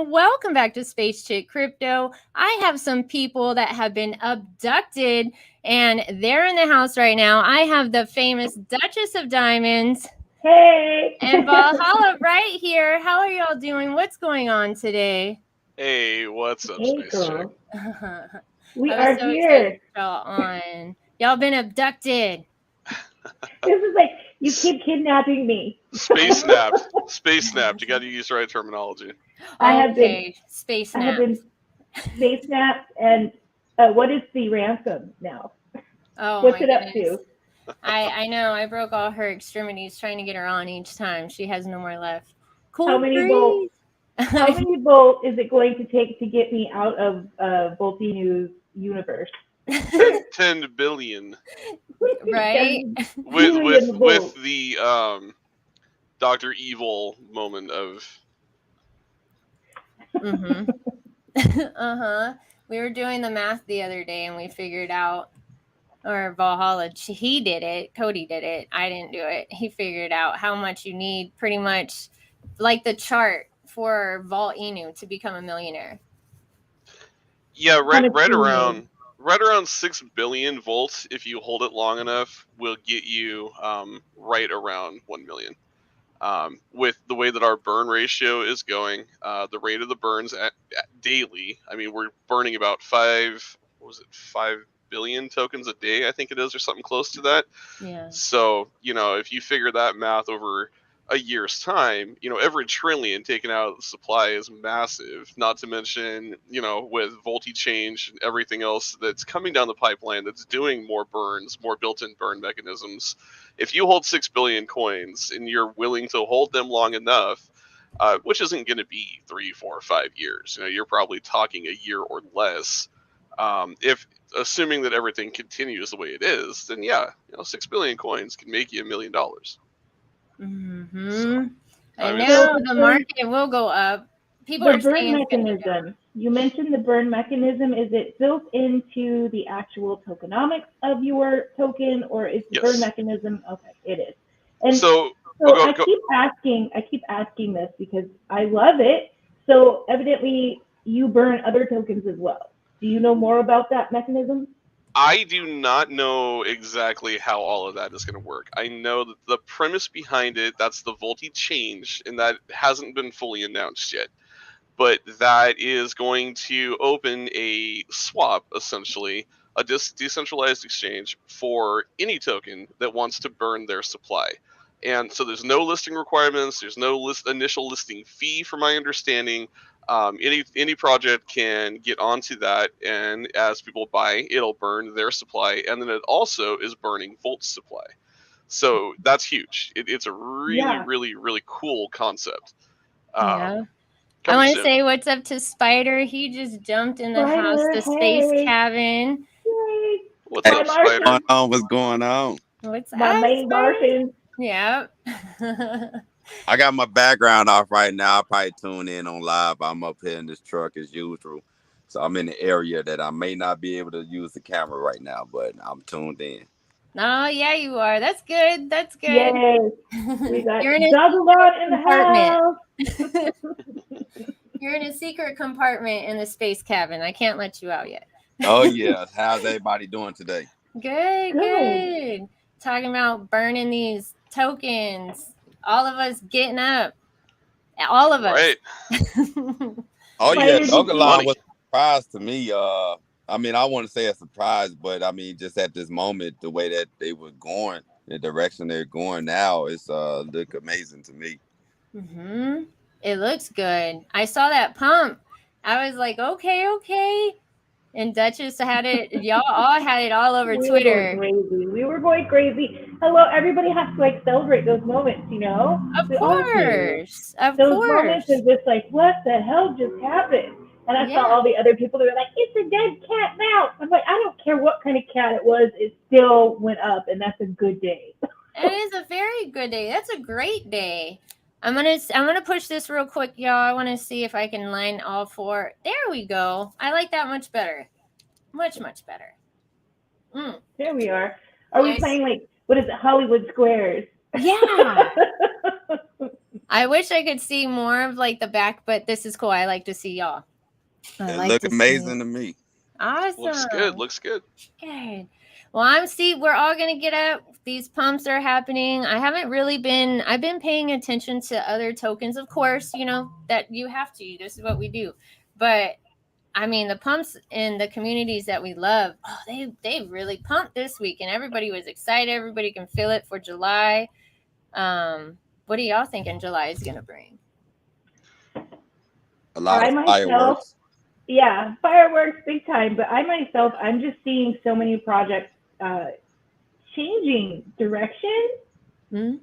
and welcome back to Space Chick Crypto. I have some people that have been abducted and they're in the house right now. I have the famous Duchess of Diamonds. Hey! And Valhalla right here. How are y'all doing? What's going on today? Hey, what's up, Hey, Space Chick? girl. We I are was so here. excited for y'all on. Y'all been abducted. This is like, you keep kidnapping me. Space snapped. Space snapped. You got to use the right terminology. I have been Okay, space I have naps. been space napped, and what is the ransom now? Oh What's my it up goodness. to? I know. I broke all her extremities trying to get her on each time. She has no more left. Cool How many breeze. volts? How many volts is it going to take to get me out of Volt-Inu's universe? 10 billion. Right? 10 billion With volts. the Dr. Evil moment of Mm-hmm. Uh-huh. We were doing the math the other day and we figured out, or Valhalla, he did it. Cody did it. I didn't do it. He figured out how much you need, pretty much like the chart for Volt-Inu to become a millionaire. yeah, How much right do you around 6 billion volts. If you hold it long enough, will get you right around 1 million. With the way that our burn ratio is going, the rate of the burns at daily. I mean, we're burning about 5 billion tokens a day, I think it is, or something close to that. Yeah. So, if you figure that math over a year's time, every trillion taken out of the supply is massive. Not to mention, with Volti change and everything else that's coming down the pipeline that's doing more burns, more built-in burn mechanisms. If you hold 6 billion coins and you're willing to hold them long enough, which isn't going to be 3, 4, 5 years, you're probably talking a year or less. If assuming that everything continues the way it is, then yeah, 6 billion coins can make you $1 million. Mm-hmm. So, I mean, know the market will go up. People The are burn saying it's gonna go down. mechanism. You mentioned the burn mechanism. Is it built into the actual tokenomics of your token, or is the burn Yes. mechanism? Okay, it is. And So I keep asking this because I love it. So evidently you burn other tokens as well. Do you know more about that mechanism? I do not know exactly how all of that is going to work. I know that the premise behind it, that's the Volti change, and that hasn't been fully announced yet. But that is going to open a swap, essentially, a decentralized exchange for any token that wants to burn their supply. And so there's no listing requirements. There's no initial listing fee, from my understanding. Any project can get onto that, and as people buy, it'll burn their supply, and then it also is burning Volt's supply. So that's huge. It's a really, really, really cool concept. Yeah. I want to say what's up to Spider. He just jumped in the house, the space cabin. Yay. What's up, Spider? What's going on? What's My up, main Martian. Yeah. I got my background off right now. I'll probably tune in on live. I'm up here in this truck as usual. So I'm in the area that I may not be able to use the camera right now, but I'm tuned in. Oh, yeah, you are. That's good. That's good. Yay. We got You're in a Dogelon in the house. You're in a secret compartment in the space cabin. I can't let you out yet. Oh, yeah. How's everybody doing today? Good. Talking about burning these tokens. All of us getting up. All of us. Right. Oh, yeah. Dogelon was a surprise to me. I mean, I want to say a surprise, but I mean, just at this moment, the way that they were going, the direction they're going now, it's look amazing to me. Mm-hmm. It looks good. I saw that pump. I was like, okay. And Duchess had it. Y'all all had it all over Twitter. We were going crazy. Hello, everybody has to celebrate those moments, Of course. Those moments are just like, what the hell just happened? And I saw all the other people that were like, it's a dead cat mouse. I'm like, I don't care what kind of cat it was. It still went up, and that's a good day. It is a very good day. That's a great day. I'm gonna push this real quick, y'all. I want to see if I can line all 4. There we go. I like that much better. Much better. There we are. Are we playing what is it, Hollywood Squares? Yeah. I wish I could see more of like the back, but this is cool. I like to see y'all. It look amazing to me. Awesome. Looks good. Looks good. Good. Well, we're all going to get up. These pumps are happening. I've been paying attention to other tokens, of course, that you have to. This is what we do. But I mean, the pumps in the communities that we love, they really pumped this week, and everybody was excited. Everybody can feel it for July. What do y'all thinking July is going to bring? A lot of fireworks. Yeah, fireworks, big time. But I'm just seeing so many projects changing direction in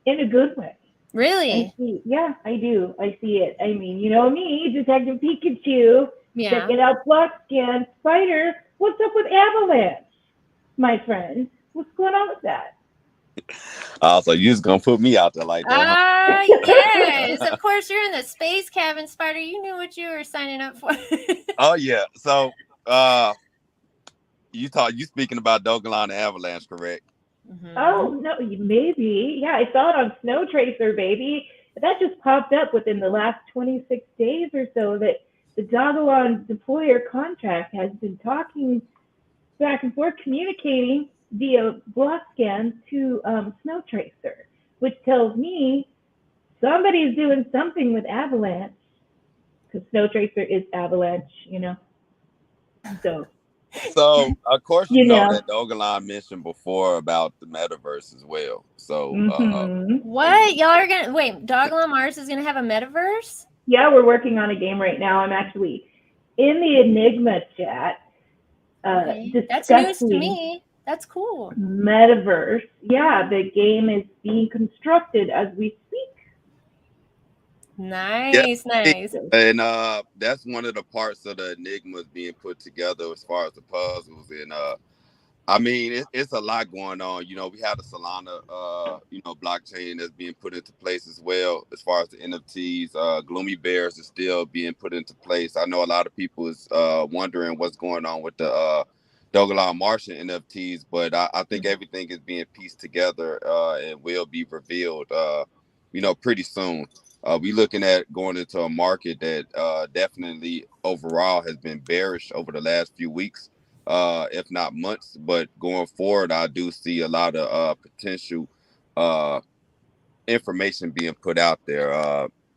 a good way. Really? Yeah, I do. I see it. I mean, you know me, Detective Pikachu, checking out block scan, Spider. What's up with Avalanche, my friend? What's going on with that? So you just gonna put me out there like that? Yes, of course. You're in the space cabin, Spider. You knew what you were signing up for. Oh yeah. So you speaking about Dogelon and Avalanche, correct? Mm-hmm. Oh no, maybe. Yeah, I saw it on Snow Tracer, baby. That just popped up within the last 26 days or so that the Dogelon deployer contract has been talking back and forth, communicating via block scan to Snow Tracer, which tells me somebody's doing something with Avalanche, because Snow Tracer is Avalanche, So of course you know that Dogelon mentioned before about the metaverse as well. So what y'all are gonna wait? Dogelon Mars is gonna have a metaverse? Yeah, we're working on a game right now. I'm actually in the Enigma chat. That's news to me. That's cool. Metaverse. Yeah, the game is being constructed as we speak. Nice. And that's one of the parts of the Enigmas being put together as far as the puzzles. And I mean, it's a lot going on. We have the Solana, blockchain that's being put into place as well. As far as the NFTs, Gloomy Bears is still being put into place. I know a lot of people is wondering what's going on with the Dogelon Mars and NFTs, but I think everything is being pieced together and will be revealed, pretty soon. We're looking at going into a market that definitely overall has been bearish over the last few weeks, if not months. But going forward, I do see a lot of potential information being put out there.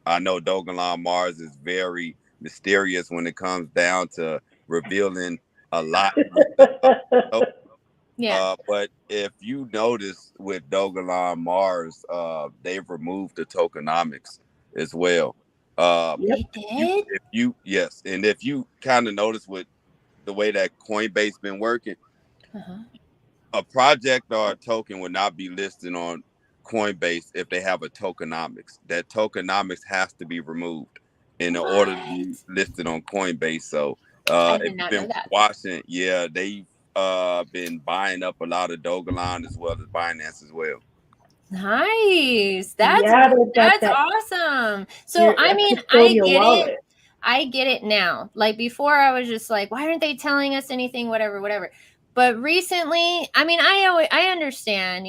I know Dogelon Mars is very mysterious when it comes down to revealing a lot. But if you notice with Dogelon Mars, they've removed the tokenomics as well. They did? And if you kind of notice with the way that Coinbase been working, a project or a token would not be listed on Coinbase if they have a tokenomics. That tokenomics has to be removed in order to be listed on Coinbase. So if you've been watching, they've been buying up a lot of Dogelon as well as Binance as well. Nice. That's awesome. So I mean, I get it now. Like before I was just like, why aren't they telling us anything, whatever. But recently, I mean, I understand,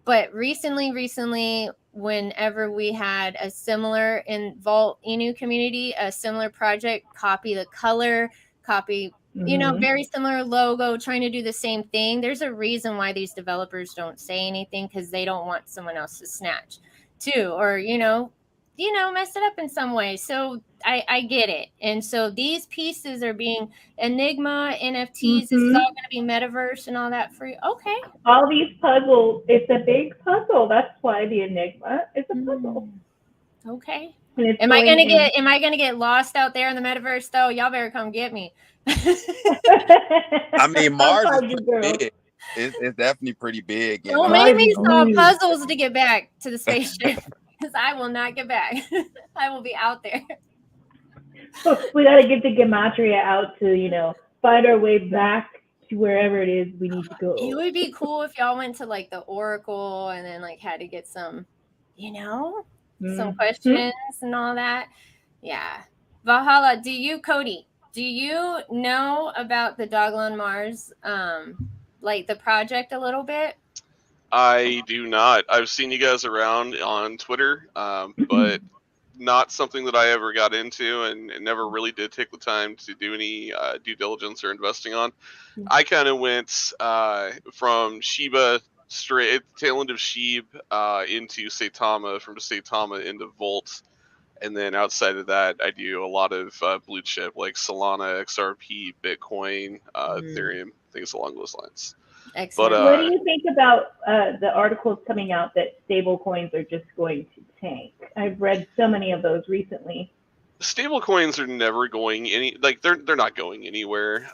but recently, whenever we had a similar in Volt-Inu community, a similar project, copy the color, copy very similar logo, trying to do the same thing. There's a reason why these developers don't say anything, because they don't want someone else to snatch too, or mess it up in some way. So I get it. And so these pieces are being Enigma, NFTs, this is all going to be metaverse and all that free. Okay. All these puzzles, it's a big puzzle. That's why the Enigma is a puzzle. Okay. Am I gonna get lost out there in the metaverse though? Y'all better come get me. I mean, Mars is pretty big. It's definitely pretty big. Don't make me solve puzzles to get back to the spaceship, because I will not get back. I will be out there. We gotta get the gematria out to find our way back to wherever it is we need to go. It would be cool if y'all went to like the Oracle and then like had to get some, some questions and all that. Yeah. Valhalla, Cody, do you know about the Dogelon Mars, like the project a little bit? I do not. I've seen you guys around on Twitter, but not something that I ever got into, and never really did take the time to do any due diligence or investing on. I kind of went from Shiba straight at the tail end of Sheeb into Saitama, from Saitama into Volt, and then outside of that, I do a lot of blue chip like Solana, XRP, Bitcoin, Ethereum, things along those lines. Excellent. But what do you think about the articles coming out that stable coins are just going to tank? I've read so many of those recently. Stable coins are never going they're not going anywhere.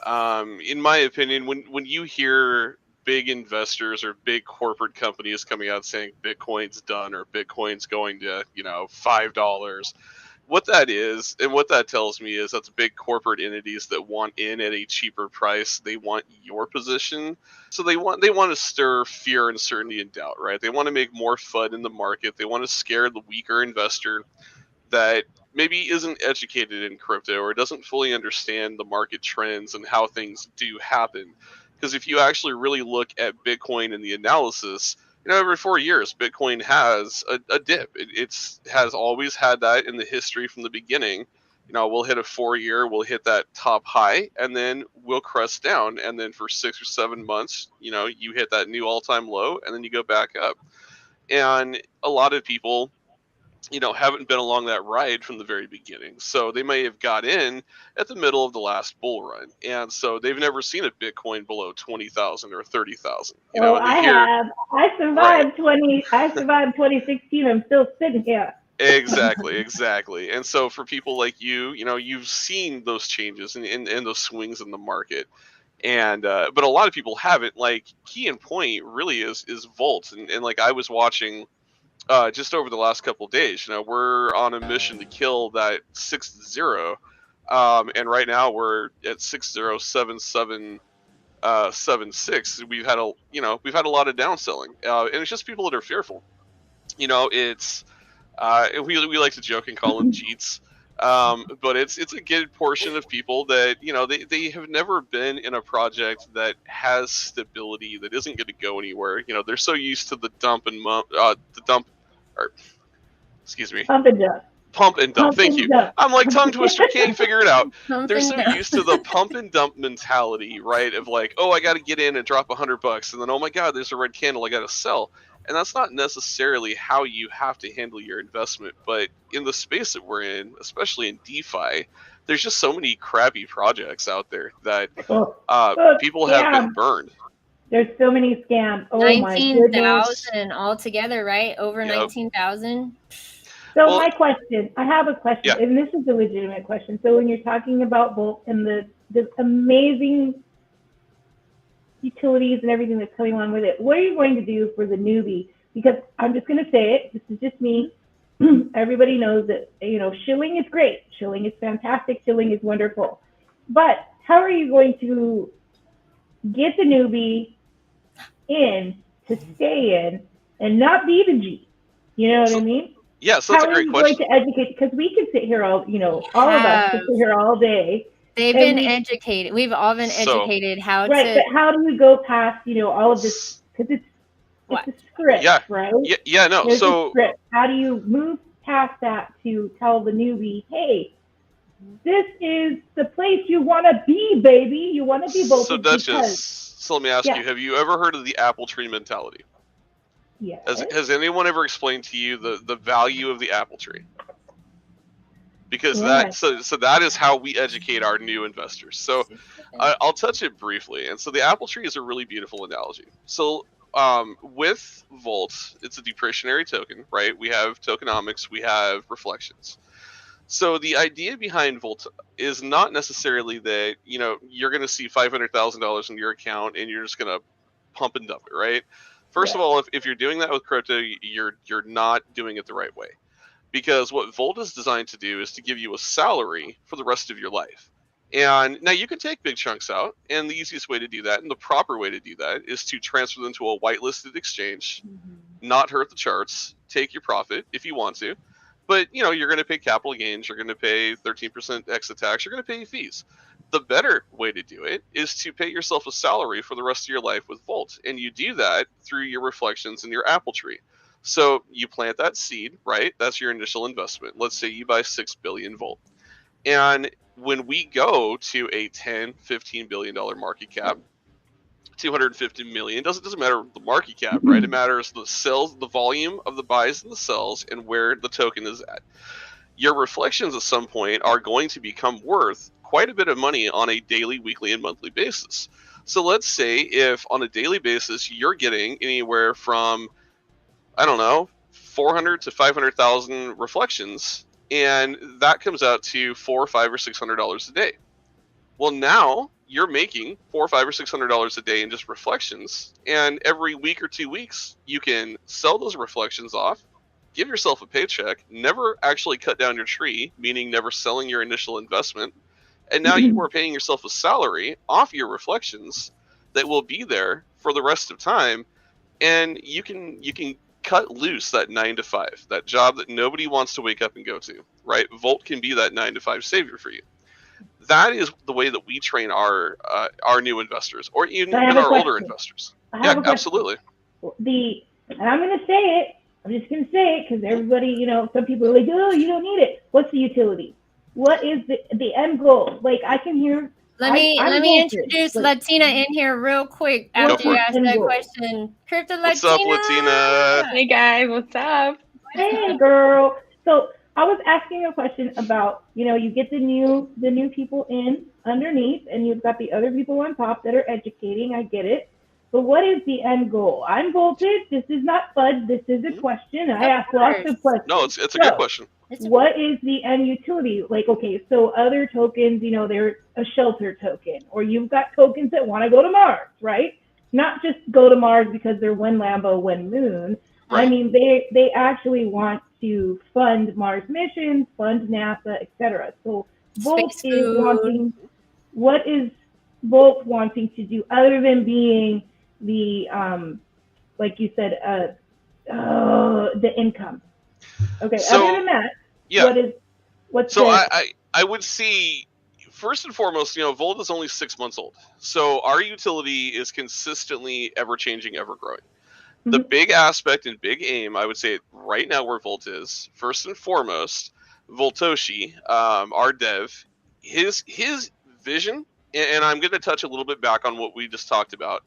In my opinion, when you hear big investors or big corporate companies coming out saying Bitcoin's done or Bitcoin's going to, $5, what that is and what that tells me is that's big corporate entities that want in at a cheaper price. They want your position, so they want to stir fear, uncertainty, and doubt, right? They want to make more FUD in the market. They want to scare the weaker investor that maybe isn't educated in crypto or doesn't fully understand the market trends and how things do happen. Because if you actually really look at Bitcoin and the analysis, every 4 years, Bitcoin has a dip. It's has always had that in the history from the beginning. We'll hit a 4-year, we'll hit that top high, and then we'll crest down. And then for 6 or 7 months, you hit that new all-time low, and then you go back up. And a lot of people, haven't been along that ride from the very beginning. So they may have got in at the middle of the last bull run. And so they've never seen a Bitcoin below 20,000 or 30,000. I have. I survived right. I survived 2016. I'm still sitting here. Exactly. And so for people like you, you've seen those changes and those swings in the market. And but a lot of people haven't. Like, key and point really is Volt. And like I was watching just over the last couple of days, we're on a mission to kill that 6-0, and right now we're at 6-0-7-7-7-6. We've had a lot of downselling, and it's just people that are fearful. It's we like to joke and call them cheats, but it's a good portion of people that they have never been in a project that has stability, that isn't going to go anywhere. They're so used to the dump and excuse me. Pump and dump. Pump and dump. Thank you. I'm like tongue twister, can't figure it out. They're so used to the pump and dump mentality, right? Of like, oh, I got to get in and drop $100, and then oh my God, there's a red candle, I got to sell. And that's not necessarily how you have to handle your investment. But in the space that we're in, especially in DeFi, there's just so many crappy projects out there that people have been burned. There's so many scams. Oh, 19,000 altogether, right? Over 19,000. So my question, I have a question, and this is a legitimate question. So when you're talking about Volt and the amazing utilities and everything that's coming along with it, what are you going to do for the newbie? Because I'm just going to say it. This is just me. Everybody knows that, shilling is great. Shilling is fantastic. Shilling is wonderful. But how are you going to get the newbie in to stay in and not be the G? You know what I mean? Yeah, so that's a great question. How are you going to educate? Because we can sit here all of us can sit here all day. They've been educated. We've all been educated how to. Right, but how do you go past, all of this? Because it's a script, right? Yeah, no. There's a script. How do you move past that to tell the newbie, hey, this is the place you want to be, baby. You want to be both. So Duchess, let me ask you: have you ever heard of the apple tree mentality? Yeah. Has anyone ever explained to you the value of the apple tree? Because that is how we educate our new investors. So I'll touch it briefly. And so the apple tree is a really beautiful analogy. So with Volt, it's a depreciatory token, right? We have tokenomics, we have reflections. So the idea behind Volt is not necessarily that you're going to see $500,000 in your account and you're just going to pump and dump it, right? First of all, if you're doing that with crypto, you're not doing it the right way. Because what Volt is designed to do is to give you a salary for the rest of your life. And now you can take big chunks out, and the easiest way to do that, and the proper way to do that, is to transfer them to a whitelisted exchange, not hurt the charts, take your profit if you want to. But, you're going to pay capital gains, you're going to pay 13% exit tax, you're going to pay fees. The better way to do it is to pay yourself a salary for the rest of your life with Volt. And you do that through your reflections in your apple tree. So you plant that seed, right? That's your initial investment. Let's say you buy 6 billion Volt. And when we go to a 10, $15 billion market cap, 250 million, doesn't matter the market cap, right? It matters the sales, the volume of the buys and the sells, and where the token is at. Your reflections at some point are going to become worth quite a bit of money on a daily, weekly, and monthly basis. So let's say if on a daily basis you're getting anywhere from, I don't know, 400 to 500,000 reflections, and that comes out to $400 or $500 or $600 a day. Well, now you're making $400 or $500 or $600 a day in just reflections, and every week or 2 weeks you can sell those reflections off, give yourself a paycheck, never actually cut down your tree, meaning never selling your initial investment, and now you are paying yourself a salary off your reflections that will be there for the rest of time, and you can cut loose that 9 to 5, that job that nobody wants to wake up and go to, right? Volt can be that 9 to 5 savior for you. That is the way that we train our new investors, or even our older investors. Yeah, absolutely. And I'm going to say it. I'm just going to say it because everybody, some people are like, oh, you don't need it. What's the utility? What is the end goal? Like, I can hear. Let me introduce Latina in here real quick after you ask that question. Crypto Latina. What's up, Latina? Hey guys, what's up? Hey girl. So I was asking a question about, you get the new people in underneath, and you've got the other people on top that are educating. I get it. But what is the end goal? I'm Voltage. This is not FUD. This is a question. I ask lots of questions. No, it's a good question. What is the end utility? Like, okay, so other tokens, there's a shelter token, or you've got tokens that want to go to Mars, right? Not just go to Mars because they're one Lambo, one moon. Right. I mean, they actually want to fund Mars missions, fund NASA, etc. So Volt is wanting, what is Volt wanting to do other than being the, like you said, the income? Okay, so, other than that, yeah. what's so I would see, first and foremost, Volt is only 6 months old. So our utility is consistently ever-changing, ever-growing. Mm-hmm. The big aspect and big aim, I would say right now where Volt is, first and foremost, Voltoshi, our dev, his vision, and I'm going to touch a little bit back on what we just talked about,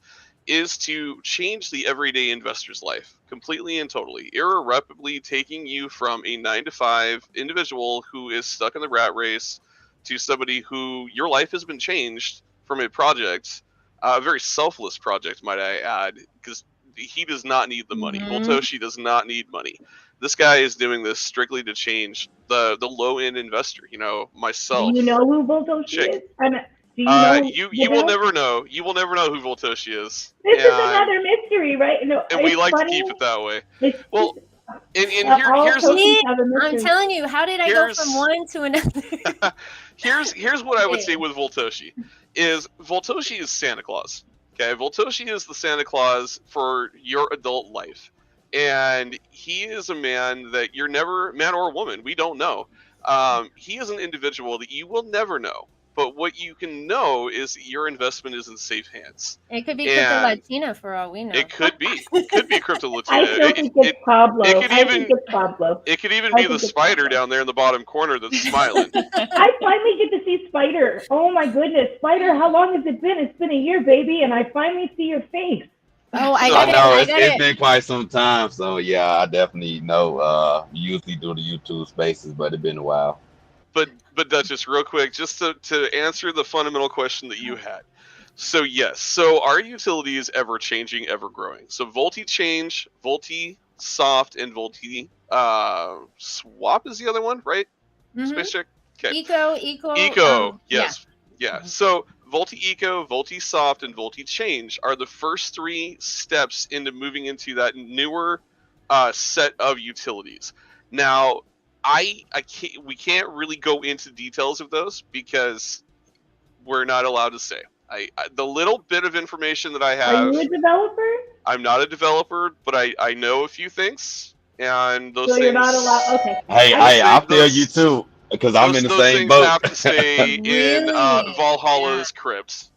is to change the everyday investor's life completely and totally, irreparably, taking you from a 9 to 5 individual who is stuck in the rat race to somebody who your life has been changed from a project, a very selfless project, might I add, because he does not need the money. Mm-hmm. Voltoshi does not need money. This guy is doing this strictly to change the low-end investor, myself. Do you know who Voltoshi is? You will never know. You will never know who Voltoshi is. This is another mystery, right? No, and we like to keep it that way. Well, here's I'm telling you, how did I go from one to another? here's what I would say with Voltoshi is Voltoshi is Santa Claus. Okay, Voltoshi is the Santa Claus for your adult life, and he is a man that you're never, man or woman, we don't know. He is an individual that you will never know. But what you can know is that your investment is in safe hands. It could be Crypto Latina for all we know. It could be. It could be Crypto Latina. I still think it's Pablo. It could even be the spider down there in the bottom corner that's smiling. I finally get to see Spider. Oh my goodness. Spider, how long has it been? It's been a year, baby, and I finally see your face. Oh, I get it. It's been quite some time. So, yeah, I definitely know. Usually do the YouTube spaces, but it's been a while. But Duchess, real quick, just to answer the fundamental question that you had. So yes, so our utility is ever changing, ever growing. So Volti Change, Volti Soft, and Volti Swap is the other one, right? Mm-hmm. Space Chick? Okay. Eco. Yes. Yeah. So Volti Eco, Volti Soft, and Volti Change are the first 3 steps into moving into that newer set of utilities. Now, we can't really go into details of those because we're not allowed to say. The little bit of information that I have. Are you a developer? I'm not a developer, but I know a few things, and those so things. You're not allowed. Okay. Hey, I'll tell you too. because I'm in the those same things boat. have to stay in Really? Valhalla's crypts.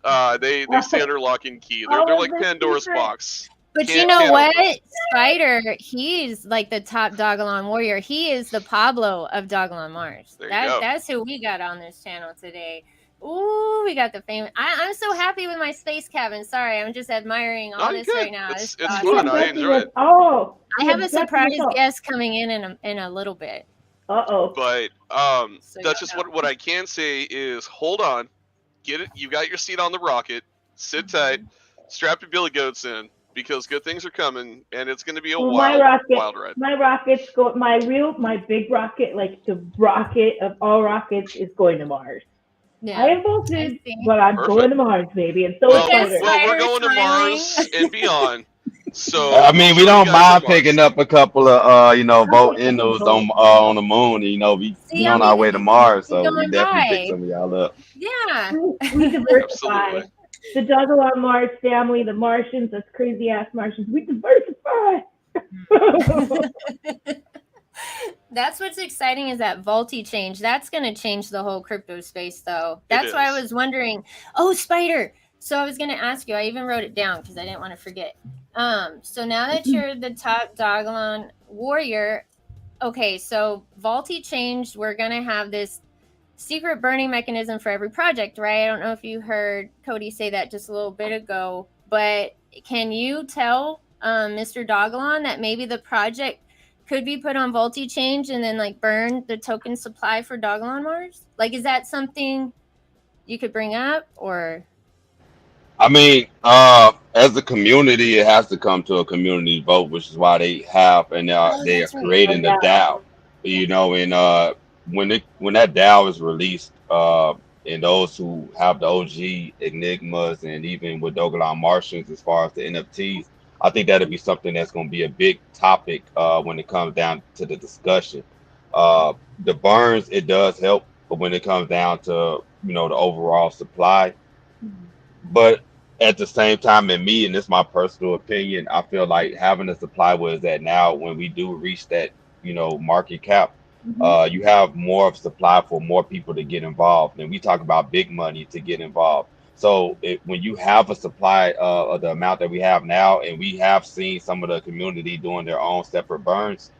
They stay under lock and key. They're Oh, like that's Pandora's secret. box. But you Can't know open what? them. Spider, he's like the top Dogelon warrior. He is the Pablo of Dogelon Mars. There you go. That's who we got on this channel today. Ooh, we got the famous. I'm so happy with my space cabin. Sorry, I'm just admiring all you're this good. right now. It's This is fun. awesome. I enjoy it. Oh, I have a surprise guest coming in a little bit. Uh-oh. But So that's you'll just know. what I can say is hold on, get it. You got your seat on the rocket. Sit tight, strap your billy goats in because good things are coming, and it's going to be a wild ride. My rocket's my big rocket, like the rocket of all rockets, is going to Mars. Yeah. I am voltage, I see. but I'm Perfect. going to Mars, baby, and so Well, is Spider. we're going to smiling. Mars and beyond. So I mean, we we'll show don't you guys mind on Mars. picking up a couple of Volt-Inus on the moon. You know, we on our way to Mars, so we going definitely by. pick some of y'all up. Yeah. We diversify. Absolutely. The Dogelon Mars family, the Martians, us crazy ass Martians, we diversify. That's what's exciting is that Volti change. That's going to change the whole crypto space, though. That's why I was wondering. Oh, Spider. So I was going to ask you. I even wrote it down because I didn't want to forget. So now that you're the top Dogelon warrior, okay. So Volti changed. We're going to have this secret burning mechanism for every project, right? I don't know if you heard Cody say that just a little bit ago, but can you tell Mr. Dogelon that maybe the project could be put on Volti change and then like burn the token supply for Dogelon Mars? Like, is that something you could bring up or? I mean, as a community, it has to come to a community vote, which is why they have and they are creating the DAO. You know, and when that DAO is released, and those who have the OG Enigmas and even with Dogelon Martians, as far as the NFTs, I think that'll be something that's going to be a big topic when it comes down to the discussion. The burns, it does help, but when it comes down to the overall supply. But at the same time, and this is my personal opinion, I feel like having a supply where it's at now, when we do reach that, market cap, you have more of supply for more people to get involved. And we talk about big money to get involved. So when you have a supply of the amount that we have now, and we have seen some of the community doing their own separate burns,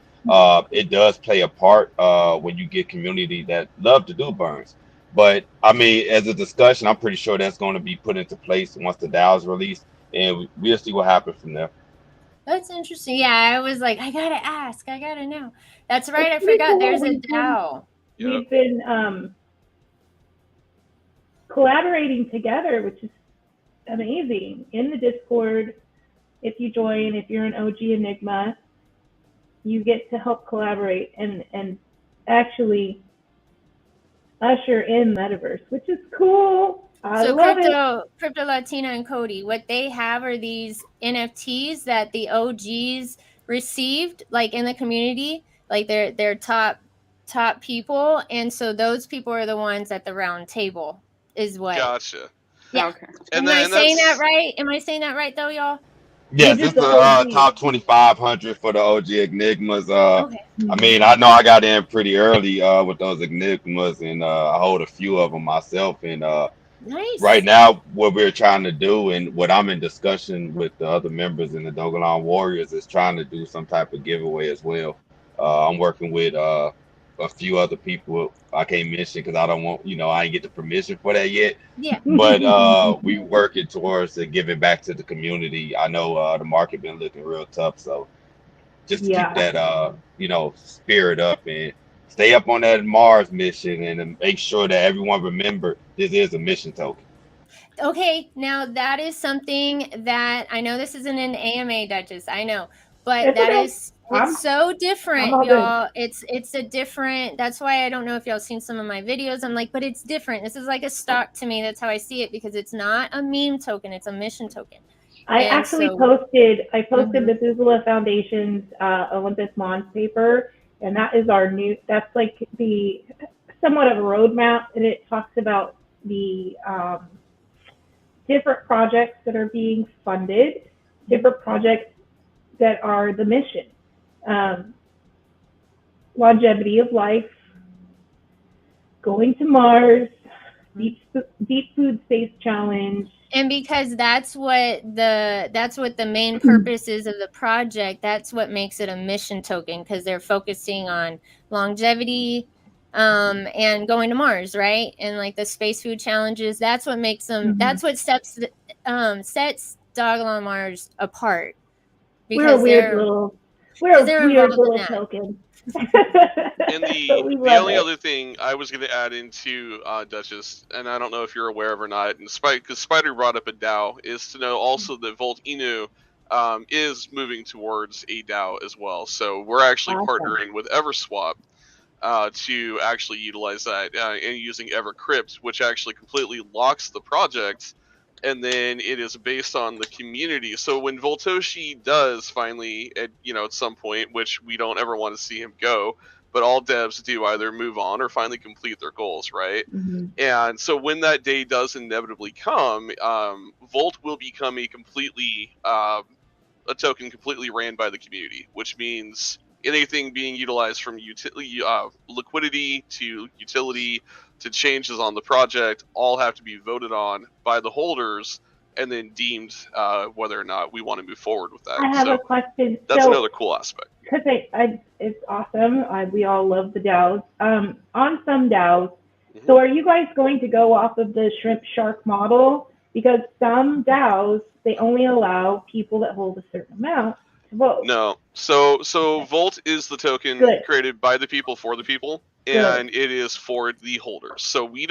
it does play a part when you get community that love to do burns. But I mean, as a discussion, I'm pretty sure that's going to be put into place once the DAO is released, and we'll see what happens from there. That's interesting. Yeah, I was like, I gotta ask, I gotta know. That's right. I forgot. There's a DAO. We've been collaborating together, which is amazing. In the Discord, if you join, if you're an OG Enigma, you get to help collaborate and actually usher in metaverse, which is cool. I love Crypto Latina and Cody, what they have are these NFTs that the OGs received, like in the community, like they're top people, and so those people are the ones at the round table. Is what? Gotcha. Yeah. Okay. Am I saying that right? Am I saying that right though, y'all? Yes, it's the top 2,500 for the OG Enigmas. Okay. I mean, I know I got in pretty early with those Enigmas, and I hold a few of them myself. And nice. Right now, what we're trying to do, and what I'm in discussion with the other members in the Dogelon Warriors, is trying to do some type of giveaway as well. I'm working with a few other people I can't mention because I don't want, I ain't get the permission for that yet. Yeah. But we working towards giving back to the community. I know the market been looking real tough, so just to keep that spirit up and stay up on that Mars mission and make sure that everyone remember this is a mission token. Okay, now that is something that I know this isn't an AMA, Duchess. I know, but it's so different, y'all. It's a different. That's why I don't know if y'all seen some of my videos. I'm like, but it's different. This is like a stock to me. That's how I see it because it's not a meme token. It's a mission token. I posted Methuselah Foundation's Olympus Mons paper, and that is that's like the somewhat of a roadmap, and it talks about the different projects that are being funded, different projects that are the mission, longevity of life, going to Mars, deep food space challenge. And because that's what the main purpose is of the project, that's what makes it a mission token, because they're focusing on longevity and going to Mars, right? And like the space food challenges, that's what makes them that's what sets Dogelon Mars apart. Because we're a weird little token. And the only other thing I was going to add into Duchess, and I don't know if you're aware of or not, and because Spider brought up a DAO, is to know also that Volt-Inu is moving towards a DAO as well. So we're actually partnering with Everswap to actually utilize that and using Evercrypt, which actually completely locks the project. And then it is based on the community. So when Voltoshi does finally, at some point, which we don't ever want to see him go, but all devs do either move on or finally complete their goals, right? And so when that day does inevitably come, Volt will become a token completely ran by the community, which means anything being utilized from liquidity to utility to changes on the project all have to be voted on by the holders and then deemed whether or not we want to move forward with that. I have a question. That's another cool aspect. Because it's awesome. We all love the DAOs. On some DAOs, so are you guys going to go off of the shrimp shark model? Because some DAOs, they only allow people that hold a certain amount to vote. No. So Volt is the token created by the people for the people, and it is for the holders. So we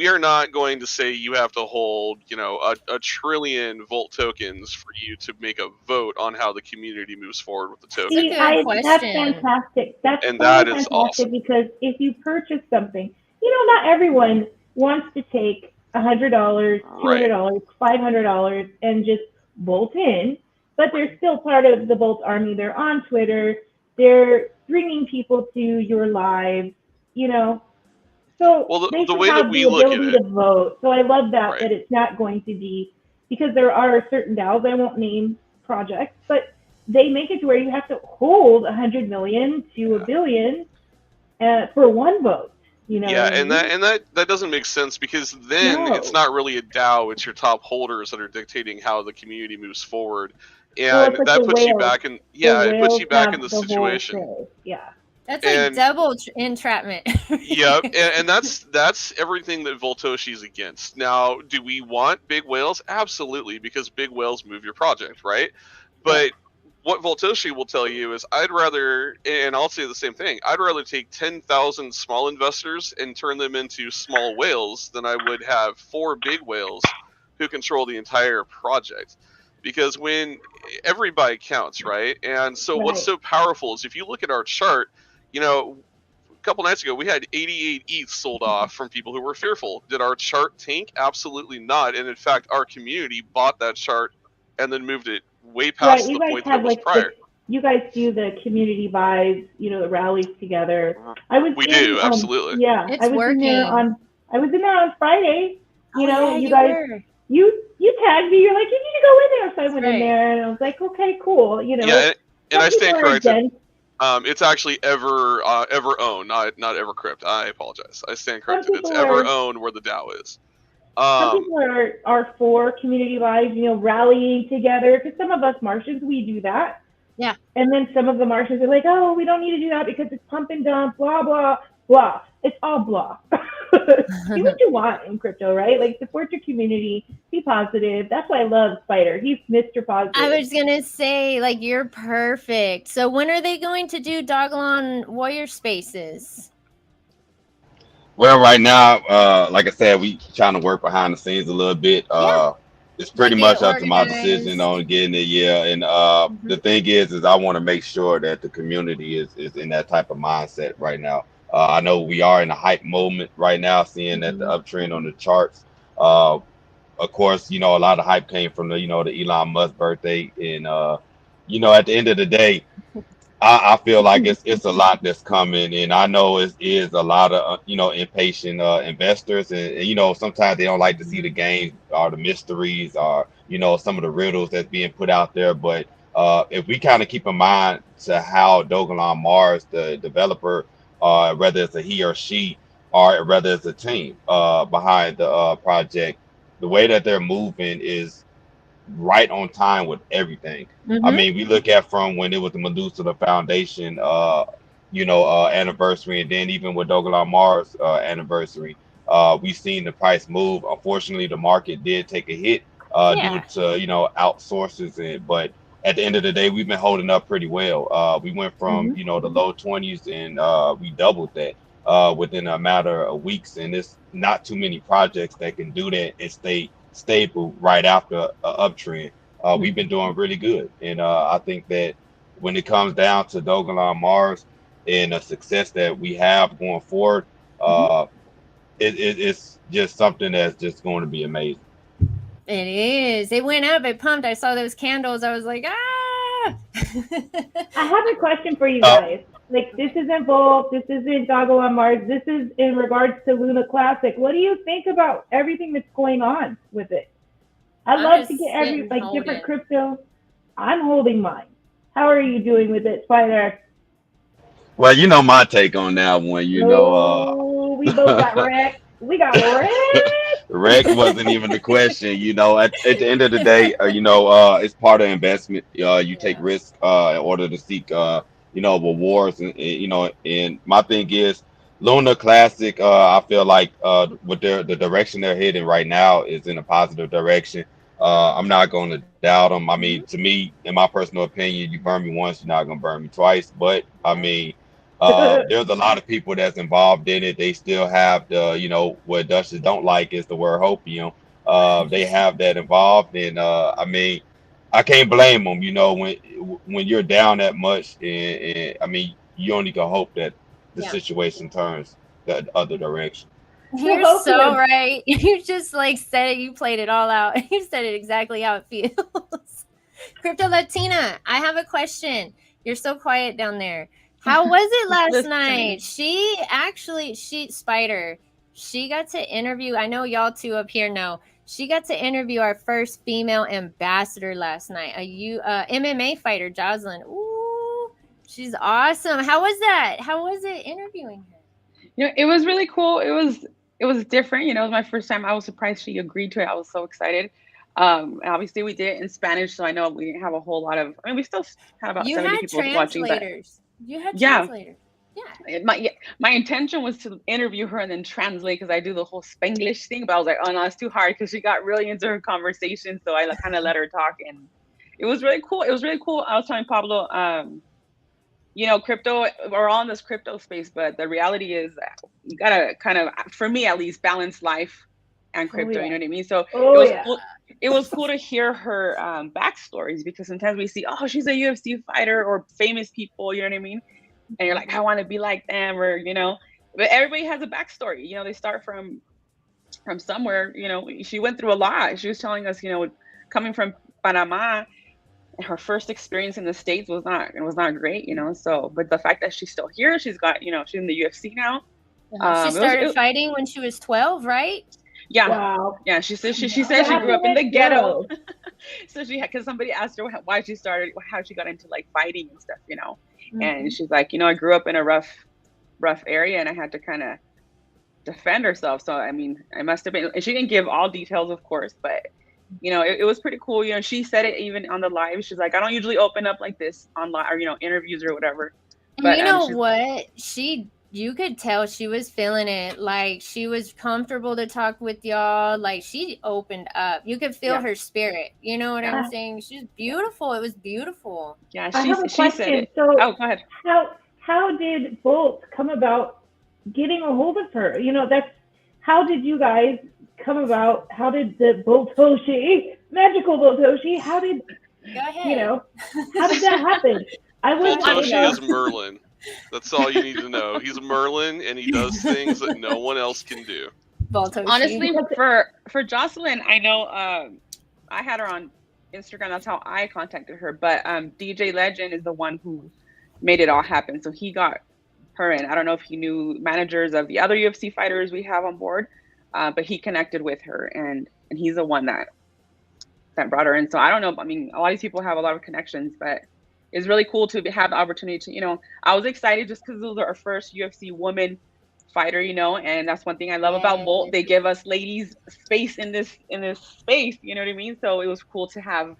are not going to say you have to hold, a trillion Volt tokens for you to make a vote on how the community moves forward with the token. That's fantastic. That's fantastic awesome. Because if you purchase something, not everyone wants to take $100, $200, $500 and just bolt in, but they're still part of the Volt army. They're on Twitter. They're bringing people to your lives, So they should have the ability to vote. So I love that it's not going to be, because there are certain DAOs, I won't name projects, but they make it to where you have to hold 100 million to a billion for one vote. Yeah, and that doesn't make sense, because then it's not really a DAO; it's your top holders that are dictating how the community moves forward, and that puts you back in it puts you back in the situation. Yeah. That's like double entrapment. Yep, and that's everything that Voltoshi's against. Now, do we want big whales? Absolutely, because big whales move your project, right? But what Voltoshi will tell you is, I'd rather, and I'll say the same thing, I'd rather take 10,000 small investors and turn them into small whales than I would have 4 big whales who control the entire project. Because when everybody counts, right? And so what's so powerful is, if you look at our chart, a couple nights ago, we had 88 ETH sold off from people who were fearful. Did our chart tank? Absolutely not. And in fact, our community bought that chart and then moved it way past the point that it was prior. You guys do the community buys, the rallies together. We do, absolutely. Yeah, it's working. I was in there on Friday. You guys, you tagged me. You're like, you need to go in there. So I went in there, and I was like, okay, cool. Yeah, and I stand corrected. It's actually Ever Own, not Evercrypt. I apologize. I stand corrected. It's Ever Own where the DAO is. Some people are for community buys, rallying together. Because some of us Martians, we do that. Yeah. And then some of the Martians are like, oh, we don't need to do that because it's pump and dump, blah, blah, blah. It's all blah. Do what you want in crypto, right? Like, support your community, be positive. That's why I love Spider. He's Mr. Positive. I was going to say, you're perfect. So when are they going to do Dogelon Warrior Spaces? Well, right now, like I said, we trying to work behind the scenes a little bit. It's pretty much up to my decision on getting it. Yeah. And the thing is I want to make sure that the community is in that type of mindset right now. I know we are in a hype moment right now, seeing that the uptrend on the charts. Of course, a lot of hype came from the Elon Musk birthday. And, at the end of the day, I feel like it's a lot that's coming, and I know it is a lot of impatient investors, and sometimes they don't like to see the games or the mysteries or some of the riddles that's being put out there. But if we kind of keep in mind to how Dogelon Mars, the developer, whether it's a he or she, or rather it's a team behind the project. The way that they're moving is right on time with everything. I Mm-hmm. mean, we look at from when it was the Medusa the Foundation, anniversary, and then even with Dogelon Mars anniversary, we've seen the price move. Unfortunately, the market did take a hit due Yeah. to outsources, but at the end of the day, we've been holding up pretty well. We went from Mm-hmm. the low 20s, and we doubled that within a matter of weeks. And it's not too many projects that can do that and stay stable right after an uptrend. We've been doing really good, and I think that when it comes down to Dogelon Mars and the success that we have going forward, uh, it's just something that's just going to be amazing. It is. It went up. It pumped. I saw those candles. I was like, ah. I have a question for you Uh, guys. Like, this isn't Volt, this isn't Dogelon Mars, this is in regards to Luna Classic. What do you think about everything that's going on with it? I'd I'm love to just get sitting, different holding. crypto. I'm holding mine. How are you doing with it, Spider? well, you know my take on that one. No, we both got wrecked. We got wrecked. Wrecked wasn't even the question. At the end of the day, it's part of investment. You take Yeah. risk in order to seek, rewards. And my thing is, Luna Classic. I feel like with the direction they're heading right now is in a positive direction. I'm not going to doubt them. I mean, to me, in my personal opinion, you burn me once, you're not going to burn me twice. But I mean, there's a lot of people that's involved in it. They still have what Dutchess don't like is the word hopium. They have that involved, and I mean, I can't blame them. When you're down that much, and I mean, you only can hope that the Yeah. situation turns the other direction. You're so right. You just like said it. You played it all out. You said it exactly how it feels. Crypto Latina, I have a question. You're so quiet down there. How was it last night? Spider, she got to interview. I know y'all two up here know. She got to interview our first female ambassador last night. A MMA fighter, Jocelyn. Ooh, she's awesome. How was that? How was it interviewing her? It was really cool. It was different. It was my first time. I was surprised she agreed to it. I was so excited. Obviously we did it in Spanish, so I know we didn't have a whole lot of. I mean, we still had about 70 people watching. But you had translators. Yeah. My intention was to interview her and then translate because I do the whole Spanglish thing. But I was like, oh no, it's too hard because she got really into her conversation. So I kind of let her talk, and it was really cool. I was telling Pablo, crypto, we're all in this crypto space, but the reality is you gotta kind of, for me at least, balance life and crypto. You know what I mean? So it was cool to hear her backstories, because sometimes we see, oh, she's a UFC fighter or famous people, you know what I mean? And you're like, I want to be like them, or but everybody has a backstory. They start from somewhere. She went through a lot. She was telling us, coming from Panama, her first experience in the States was not great, so, but the fact that she's still here, she's got, she's in the UFC now. She started fighting when she was 12, right? Yeah. Wow. Yeah. She said she grew up in the ghetto. So because somebody asked her why she started, how she got into like fighting and stuff, and she's like, I grew up in a rough area and I had to kind of defend herself. So, I mean, I must have been, and she didn't give all details, of course, but it was pretty cool. She said it even on the live. She's like, I don't usually open up like this on live or, interviews or whatever. But what? You could tell she was feeling it. Like, she was comfortable to talk with y'all. Like, she opened up. You could feel her spirit. You know what I'm saying? She's beautiful. It was beautiful. Yeah, I have a question. Said it. So go ahead. How did Volt come about getting a hold of her? How did you guys come about? How did the Voltoshi, magical Voltoshi, how did how did that happen? Voltoshi is Merlin. That's all you need to know. He's Merlin, and he does things that no one else can do. Voltoshi. Honestly, for Jocelyn, I know I had her on Instagram. That's how I contacted her. But DJ Legend is the one who made it all happen. So he got her in. I don't know if he knew managers of the other UFC fighters we have on board, but he connected with her, and he's the one that brought her in. So I don't know. I mean, a lot of these people have a lot of connections, but it's really cool to have the opportunity to, I was excited just because it was our first UFC woman fighter, you know, and that's one thing I love about Volt. They give us ladies space in this space, you know what I mean? So it was cool to have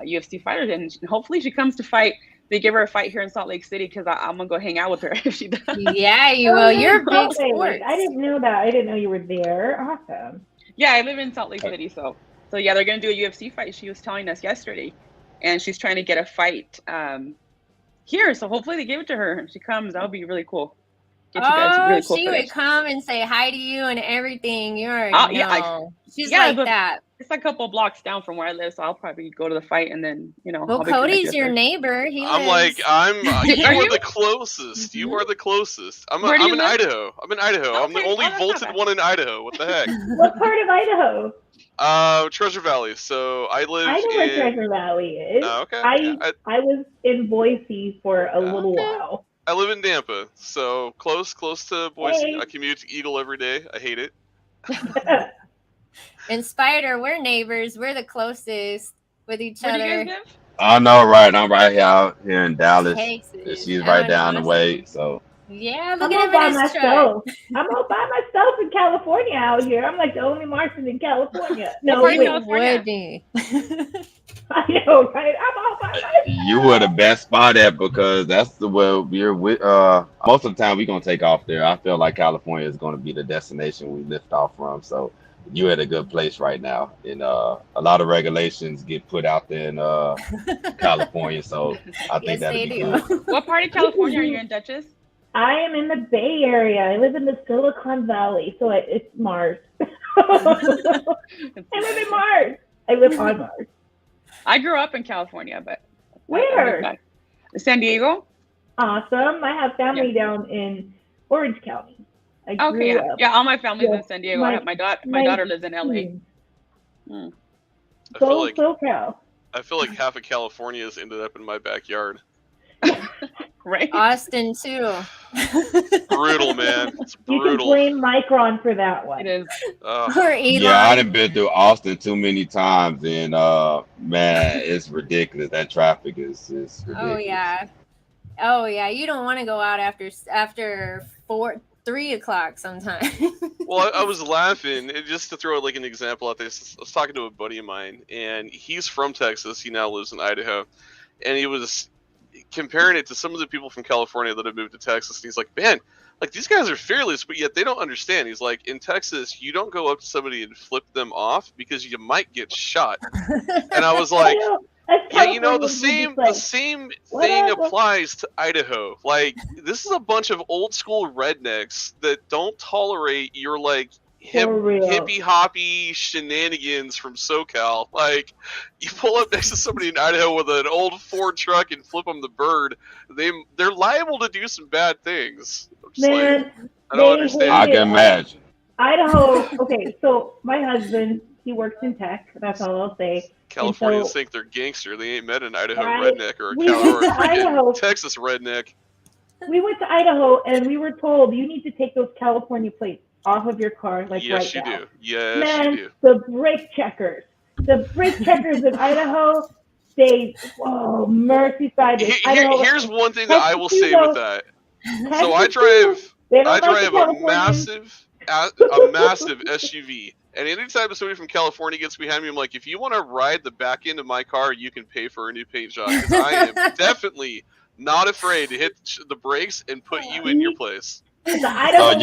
UFC fighters, and hopefully she comes to fight. They give her a fight here in Salt Lake City because I'm gonna go hang out with her if she does. Yeah, you will. You're big sports. I didn't know that. I didn't know you were there. Awesome. Yeah, I live in Salt Lake City, so yeah, they're gonna do a UFC fight. She was telling us yesterday, and she's trying to get a fight here. So hopefully they give it to her. If she comes, that would be really cool. Get you guys really cool she would come and say hi to you and everything. You already know. She's like that. It's a couple blocks down from where I live, so I'll probably go to the fight and then, you know. Well, Cody's your neighbor. You are the closest. You are the closest. I'm in Idaho. I'm in Idaho. Okay. I'm the only vaulted one in Idaho. What the heck? What part of Idaho? Treasure Valley. So I live. I know where Treasure Valley is. Oh, okay. I was in Boise for a little while. I live in Nampa, so close to Boise. Hey. I commute to Eagle every day. I hate it. And Spider, we're neighbors. We're the closest with each other. I know, right? I'm right out here in Dallas. She's right down the way, so. Yeah, look at him in his truck. I'm all by myself in California out here. I'm like the only Martian in California. No, wait, would be. I know, right? I'm all by myself. You were the best spot at because that's the way we're with. Most of the time we're gonna take off there. I feel like California is gonna be the destination we lift off from. So you're at a good place right now. And a lot of regulations get put out there in California. So I think that'll be good. What part of California are you in, Duchess? I am in the Bay Area. I live in the Silicon Valley, so it's Mars. I live in Mars. I live on Mars. I grew up in California, but where? San Diego. Awesome. I have family down in Orange County. All my family's in San Diego. My daughter lives in LA. SoCal. I feel like half of California has ended up in my backyard. Right. Austin too. Brutal, man. It's brutal. You can blame Micron for that one. It is. Yeah, I done been through Austin too many times, and man, it's ridiculous. That traffic is ridiculous. Oh yeah. You don't want to go out after 3 o'clock sometimes. Well, I was laughing, just to throw like an example out there. I was talking to a buddy of mine, and he's from Texas. He now lives in Idaho, and he was comparing it to some of the people from California that have moved to Texas. And he's like, man, like these guys are fearless, but yet they don't understand. He's like, in Texas, you don't go up to somebody and flip them off because you might get shot. And I was like, yeah, you know, the same thing applies to Idaho. Like, this is a bunch of old school rednecks that don't tolerate your like hippie hoppy shenanigans from SoCal. Like, you pull up next to somebody in Idaho with an old Ford truck and flip them the bird, they're liable to do some bad things. Man, like, I don't understand. I can imagine. Idaho. Okay, so my husband, he works in tech. That's all I'll say. Californians think they're gangster. They ain't met an Idaho redneck or a Texas redneck. We went to Idaho and we were told you need to take those California plates off of your car, like yes, right now. You do. Yes, man, you do. The brake checkers in Idaho, mercy side. Here's one thing that I will say with that. So I drive a massive SUV, and anytime somebody from California gets behind me, I'm like, if you want to ride the back end of my car, you can pay for a new paint job, because I am definitely not afraid to hit the brakes and put you in your place. You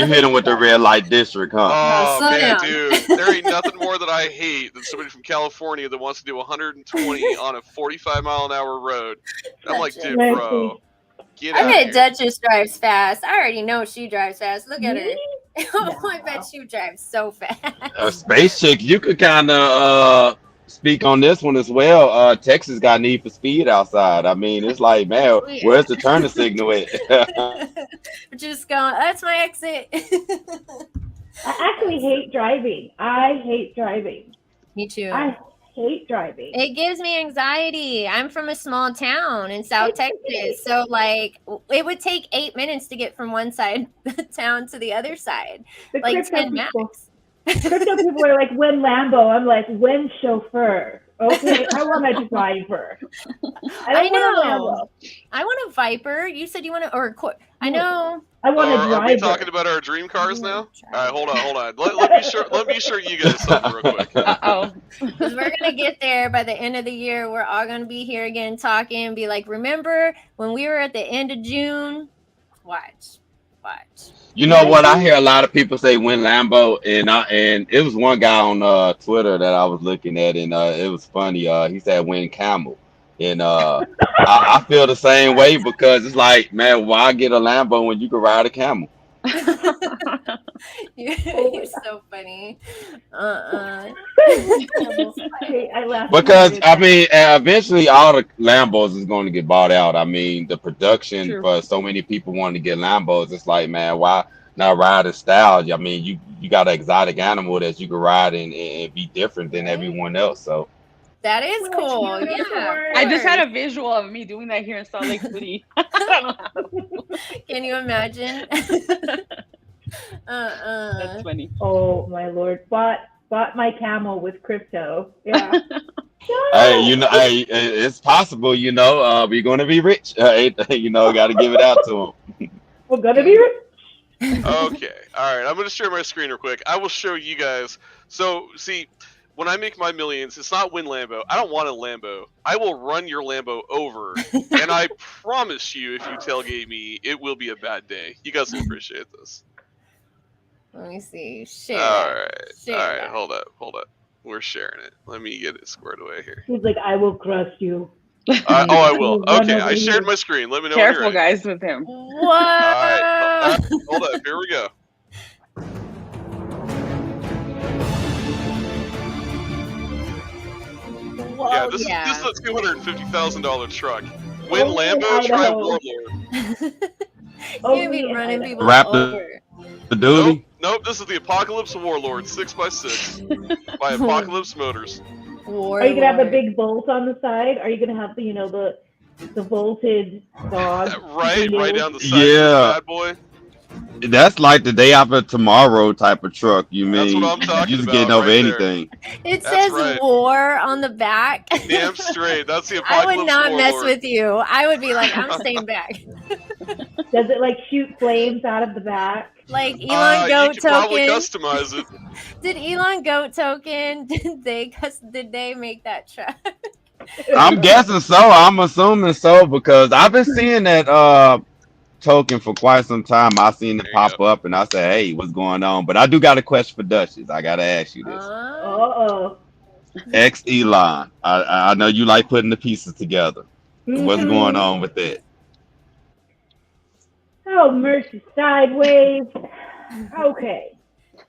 hit him with the red light district, huh? Oh, man, dude. There ain't nothing more that I hate than somebody from California that wants to do 120 on a 45-mile-an-hour road. And I'm like, dude, bro, get out of here. I bet Duchess drives fast. I already know she drives fast. Look at her. I bet she drives so fast. Space Chick, you could kind of speak on this one as well. Texas got Need for Speed outside. I mean, it's like, man, where's the turning signal at? Just going, that's my exit. I actually hate driving. Me too. I hate driving. It gives me anxiety. I'm from a small town in South Texas. So like it would take 8 minutes to get from one side of the town to the other side. Like 10 max. Crypto people are like, when Lambo? I'm like, when chauffeur? Okay, I want a driver. I know. I want a Viper. You said you want to, I know. I want a driver. Are we talking about our dream cars now? All right, hold on. Let me show you guys something real quick. Because we're gonna get there by the end of the year. We're all gonna be here again talking and be like, remember when we were at the end of June? Watch. You know what? I hear a lot of people say win Lambo, and it was one guy on Twitter that I was looking at, and it was funny. He said win Camel, and I feel the same way because it's like, man, why get a Lambo when you can ride a camel? You're so funny. Because I mean, eventually all the Lambos is going to get bought out. I mean, the production for so many people wanting to get Lambos, it's like, man, why not ride a style? I mean, you got an exotic animal that you can ride and be different than everyone else. So that is cool. Yeah, I just had a visual of me doing that here in Salt Lake City. Can you imagine? That's funny. Oh my Lord! Bought my camel with crypto. Yeah. Hey, it's possible. We're gonna be rich. Got to give it out to them. We're gonna be rich. Okay, all right. I'm gonna share my screen real quick. I will show you guys. So, see, when I make my millions, it's not win Lambo. I don't want a Lambo. I will run your Lambo over, and I promise you, if you tailgate me, it will be a bad day. You guys will appreciate this. Let me see. Share. All right. Hold up. We're sharing it. Let me get it squared away here. He's like, I will crush you. I will. Okay, I shared my screen. Let me know. Careful, when you're ready. guys, with him. What? All right. Hold up. Here we go. Whoa, Yeah, this is a $250,000 truck. Win Lambo, try Warlord. You're gonna be running people over. The duty? Nope, this is the Apocalypse Warlord 6x6 by Apocalypse Motors. Are you gonna have a big bolt on the side? Are you gonna have the bolted dog? right down the side of the bad boy. That's like the day after tomorrow type of truck. You mean? That's what I'm talking You're just about, getting over right anything. It says war on the back. Damn straight. That's the Apocalypse I would not Warlord. mess with you. I would be like, I'm staying back. Does it like shoot flames out of the back? Like Elon Goat you can Token. probably customize it. Did Elon Goat Token? Did they make that truck? I'm guessing so. I'm assuming so because I've been seeing that token for quite some time. I seen it pop up and I said, hey, what's going on? But I do got a question for Duchess. I gotta ask you this. Ex Elon. I know you like putting the pieces together. What's going on with that? Oh, mercy sideways. Okay.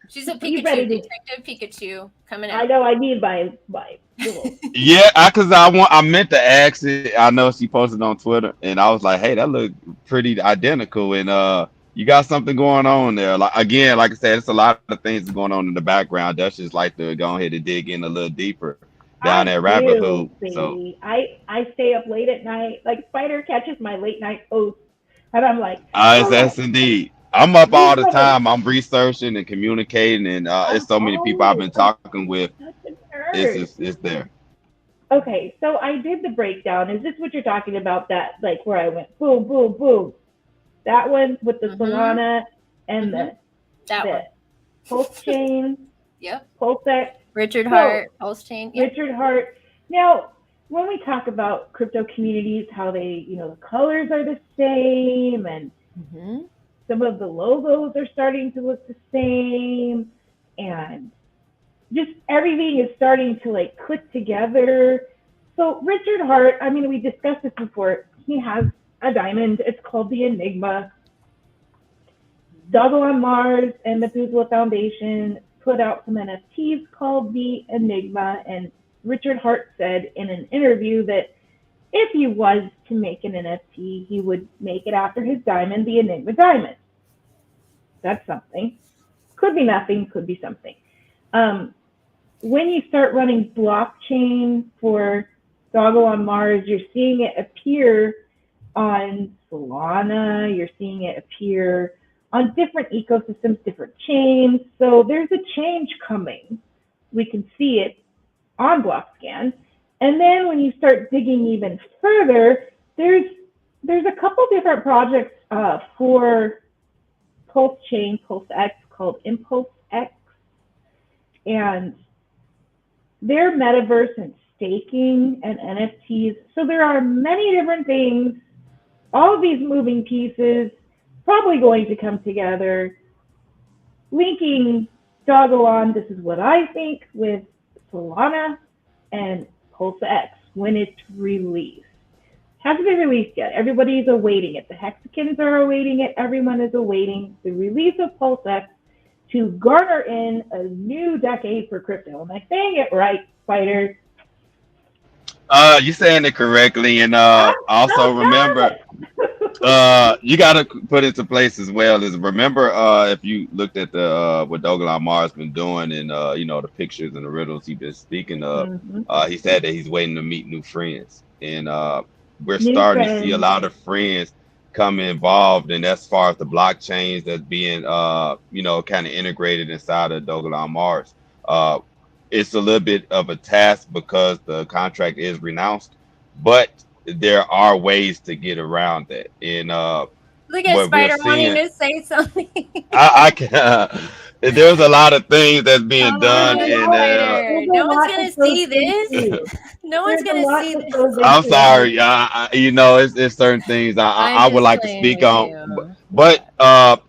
She's a Pikachu, Detective Pikachu coming out. I know. I need my little. Yeah, because I meant to ask it. I know she posted on Twitter, and I was like, "Hey, that looked pretty identical." And you got something going on there. Like I said, it's a lot of things going on in the background. Duchess like to go ahead and dig in a little deeper down that rabbit hole. So I stay up late at night. Like Spider catches my late night posts, and I'm like, yes, indeed. I'm up all the time. I'm researching and communicating, and it's so many people I've been talking with. It's there. Okay, so I did the breakdown. Is this what you're talking about? That like where I went boom, boom, boom. That one with the Solana and the pulse chain. Yep. Pulsex. Richard Hart, pulse chain. Yep. Richard Hart. Now, when we talk about crypto communities, how they, the colors are the same and some of the logos are starting to look the same and just everything is starting to like click together. So Richard Hart, I mean, we discussed this before. He has a diamond. It's called the Enigma. Dogelon Mars and the Dogelon Foundation put out some NFTs called the Enigma. And Richard Hart said in an interview that if he was to make an NFT, he would make it after his diamond, the Enigma diamond. That's something. Could be nothing, could be something. When you start running blockchain for Dogelon Mars, you're seeing it appear on Solana, you're seeing it appear on different ecosystems, different chains. So there's a change coming. We can see it on BlockScan. And then when you start digging even further, there's a couple different projects for Pulse Chain, Pulse X, called Impulse X, and they're metaverse and staking and NFTs. So there are many different things, all of these moving pieces probably going to come together, linking Dogelon, this is what I think, with Solana and Pulse X when it's released. Hasn't been released yet. Everybody's awaiting it. The Hexicans are awaiting it. Everyone is awaiting the release of Pulse X to garner in a new decade for crypto. Am I saying it right, Spider? You're saying it correctly, and also remember, you got to put into place as well is remember if you looked at the what Dogelon Mars been doing and the pictures and the riddles he's been speaking of, he said that he's waiting to meet new friends, and we're starting to see a lot of friends come involved, and as far as the blockchains that's being kind of integrated inside of Dogelon Mars. It's a little bit of a task because the contract is renounced, but there are ways to get around that. And look at Spider wanting to say something. I can. There's a lot of things that's being done, and no one's gonna see this. No one's gonna see this. I'm sorry. It's certain things I would like to speak on, but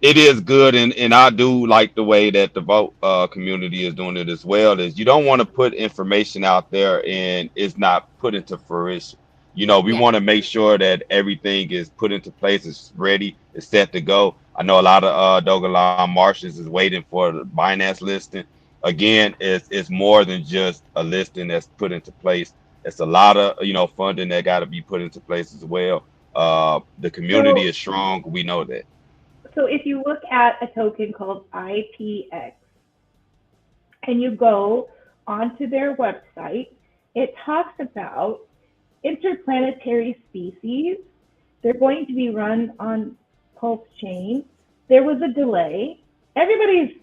it is good, and I do like the way that the Volt community is doing it as well. Is you don't want to put information out there and it's not put into fruition. We want to make sure that everything is put into place, it's ready, it's set to go. I know a lot of Dogelon Martians is waiting for the Binance listing. Again, it's more than just a listing that's put into place. It's a lot of funding that got to be put into place as well. The community is strong. We know that. So if you look at a token called IPX and you go onto their website, it talks about interplanetary species. They're going to be run on Pulse Chain. There was a delay. Everybody's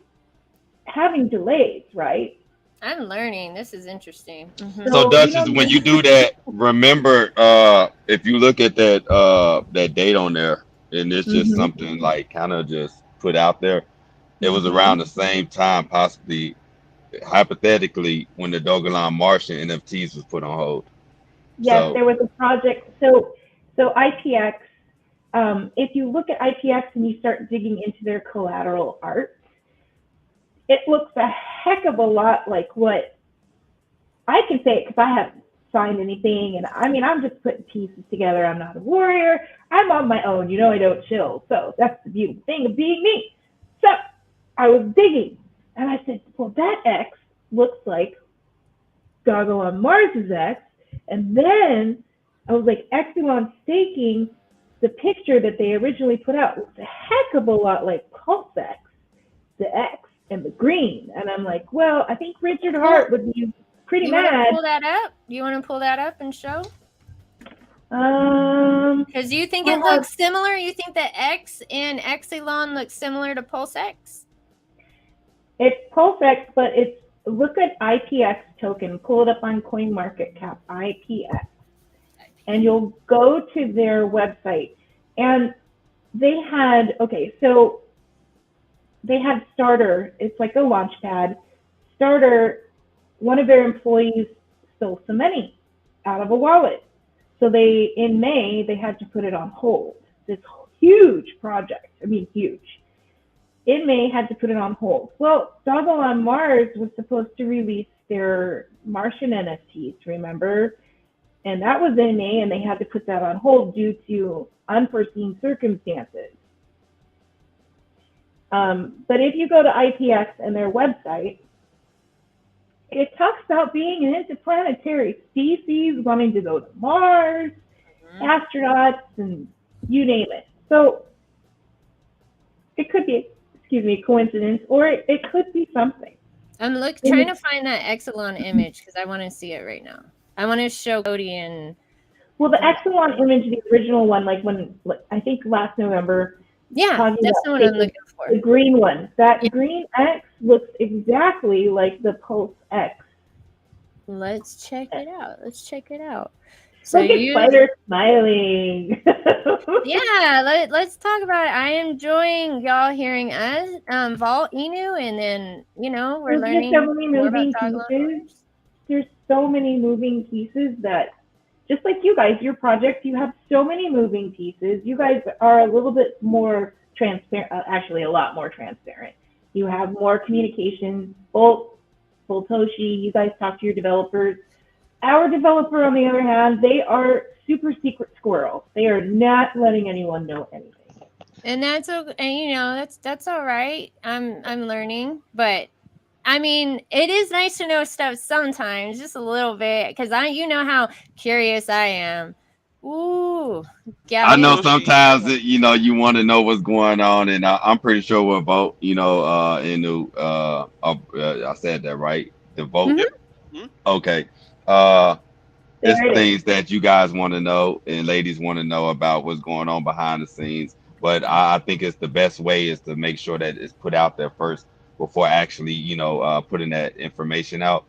having delays, right? I'm learning. This is interesting. So Duchess, when you do that, remember if you look at that date on there, and it's just something like kind of just put out there, it was around the same time, possibly hypothetically, when the Dogelon Martian NFTs was put on hold. Yes, there was a project. So IPX, if you look at IPX and you start digging into their collateral art, it looks a heck of a lot like what I can say, because I haven't signed anything, and I mean, I'm just putting pieces together. I'm not a warrior. I'm on my own. I don't chill. So that's the beautiful thing of being me. So I was digging, and I said, well, that X looks like Dogelon Mars' X. And then I was like, Exelon staking, the picture that they originally put out looks a heck of a lot like Pulse X, the X and the green. And I'm like, well, I think Richard Hart would be pretty mad. You want to pull that up? You want to pull that up and show? Because you think it looks similar? You think that X and Exelon look similar to Pulse X? It's Pulse X, but look at IPX token, pull it up on CoinMarketCap, IPX, and you'll go to their website. And they had, they had Starter. It's like a launch pad. Starter, one of their employees stole some money out of a wallet. So in May, they had to put it on hold. This huge project, huge. In May, had to put it on hold. Well, Dogelon Mars was supposed to release their Martian NFTs, remember? And that was in May, and they had to put that on hold due to unforeseen circumstances. But if you go to IPX and their website, it talks about being an interplanetary species, wanting to go to Mars, astronauts, and you name it. So it could be coincidence, or it could be something. I'm trying to find that Exelon image because I want to see it right now. I want to show Cody and. Well, the Exelon image, the original one, I think last November. Yeah, that's the one I'm looking for. The green one. That green X looks exactly like the Pulse X. Let's check it out. So Look at Spider smiling. Yeah, let's talk about it. I am enjoying y'all hearing us, Volt-Inu, and then we're learning so many more about moving Dogelon pieces. Mars. There's so many moving pieces that, just like you guys, your project, you have so many moving pieces. You guys are a little bit more transparent, actually a lot more transparent. You have more communication. Voltoshi, you guys talk to your developers. Our developer, on the other hand, they are super secret squirrels. They are not letting anyone know anything. And that's okay. And that's all right. I'm learning, but I mean, it is nice to know stuff sometimes, just a little bit, because you know how curious I am. Ooh, yeah. I know sometimes that, you want to know what's going on, and I'm pretty sure we'll vote. I said that right. The vote. Mm-hmm. Okay. It's things that you guys want to know and ladies want to know about what's going on behind the scenes. But I think it's the best way is to make sure that it's put out there first before actually, putting that information out.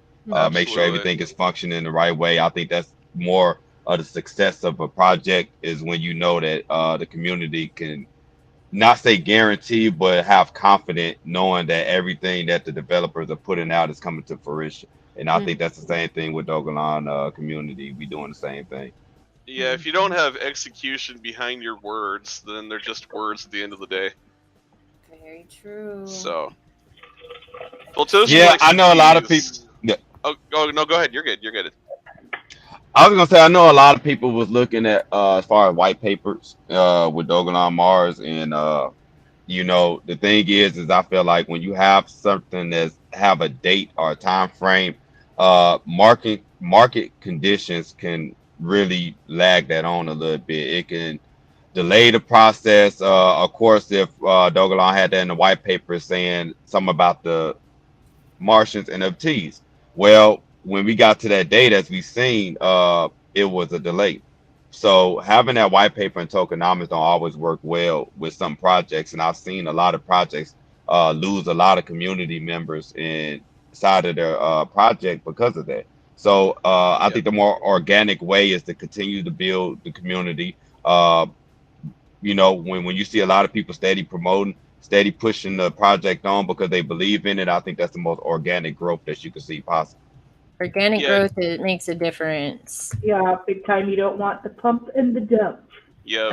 Make sure everything is functioning the right way. I think that's more of the success of a project is when you know that the community can not say guarantee, but have confidence knowing that everything that the developers are putting out is coming to fruition. And I think that's the same thing with Dogelon community. We doing the same thing. Yeah, if you don't have execution behind your words, then they're just words at the end of the day. Very true. So, Voltoshi, yeah, I know a lot of people. Yeah. Oh no, go ahead. You're good. I was gonna say I know a lot of people was looking at as far as white papers with Dogelon Mars, and the thing is I feel like when you have something that have a date or a time frame, market conditions can really lag that on a little bit. It can delay the process. Of course, if Dogelon had that in the white paper saying something about the Martians NFTs, well, when we got to that date, as we've seen, it was a delay. So having that white paper and tokenomics don't always work well with some projects, and I've seen a lot of projects lose a lot of community members inside of their project because of that. So I think the more organic way is to continue to build the community. When you see a lot of people steady promoting, steady pushing the project on because they believe in it, I think that's the most organic growth that you can see possible. Organic growth, it makes a difference. Yeah, big time. You don't want the pump and the dump. Yeah.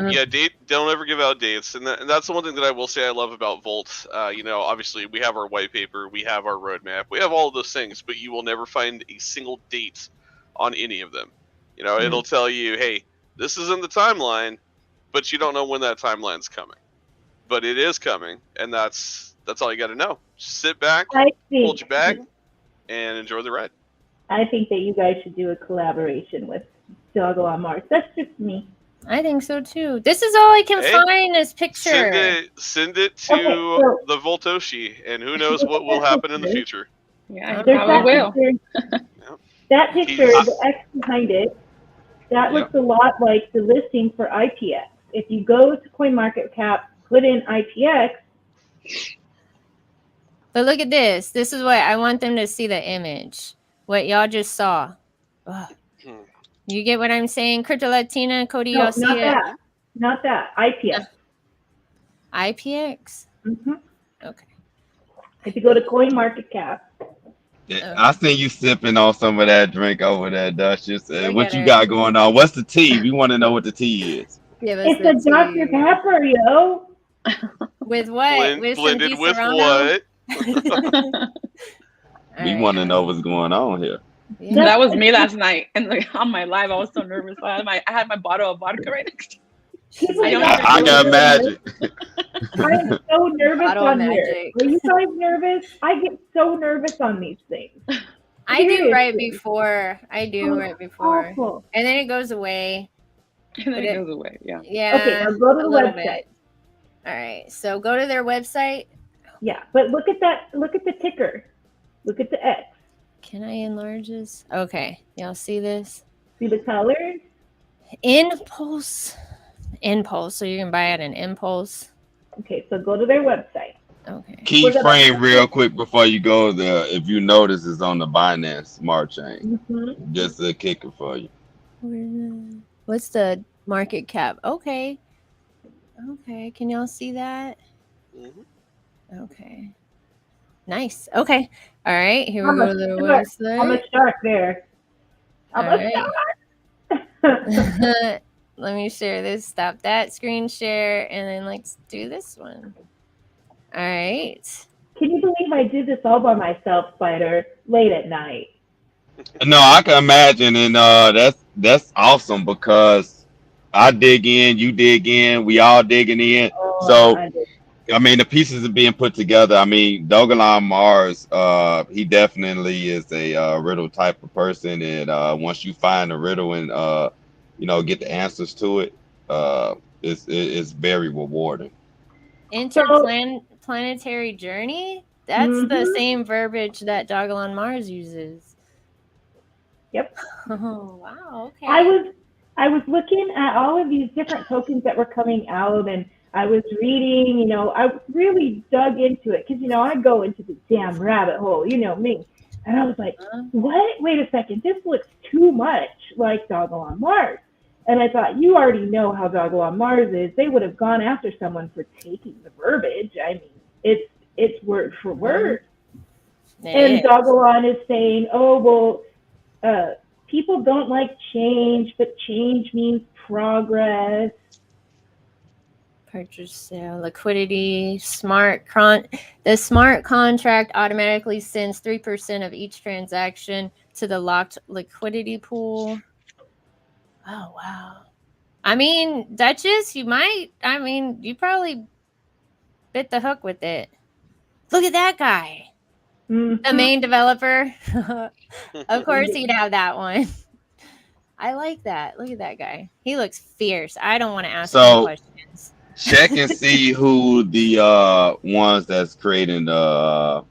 Don't ever give out dates, and that's the one thing that I will say I love about Volt. Obviously we have our white paper, we have our roadmap, we have all of those things, but you will never find a single date on any of them. It'll tell you, hey, this is in the timeline, but you don't know when that timeline's coming. But it is coming, and that's all you got to know. Just sit back, hold your bag, and enjoy the ride. I think that you guys should do a collaboration with Dogelon Mars. That's just me. I think so too. This is all I can find is picture. Send it to the Voltoshi, and who knows what will happen in the future. Yeah, I will. That picture, the X behind it, that looks a lot like the listing for IPX. If you go to CoinMarketCap, put in IPX. But look at this. This is what I want them to see, the image. What y'all just saw. Ugh. You get what I'm saying? Crypto Latina, Cody, y'all see it? Not that. IPX. IPX? Mm-hmm. Okay. If you go to CoinMarketCap. Yeah, I seen you sipping on some of that drink over there, Duchess. What you got going on? What's the tea? We want to know what the tea is. It's a Dr. Pepper, yo. With what? Blended with what? We want to know what's going on here. Yeah. That was me last night, and on my live, I was so nervous. I had my bottle of vodka right next to me. I got magic. I'm so nervous on here. Are you guys nervous? I get so nervous on these things. I do right before. Awful. And then it goes away. And then it goes away. Yeah. Yeah. Okay, now go to the website. All right. So go to their website. Yeah, but look at that. Look at the ticker. Look at the X. Can I enlarge this? Okay. Y'all see this? See the colors? Impulse. So you can buy at an Impulse. Okay, so go to their website. Okay. Keyframe real quick before you go there. If you notice, it's on the Binance Smart Chain. Mm-hmm. Just a kicker for you. What's the market cap? Okay. Okay. Can y'all see that? Mm-hmm. Okay. Nice. Okay. All right. Here we I'm go to the website. I'm a shark there. All right. Let me share this. Stop that screen share, and then let's do this one. All right. Can you believe I did this all by myself, Spider, late at night? No, I can imagine, and that's awesome because I dig in, you dig in, we all digging in. So I mean, the pieces are being put together. I mean, Dogelon Mars, he definitely is a riddle type of person, and once you find the riddle and get the answers to it, it's very rewarding. Interplanetary journey? That's the same verbiage that Dogelon Mars uses. Yep. Oh, wow. Okay. I was looking at all of these different tokens that were coming out, and I was reading, I really dug into it because, I go into the damn rabbit hole, you know me. And I was like, what? Wait a second. This looks too much like Dogelon Mars. And I thought, you already know how Dogelon Mars is. They would have gone after someone for taking the verbiage. I mean, it's word for word. And Dogelon is saying, oh, well, people don't like change, but change means progress. Purchase, sale, liquidity, the smart contract automatically sends 3% of each transaction to the locked liquidity pool. Oh, wow. I mean, Duchess, you probably bit the hook with it. Look at that guy. Mm-hmm. The main developer. Of course he'd have that one. I like that. Look at that guy. He looks fierce. I don't want to ask him questions. Check and see who the ones that's creating the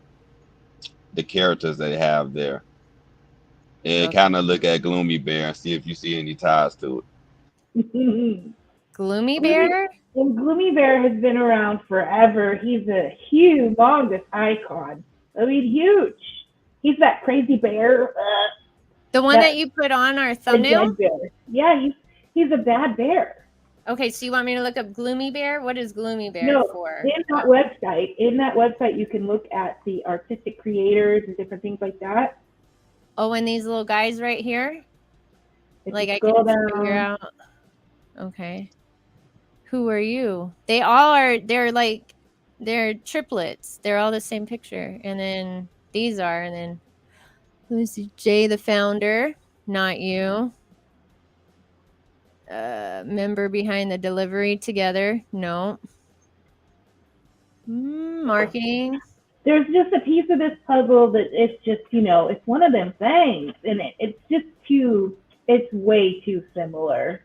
characters they have there. And kind of look at Gloomy Bear and see if you see any ties to it. Gloomy Bear? And Gloomy Bear has been around forever. He's a humongous icon. I mean, huge. He's that crazy bear. The one that you put on our thumbnail? Yeah, he's a bad bear. Okay, so you want me to look up Gloomy Bear? What is Gloomy Bear for? In that website, you can look at the artistic creators and different things like that. Oh, and these little guys right here? Like I can figure out. Okay. Who are you? They're triplets. They're all the same picture. And then these are, and then who's Jay the founder? Not you. Member behind the delivery together. No. Marketing. There's just a piece of this puzzle that it's just, it's one of them things. And it's way too similar.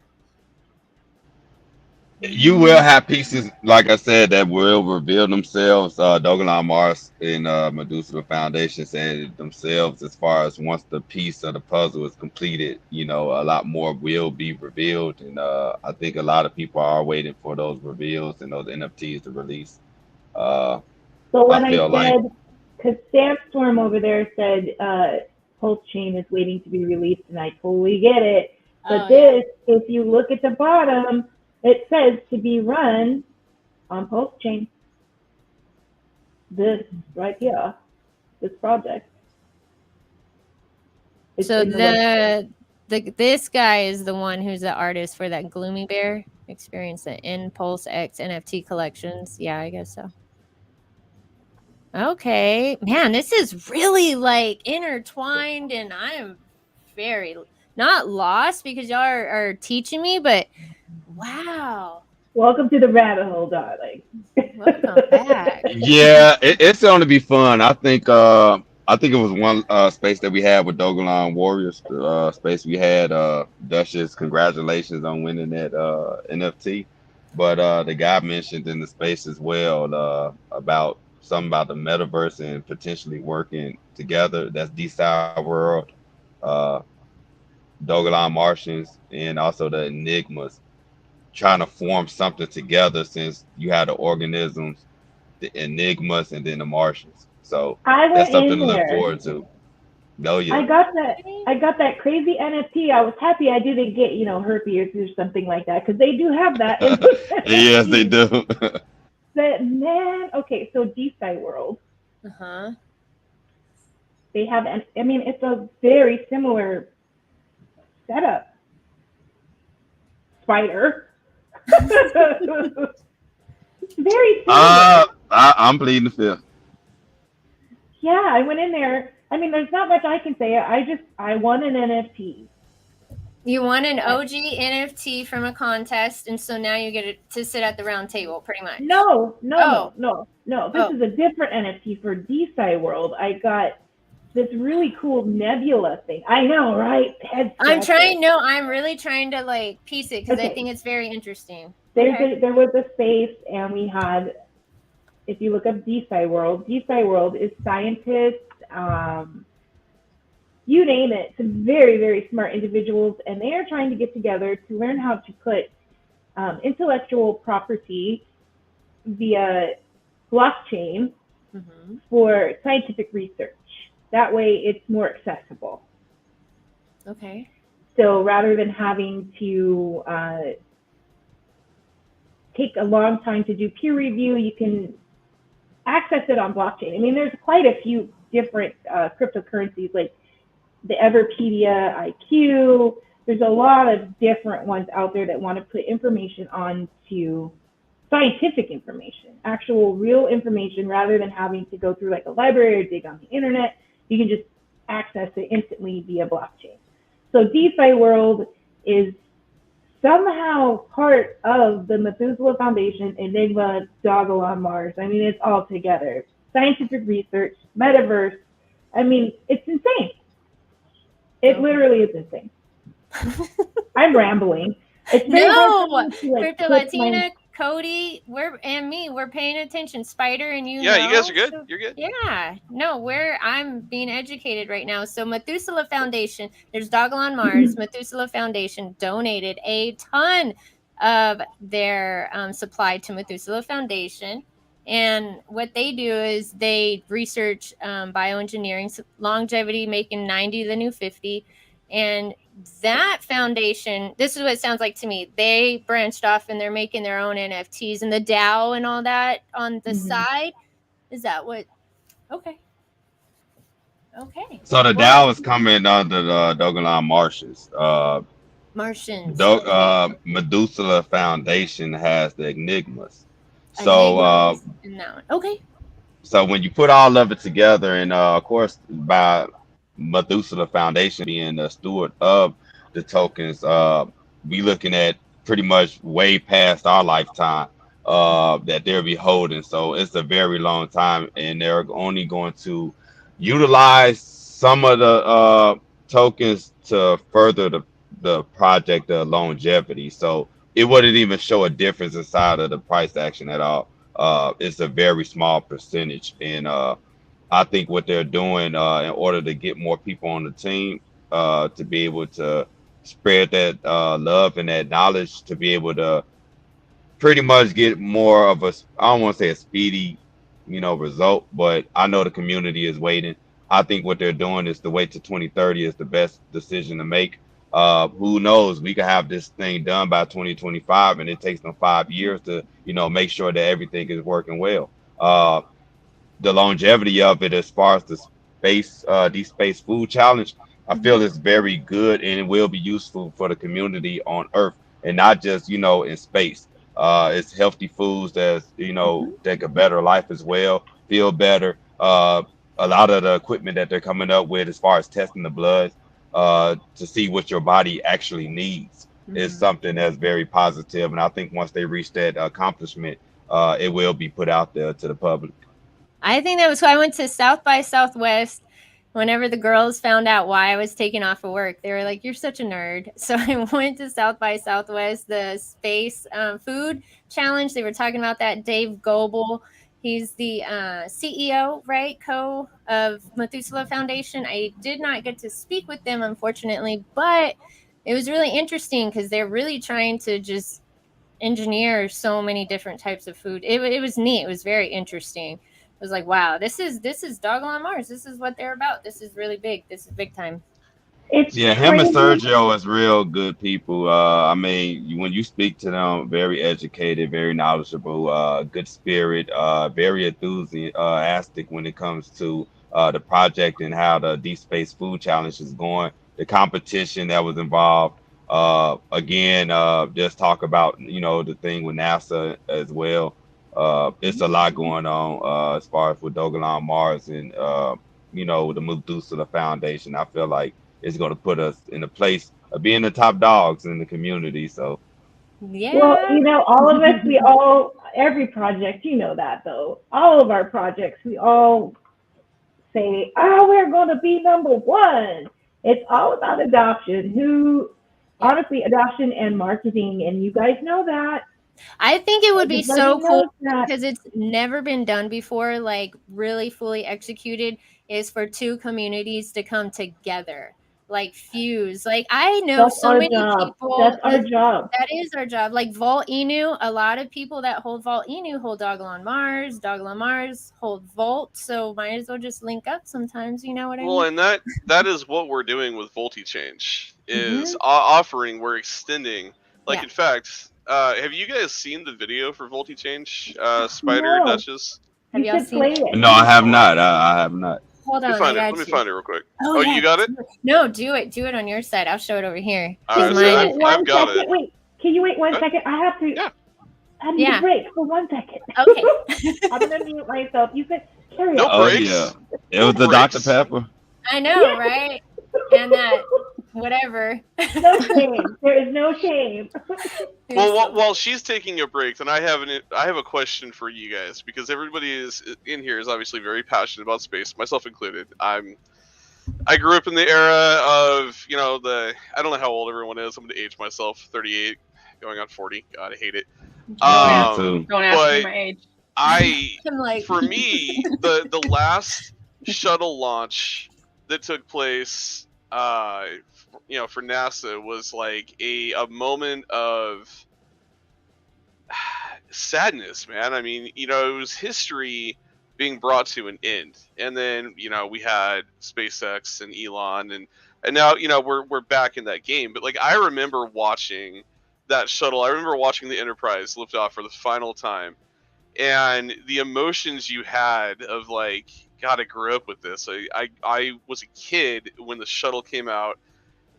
You will have pieces, like I said, that will reveal themselves. Dogelon Mars and Medusa the Foundation said themselves, as far as once the piece of the puzzle is completed, a lot more will be revealed. And I think a lot of people are waiting for those reveals and those NFTs to release. So when I said, because Sandstorm over there said Pulse Chain is waiting to be released, and I totally get it. But if you look at the bottom, it says to be run on Pulse Chain. This right here, this project. So this guy is the one who's the artist for that Gloomy Bear experience, the Impulse X NFT collections. Yeah, I guess so. Okay, man, this is really intertwined, and I am very not lost because y'all are teaching me, but wow. Welcome to the rabbit hole, darling. Welcome back. Yeah, it's going to be fun. I think it was one space that we had with Dogelon Warriors. Space we had Duchess. Congratulations on winning that NFT. But the guy mentioned in the space as well about something about the metaverse and potentially working together. That's D-Style World, Dogelon Martians, and also the Enigmas, trying to form something together, since you had the organisms the Enigmas, and then the Martians. So I that's went something in to look there. forward to. No, yeah. I got that crazy NFT. I was happy I didn't get, herpes or something like that, because they do have that in those Yes, they do. But man, okay, so DeFi World. They have it's a very similar setup. Spider. Very similar. I'm pleading the fifth. Yeah, I went in there. There's not much I can say. I won an NFT. You won an OG NFT from a contest, and so now you get to sit at the round table, pretty much. No. This is a different NFT for DeFi World. I got this really cool nebula thing. I know, right? I'm really trying to piece it, because I think it's very interesting. There was a space, and we had, if you look up DeFi World is scientists, you name it, some very, very smart individuals, and they are trying to get together to learn how to put intellectual property via blockchain for scientific research. That way it's more accessible. Okay. So rather than having to take a long time to do peer review, you can access it on blockchain. There's quite a few different cryptocurrencies, like the Everpedia IQ. There's a lot of different ones out there that want to put information onto scientific information, actual real information, rather than having to go through like a library or dig on the internet. You can just access it instantly via blockchain. So DeFi World is somehow part of the Methuselah Foundation, Enigma, Dogelon Mars. It's all together. Scientific research, metaverse. It's insane. It literally is insane. I'm rambling. It's very hard to Crypto Latina, Cody, we're paying attention. Spider and you. Yeah, you guys are good. So, you're good. Yeah, no, I'm being educated right now. So Methuselah Foundation, there's Dogelon Mars. Methuselah Foundation donated a ton of their supply to Methuselah Foundation. And what they do is they research bioengineering, longevity, making 90 the new 50. And that foundation, this is what it sounds like to me. They branched off and they're making their own NFTs and the DAO and all that on the side. Is that what? Okay. So the DAO is coming under the Dogelon Martians. Martians. Methuselah Foundation has the Enigmas. So okay. So when you put all of it together, and of course by Methuselah Foundation being the steward of the tokens, we looking at pretty much way past our lifetime that they'll be holding. So it's a very long time, and they're only going to utilize some of the tokens to further the project of longevity. So it wouldn't even show a difference inside of the price action at all. It's a very small percentage, and I think what they're doing in order to get more people on the team, to be able to spread that love and that knowledge, to be able to pretty much get more of a, I don't want to say a speedy, result, but I know the community is waiting. I think what they're doing is to wait to 2030 is the best decision to make. Who knows? We could have this thing done by 2025, and it takes them 5 years to, make sure that everything is working well. The longevity of it, as far as the deep space food challenge, I feel is very good, and it will be useful for the community on Earth, and not just, in space. It's healthy foods that's, that could better life as well, feel better. A lot of the equipment that they're coming up with as far as testing the blood, to see what your body actually needs, is something that's very positive. And I think once they reach that accomplishment, it will be put out there to the public. I think that was why I went to South by Southwest. Whenever the girls found out why I was taking off of work, they were like, "You're such a nerd." So I went to South by Southwest, the space food challenge. They were talking about that. Dave Goebel, he's the CEO, right, of Methuselah Foundation. I did not get to speak with them, unfortunately, but it was really interesting because they're really trying to just engineer so many different types of food. It was neat. It was very interesting. It was like, wow, this is Dogelon Mars. This is what they're about. This is really big. This is big time. It's Yeah, him and crazy. Sergio is real good people. I mean, when you speak to them, very educated, very knowledgeable, good spirit, very enthusiastic when it comes to the project and how the Deep Space Food Challenge is going, the competition that was involved. Again, just talk about, the thing with NASA as well. It's a lot going on as far as with Dogelon Mars and, the Medusa Foundation. I feel like it's going to put us in a place of being the top dogs in the community. So, yeah. Well, all of us, every project, that though, all of our projects, we all say, we're going to be number one. It's all about adoption. Honestly, adoption and marketing, and you guys know that. I think it would be so cool because it's never been done before, like really fully executed, is for two communities to come together, like fuse. Like I know so many people. That's our job. That is our job. Like Volt-Inu, a lot of people that hold Volt-Inu hold Dogelon Mars. Dogelon Mars hold Volt. So might as well just link up sometimes. You know what I mean? Well, and that is what we're doing with VoltiChange is offering. We're extending. Like in fact. Have you guys seen the video for VoltiChange, Spider No. Duchess? Have y'all seen it? No, I have not. I have not. Hold on, Let me find it real quick. Oh, you got it? No, do it. Do it on your side. I'll show it over here. All right, I've got it. Wait, can you wait 1 second? I have to. Yeah. I need a break for 1 second. Okay. I'm gonna mute myself. You can carry on. No breaks. Yeah. It was the Dr. Pepper. I know, right? And that whatever. No shame. There is no shame. Well, while she's taking a break, then I have a question for you guys because everybody is in here is obviously very passionate about space, myself included. I grew up in the era of I don't know how old everyone is. I'm going to age myself, 38, going on 40. God, I hate it. Don't ask me my age. I'm like, for me, the last shuttle launch that took place, for NASA was like a moment of sadness, man. I mean, it was history being brought to an end, and then we had SpaceX and Elon, and now we're back in that game. But like I remember watching that shuttle. I remember watching the Enterprise lift off for the final time, and the emotions you had of like, God, I grew up with this. I was a kid when the shuttle came out,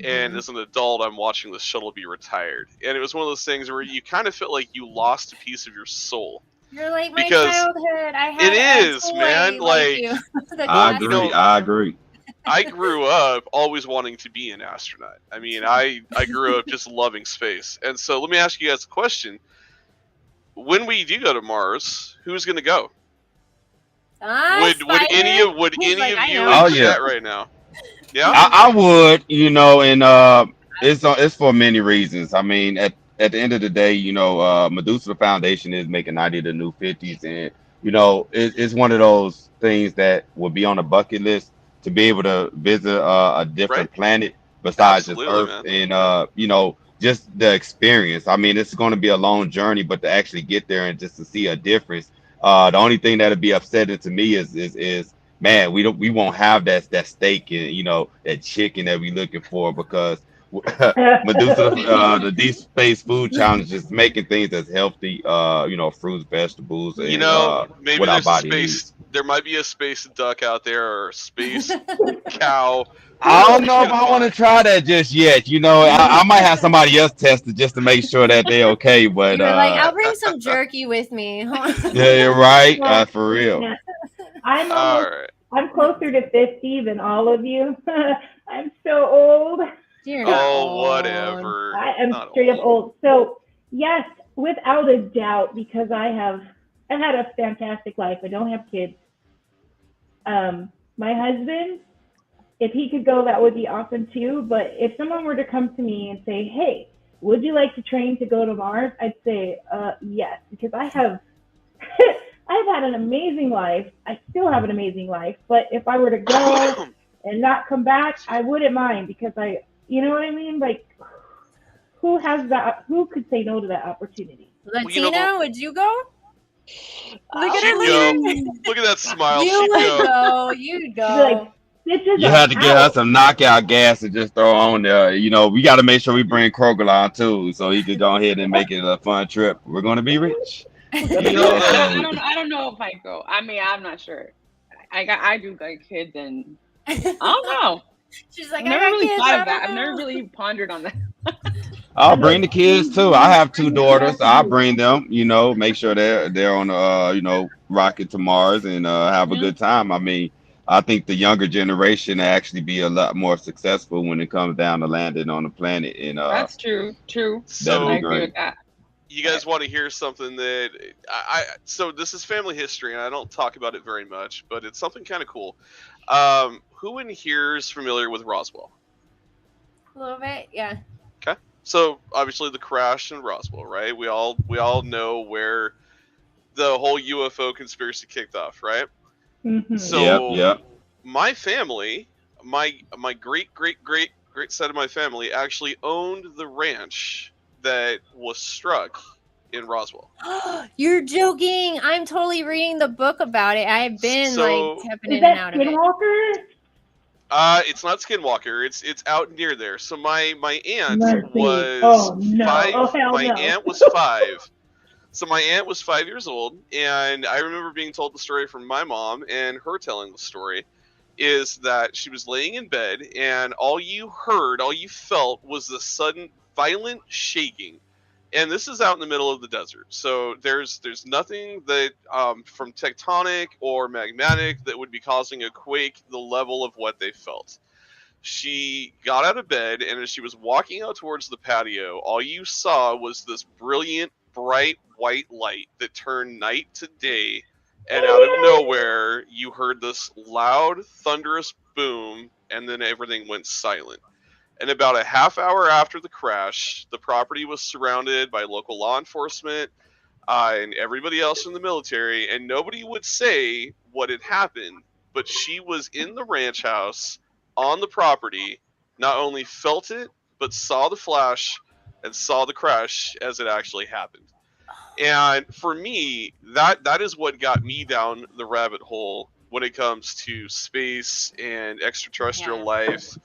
and as an adult, I'm watching the shuttle be retired. And it was one of those things where you kind of felt like you lost a piece of your soul. You're like my childhood. I had it is, man. Like I agree. I grew up always wanting to be an astronaut. I mean, I grew up just loving space. And so let me ask you guys a question. When we do go to Mars, who's going to go? Would any of you in chat right now? Yeah, I would, and it's for many reasons. I mean, at the end of the day, Medusa Foundation is making 90 of the new 50s, and it's one of those things that would be on a bucket list to be able to visit a different planet besides just Earth, man. And just the experience. I mean, it's going to be a long journey, but to actually get there and just to see a difference. The only thing that'll be upsetting to me is man, we won't have that steak and that chicken that we looking for because Medusa, the Deep Space Food Challenge is making things as healthy, fruits, vegetables, and maybe what our there's body a space. needs. There might be a space duck out there or a space cow. I don't know if I want to try that just yet. I might have somebody else test it just to make sure that they're okay. But you're like, I'll bring some jerky with me. Yeah, you're right. For real. Yeah. I'm closer to 50 than all of you. I'm so old. You're not old. Whatever. I am straight up old. So yes, without a doubt, because I had a fantastic life. I don't have kids. My husband, if he could go, that would be awesome too. But if someone were to come to me and say, hey, would you like to train to go to Mars? I'd say yes, because I've had an amazing life. I still have an amazing life. But if I were to go and not come back, I wouldn't mind because you know what I mean? Like, who has that? Who could say no to that opportunity? Latina, would you go? Look at her. Look at that smile. You would go. You'd go. You had to get us some knockout gas to just throw on there. You know, we got to make sure we bring Kroger on too, so he could go ahead and make it a fun trip. We're going to be rich. I don't know if I go. I mean, I'm not sure. I do like kids, and I don't know. She's like, I've never really thought of that. I've never really pondered on that. I'll bring the kids too. I have 2 daughters. I'll bring them. You know, make sure they're on rocket to Mars and have a good time. I mean, I think the younger generation actually be a lot more successful when it comes down to landing on the planet. And that's true. So I agree with that. You guys want to hear something that so this is family history, and I don't talk about it very much, but it's something kind of cool. Who in here is familiar with Roswell? A little bit, yeah. Okay. So obviously the crash in Roswell, right? We all know where the whole UFO conspiracy kicked off, right? Mm-hmm. So my family, my great side of my family actually owned the ranch that was struck in Roswell. You're joking! I'm totally reading the book about it. I've been tapping in and out of it. It's not Skinwalker. It's out near there. So my aunt was 5. Aunt was 5. So my aunt was 5 years old, and I remember being told the story from my mom, and her telling the story is that she was laying in bed, and all you felt was the sudden violent shaking. And this is out in the middle of the desert, so there's nothing that from tectonic or magmatic that would be causing a quake the level of what they felt. She got out of bed, and as she was walking out towards the patio, all you saw was this brilliant, bright white light that turned night to day, and out of nowhere you heard this loud, thunderous boom, and then everything went silent. And about a half hour after the crash, the property was surrounded by local law enforcement and everybody else in the military, and nobody would say what had happened, but she was in the ranch house on the property, not only felt it, but saw the flash and saw the crash as it actually happened. And for me, that is what got me down the rabbit hole when it comes to space and extraterrestrial life.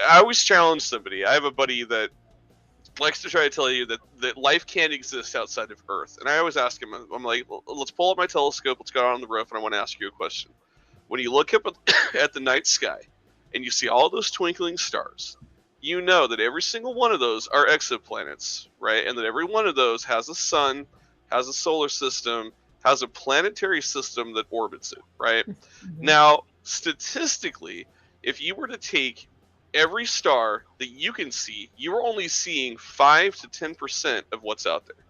I always challenge somebody. I have a buddy that likes to try to tell you that life can't exist outside of Earth. And I always ask him, I'm like, well, let's pull up my telescope, let's go out on the roof, and I want to ask you a question. When you look up at the night sky and you see all those twinkling stars, you know that every single one of those are exoplanets, right? And that every one of those has a sun, has a solar system, has a planetary system that orbits it, right? Mm-hmm. Now, statistically, if you were to take every star that you can see, you're only seeing 5 to 10% of what's out there.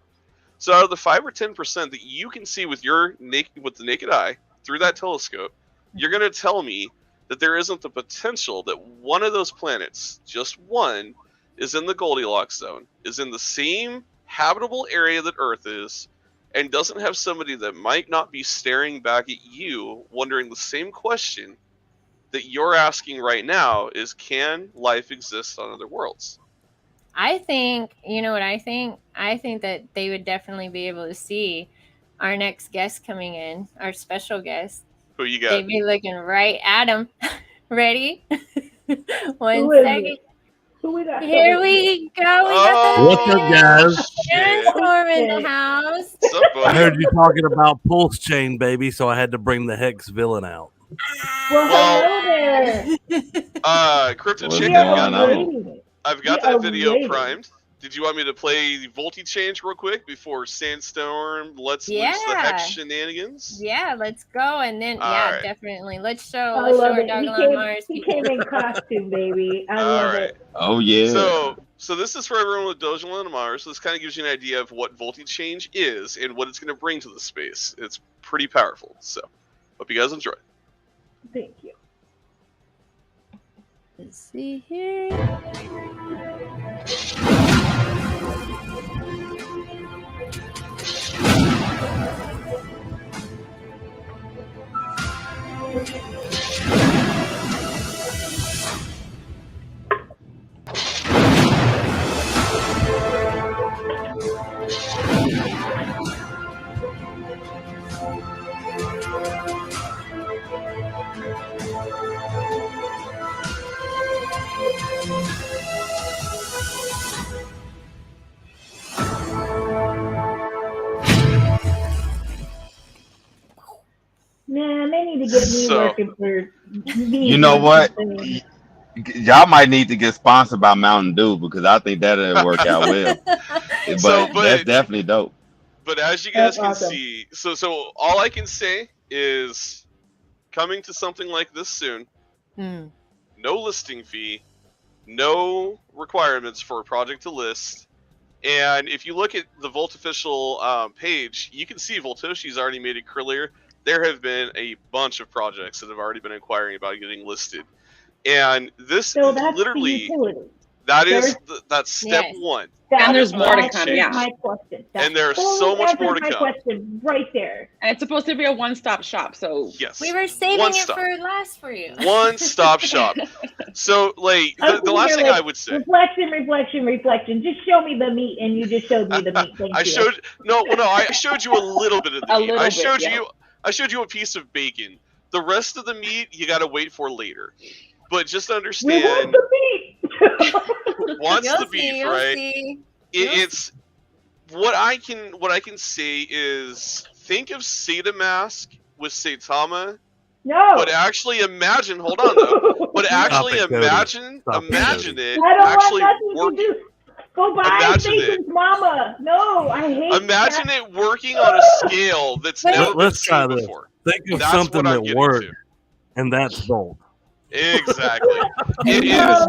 So out of the 5 or 10% that you can see with the naked eye through that telescope, you're going to tell me that there isn't the potential that one of those planets, just one, is in the Goldilocks zone, is in the same habitable area that Earth is, and doesn't have somebody that might not be staring back at you, wondering the same question that you're asking right now is, can life exist on other worlds? I think, you know what I think? I think that they would definitely be able to see our next guest coming in, our special guest. Who you got? They'd be looking right at him. Ready? One second. Here we go. What's up, guys? Storm in the house. What's up, buddy? I heard you talking about pulse chain, baby, so I had to bring the Hex villain out. Well, hello there. Crypto Chicken, I've got that video primed. Did you want me to play the Volti change real quick before Sandstorm lets loose the Hex shenanigans? Yeah, let's go. And then, right. Definitely. Let's show our Dogelon Mars. He came in costume, baby. I love it. Oh, yeah. So this is for everyone with Dogelon Mars. So this kind of gives you an idea of what Volti change is and what it's going to bring to the space. It's pretty powerful. So hope you guys enjoy. Thank you. Let's see here. to get me working for me. You know what? Y'all might need to get sponsored by Mountain Dew because I think that'll work out well. But that's definitely dope. But as you guys can see, so all I can say is coming to something like this soon. No listing fee, no requirements for a project to list. And if you look at the Volt official page, you can see Voltoshi's already made it clear. There have been a bunch of projects that have already been inquiring about getting listed. And this is literally, that's step one. And there's more to come, yeah. My question. And there's so much more to come. Question right there. And it's supposed to be a one-stop shop, so yes, we were saving it for last for you. One-stop shop. So, like, the last thing I would say. Reflection. Just show me the meat, and you just showed me the meat. Thank you. I showed you a little bit of the meat. I showed you a piece of bacon. The rest of the meat you got to wait for later. But just understand. We want the meat. Wants the beef, right? It's what I can say is think of Sata Mask with Saitama. No. But actually imagine, hold on though. But actually imagine it actually working. Go buy Satan's mama. No, I hate Imagine it working on a scale that's never been seen before. Think of something that worked, and that's Volt. Exactly. It is.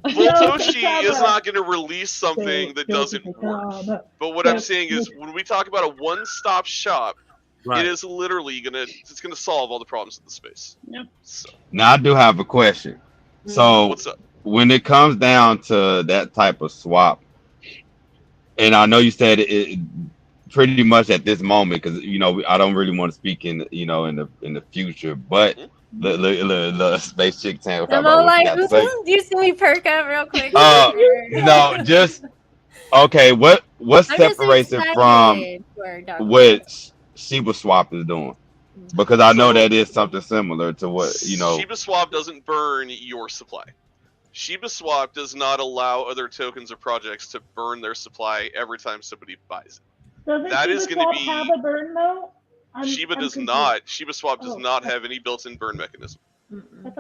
Voltoshi is not going to release something that doesn't work. But what I'm saying is, when we talk about a one-stop shop, it is literally gonna solve all the problems in the space. Yeah. So. Now I do have a question. So what's up? When it comes down to that type of swap, and I know you said it pretty much at this moment, because I don't really want to speak in the future, but. The space chick tank. I'm all like, do you see me perk up real quick? No, just okay. What separates it from what Shiba Swap is doing? Because I know that is something similar to what Shiba Swap doesn't burn your supply. Shiba Swap does not allow other tokens or projects to burn their supply every time somebody buys it. That is going to be have a burn though. Shiba does not. Shiba Swap does not have any built-in burn mechanism.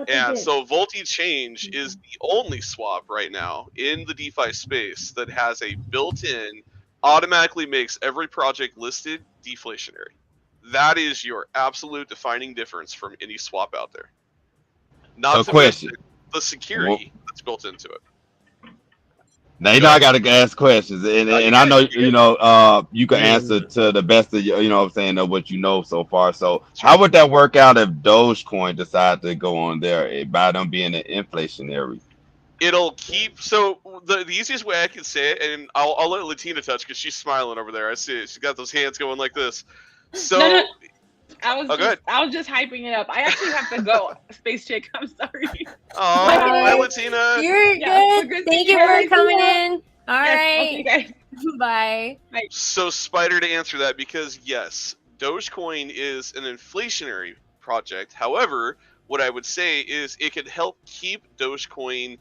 And so Volti Change is the only swap right now in the DeFi space that has a built-in, automatically makes every project listed deflationary. That is your absolute defining difference from any swap out there. Not to mention the security that's built into it. Now I gotta ask questions, and I know you can answer to the best of what I'm saying of what you know so far. So how would that work out if Dogecoin decide to go on there by them being an inflationary? It'll keep the easiest way I can say it, and I'll let Latina touch because she's smiling over there. I see it. She's got those hands going like this. So no. I was just hyping it up. I actually have to go. Space chick, I'm sorry. Oh, hi, Latina. You're good. Thank you for coming in. All right. Okay. Bye. So, Spider, to answer that, because yes, Dogecoin is an inflationary project. However, what I would say is it could help keep Dogecoin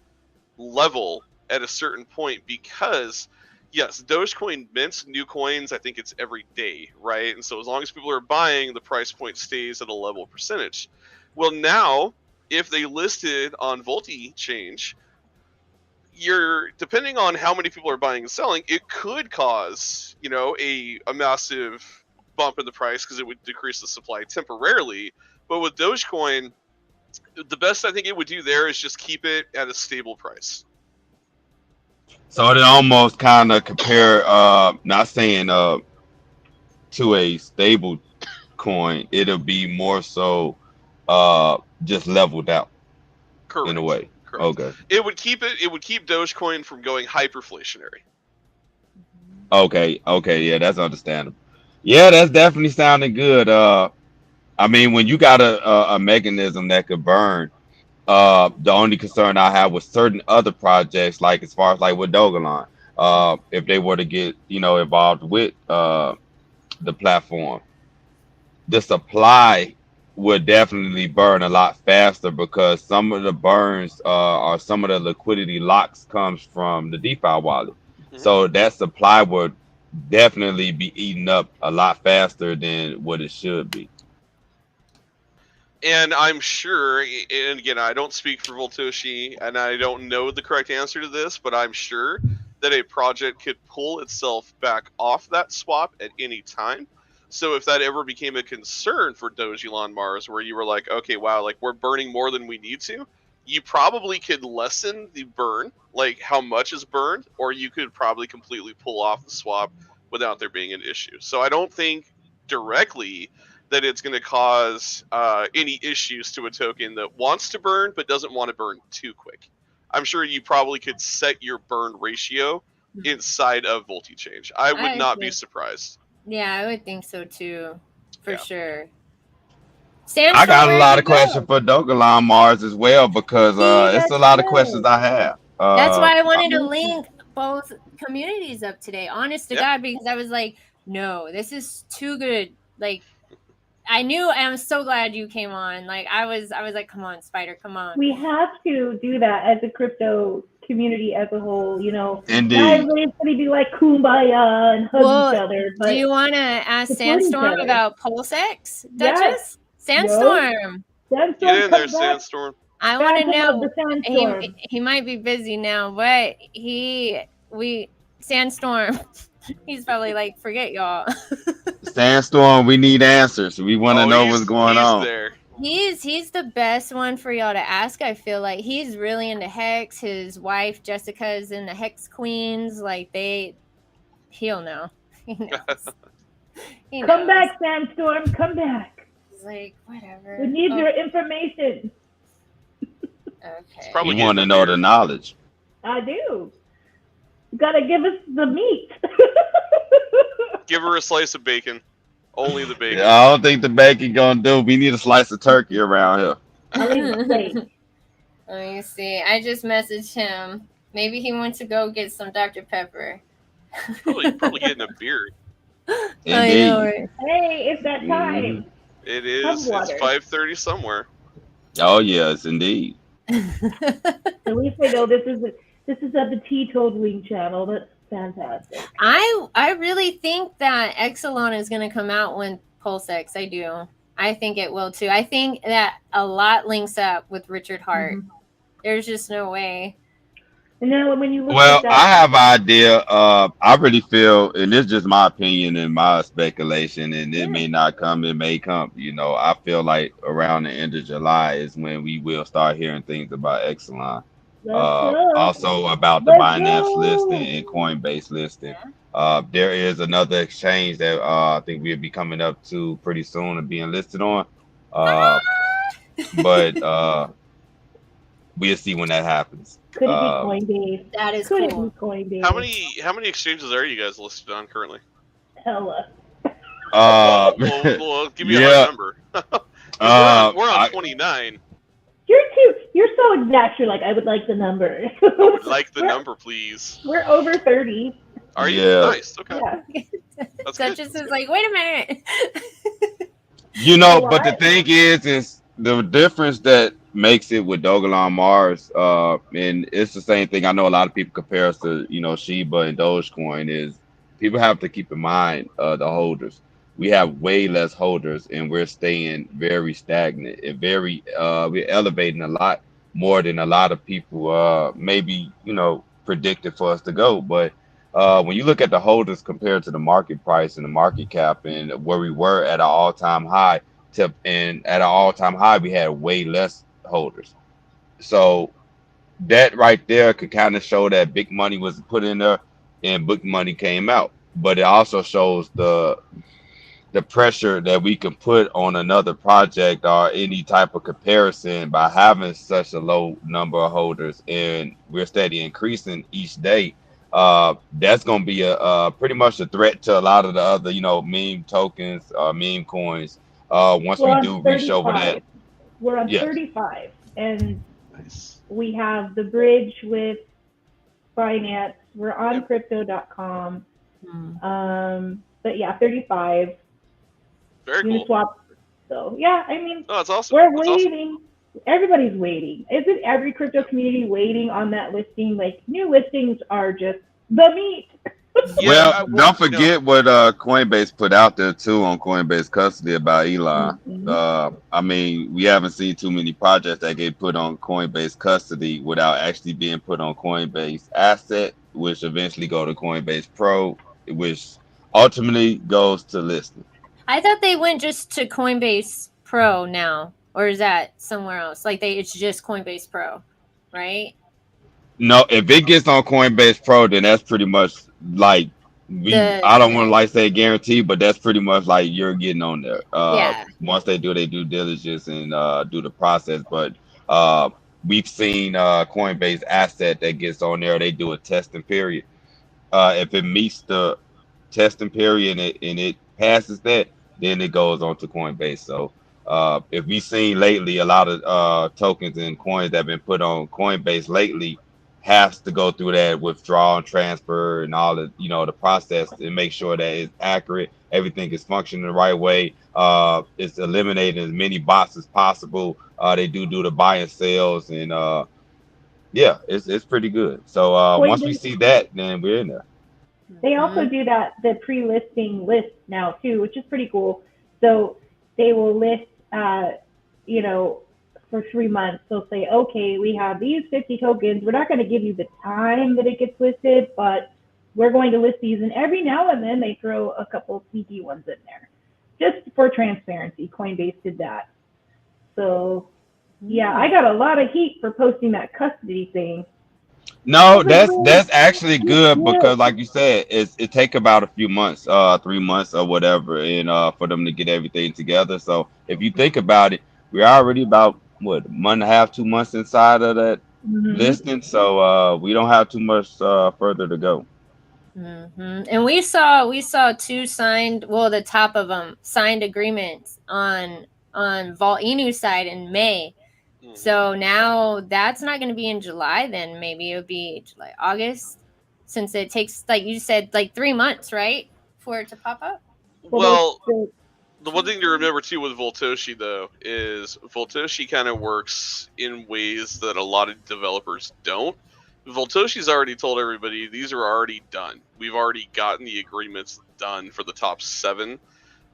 level at a certain point because yes, Dogecoin mints new coins. I think it's every day, right? And so as long as people are buying, the price point stays at a level percentage. Well, now, if they listed on Volti Change, depending on how many people are buying and selling, it could cause, a massive bump in the price because it would decrease the supply temporarily. But with Dogecoin, the best I think it would do there is just keep it at a stable price. So it almost kind of compare, not saying to a stable coin, it'll be more so just leveled out. Correct. In a way. Correct. Okay. It would keep Dogecoin from going hyperflationary. Okay, yeah, that's understandable. Yeah, that's definitely sounding good. I mean, when you got a mechanism that could burn, the only concern I have with certain other projects, like as far as like with Dogelon, if they were to get involved with the platform, the supply would definitely burn a lot faster because some of the burns or some of the liquidity locks comes from the DeFi wallet. Mm-hmm. So that supply would definitely be eaten up a lot faster than what it should be. And I'm sure, and again, I don't speak for Voltoshi, and I don't know the correct answer to this, but I'm sure that a project could pull itself back off that swap at any time. So if that ever became a concern for Dogelon Mars, where you were like, okay, wow, like we're burning more than we need to, you probably could lessen the burn, like how much is burned, or you could probably completely pull off the swap without there being an issue. So I don't think directly that it's going to cause any issues to a token that wants to burn but doesn't want to burn too quick. I'm sure you probably could set your burn ratio inside of Volti-Change. I would not be surprised. Yeah, I would think so too, for sure. Sandstorm, I got a lot of questions for Dogelon Mars as well, because it's a lot of questions I have. That's why I wanted to link both communities up today, honest to God, because I was like, no, this is too good. Like, I knew, and I'm so glad you came on. Like, I was like, come on, Spider, come on. We have to do that as a crypto community as a whole, you know. Indeed. Not everybody's going to be like kumbaya and hug each other. But do you want to ask Sandstorm about PulseX, Duchess? Yes. Sandstorm. Sandstorm. Get in there, Sandstorm. I want to know. He might be busy now, but Sandstorm. He's probably like, forget y'all. Sandstorm, we need answers. We want to know what's going on. There. He's the best one for y'all to ask. I feel like he's really into Hex. His wife Jessica is in the Hex Queens. Like he'll know. He knows. Come back, Sandstorm. Come back. He's like, whatever. We need your information. Okay. We want to know the knowledge. I do. You gotta give us the meat. Give her a slice of bacon. Only the bacon. Yeah, I don't think the bacon gonna do. We need a slice of turkey around here. Let me see. I just messaged him. Maybe he went to go get some Dr. Pepper. Probably getting a beer. I know. Hey, it's that time. It is. It's 5:30 somewhere. Oh yes, indeed. At least I know this is at the teetotaling channel. That's fantastic. I really think that Exelon is going to come out with PulseX. I do. I think it will too. I think that a lot links up with Richard Hart. Mm-hmm. There's just no way. And then when you look at that, I have an idea. I really feel, and it's just my opinion and my speculation, and it may not come, it may come. You know, I feel like around the end of July is when we will start hearing things about Exelon. Also about the Binance listing and Coinbase listing. There is another exchange that I think we'll be coming up to pretty soon and being listed on. But we'll see when that happens. Could it be Coinbase? That is cool. Cool. Coinbase. How many exchanges are you guys listed on currently? Hella. We'll give you a high number. We're on 29. You're so exact. You're like, I would like the number. I would like the number, please. We're over 30. Are you? Yeah. Nice. Okay. Yeah. That's Duchess is like, wait a minute. You know, but the thing is the difference that makes it with Dogelon Mars, and it's the same thing. I know a lot of people compare us to, you know, Shiba and Dogecoin. Is people have to keep in mind the holders. We have way less holders, and we're staying very stagnant and very we're elevating a lot more than a lot of people maybe, you know, predicted for us to go. But when you look at the holders compared to the market price and the market cap and where we were at an all-time high, and at an all-time high we had way less holders. So that right there could kind of show that big money was put in there and big money came out. But it also shows the pressure that we can put on another project or any type of comparison by having such a low number of holders, and we're steady increasing each day. That's going to be a pretty much a threat to a lot of the other, you know, meme tokens, meme coins. Once we do reach over that, we're on 35, and we have the bridge with Binance. We're on crypto.com. But yeah, 35. Very cool. Uniswap. So yeah, I mean, that's awesome. We're waiting. Awesome. Everybody's waiting. Isn't every crypto community waiting on that listing? Like, new listings are just the meat. Yeah, Well, don't forget what Coinbase put out there too on Coinbase custody about Elon. I mean, we haven't seen too many projects that get put on Coinbase custody without actually being put on Coinbase Asset, which eventually go to Coinbase Pro, which ultimately goes to listing. I thought they went just to Coinbase Pro now, or is that somewhere else? Like it's just Coinbase Pro, right? No, if it gets on Coinbase Pro, then that's pretty much like I don't want to like say guarantee, but that's pretty much like you're getting on there. Once they do their due diligence and do the process. But we've seen Coinbase Asset that gets on there, they do a testing period. If it meets the testing period and it passes that, then it goes on to Coinbase. So if we've seen lately a lot of tokens and coins that have been put on Coinbase lately has to go through that withdrawal and transfer and all the the process to make sure that it's accurate, everything is functioning the right way, it's eliminating as many bots as possible. They do the buy and sales, and yeah, it's pretty good. So once we see that, then we're in there. They also do the pre-listing list now too, which is pretty cool. So they will list for 3 months. They'll say, okay, we have these 50 tokens. We're not going to give you the time that it gets listed, but we're going to list these. And every now and then they throw a couple sneaky ones in there just for transparency. Coinbase did that. So yeah, I got a lot of heat for posting that custody thing. No, that's actually good because, like you said, it take about a few months, 3 months or whatever, and for them to get everything together. So if you think about it, we're already about a month and a half, 2 months inside of that listing. So we don't have too much further to go. And we saw 2 signed, the top of them signed agreements on Volt-Inu side in May. So now that's not going to be in July. Then maybe it'll be July, August, since it takes, like you said, like 3 months, right, for it to pop up. Well, the one thing to remember too with Voltoshi though is Voltoshi kind of works in ways that a lot of developers don't. Voltoshi's already told everybody these are already done. We've already gotten the agreements done for the top 7.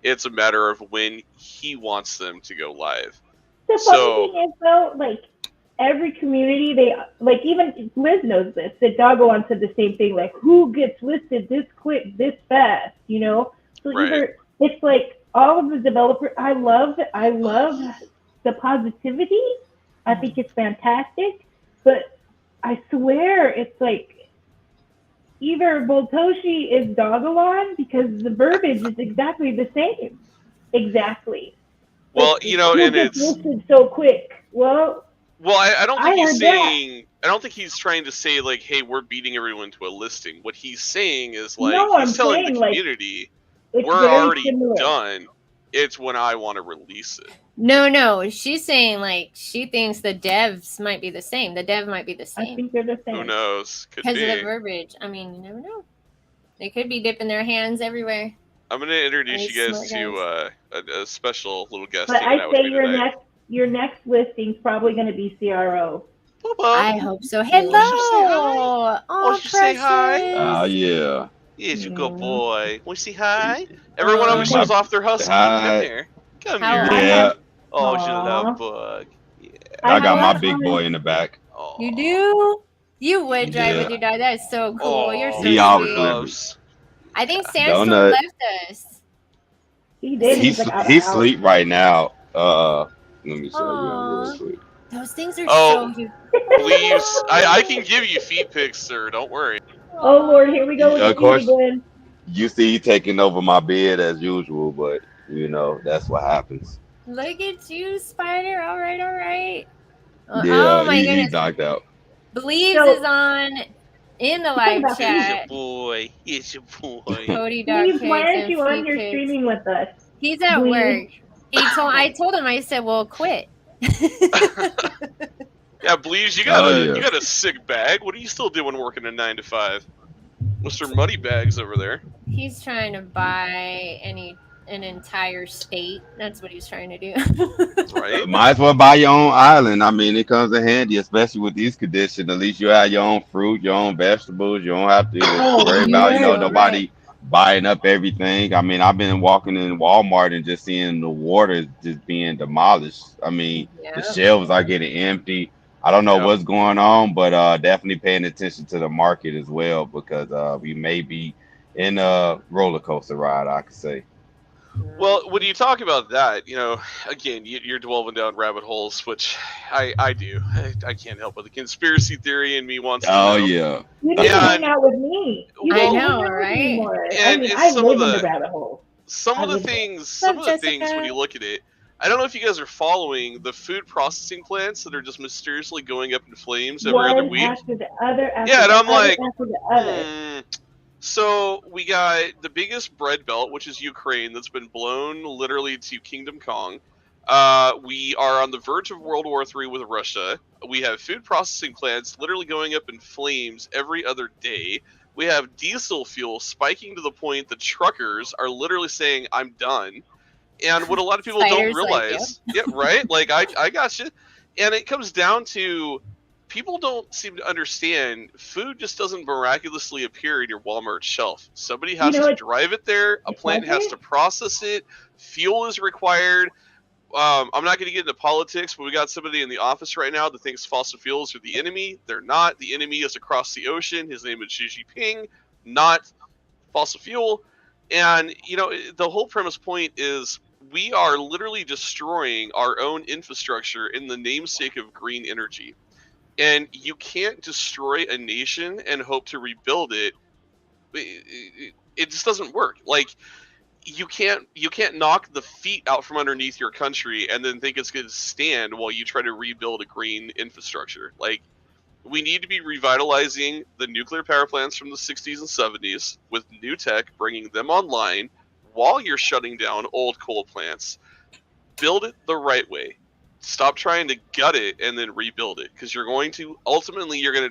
It's a matter of when he wants them to go live. The funny thing is though, like every community, they like, even Liz knows this, that Dogelon said the same thing, like who gets listed this quick, this fast, So either it's like all of the developers, I love the positivity. I think it's fantastic, but I swear it's like either Voltoshi is Dogelon because the verbiage is exactly the same. Exactly. Well, and it's listed so quick. Well, I don't think he's saying. I don't think he's trying to say like, "Hey, we're beating everyone to a listing." What he's saying is like, he's telling the community, "We're already done. It's when I want to release it." No, she's saying like she thinks the devs might be the same. The dev might be the same. I think they're the same. Who knows? Because of the verbiage. I mean, you never know. They could be dipping their hands everywhere. I'm going to introduce you guys to a special little guest. But I say your next listing's probably going to be CRO. I hope so. Hello. Oh, you say hi? Oh, yeah. He's a good boy. Want to say hi? Everyone always shows off their husky. Come here. Come here. Yeah. Oh, she's a love bug. Yeah. I got my big boy in the back. Oh. You do? You would drive with your dog. That is so cool. You're so he always loves. I think Sandstorm left us. He did. He's asleep right now. Let me show you. Really those things are so huge. Please, I can give you feet pics, sir. Don't worry. Oh Lord, here we go. Of course, you see, taking over my bed as usual, but that's what happens. Look at you, Spider. All right. Yeah, oh my goodness. He knocked out. Bleeves is on in the live chat. He's your boy. Cody why aren't you on here streaming with us? He's at work. I told him. I said, "Well, quit." Yeah, Bleeves, you got a sick bag. What are you still doing working a 9 to 5? Mr. Muddy Bags over there. He's trying to buy any an entire state. That's what he's trying to do. Right? Might as well buy your own island. I mean, it comes in handy, especially with these conditions. At least you have your own fruit, your own vegetables. You don't have to worry about, nobody buying up everything. I mean, I've been walking in Walmart and just seeing the water just being demolished. I mean, the shelves are getting empty. I don't know what's going on, but definitely paying attention to the market as well, because we may be in a roller coaster ride, I could say. Well, when you talk about that, again, you're delving down rabbit holes, which I do. I can't help it. The conspiracy theory in me wants to know. Oh yeah. You need to hang out with me. You I need to know, hang out with me right? more. I And mean, it's I some live of in the the rabbit hole. some of the things when you look at it, I don't know if you guys are following the food processing plants that are just mysteriously going up in flames every other One week. after the other, Yeah, and I'm like, after the other. So we got the biggest bread belt, which is Ukraine, that's been blown literally to Kingdom Kong. We are on the verge of World War III with Russia. We have food processing plants literally going up in flames every other day. We have diesel fuel spiking to the point that truckers are literally saying, "I'm done." And what a lot of people don't realize, right? Like I got you. And it comes down to, people don't seem to understand, food just doesn't miraculously appear in your Walmart shelf. Somebody has to drive it there. A plant has to process it. Fuel is required. I'm not going to get into politics, but we got somebody in the office right now that thinks fossil fuels are the enemy. They're not. The enemy is across the ocean. His name is Xi Jinping, not fossil fuel. And, the whole premise point is, we are literally destroying our own infrastructure in the namesake of green energy. And you can't destroy a nation and hope to rebuild it. It just doesn't work. Like, you can't knock the feet out from underneath your country and then think it's going to stand while you try to rebuild a green infrastructure. Like, we need to be revitalizing the nuclear power plants from the 60s and 70s with new tech, bringing them online while you're shutting down old coal plants. Build it the right way. Stop trying to gut it and then rebuild it, because you're going to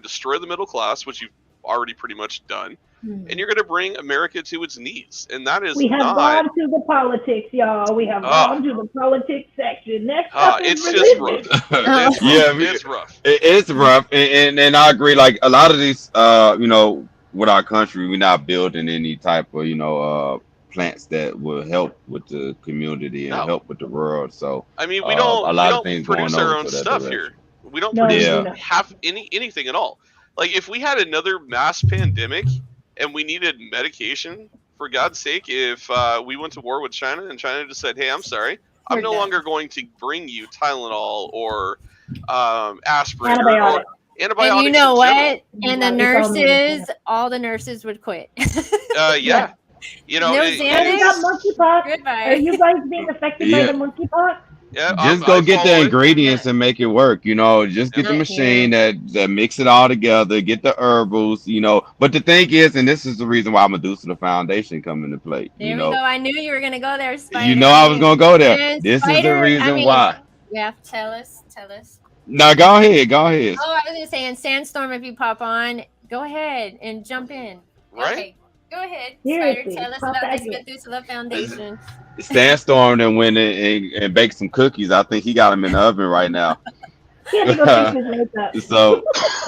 destroy the middle class, which you've already pretty much done, and you're going to bring America to its knees. And that is we have gone to the politics, y'all. We have gone to the politics section. Next up is religion. Just rough. It's rough. It's rough, and I agree. Like, a lot of these, with our country, we're not building any type of, plants that will help with the community and help with the world. So I mean, we don't produce our own stuff here. We don't produce anything at all. Like, if we had another mass pandemic and we needed medication, for God's sake, if we went to war with China and China just said, "Hey, I'm sorry, I'm no longer going to bring you Tylenol or aspirin or antibiotics." And you know what? And the nurses, all the nurses would quit. Yeah. No Xanax. Monkeypox. Goodbye. Are you guys being affected by the monkeypox? Yeah, just go get the ingredients and make it work. Just get the machine that mix it all together. Get the herbals. But the thing is, and this is the reason why Medusa Foundation come into play. There we go. I knew you were gonna go there, Spider. I was gonna go there. This is the reason why. Yeah, tell us. No, go ahead. Oh, I was just saying, Sandstorm. If you pop on, go ahead and jump in. Right. Okay. Go ahead, Spider. Tell us about this Medusa Foundation. Sandstorm and went and baked some cookies. I think he got them in the oven right now. So,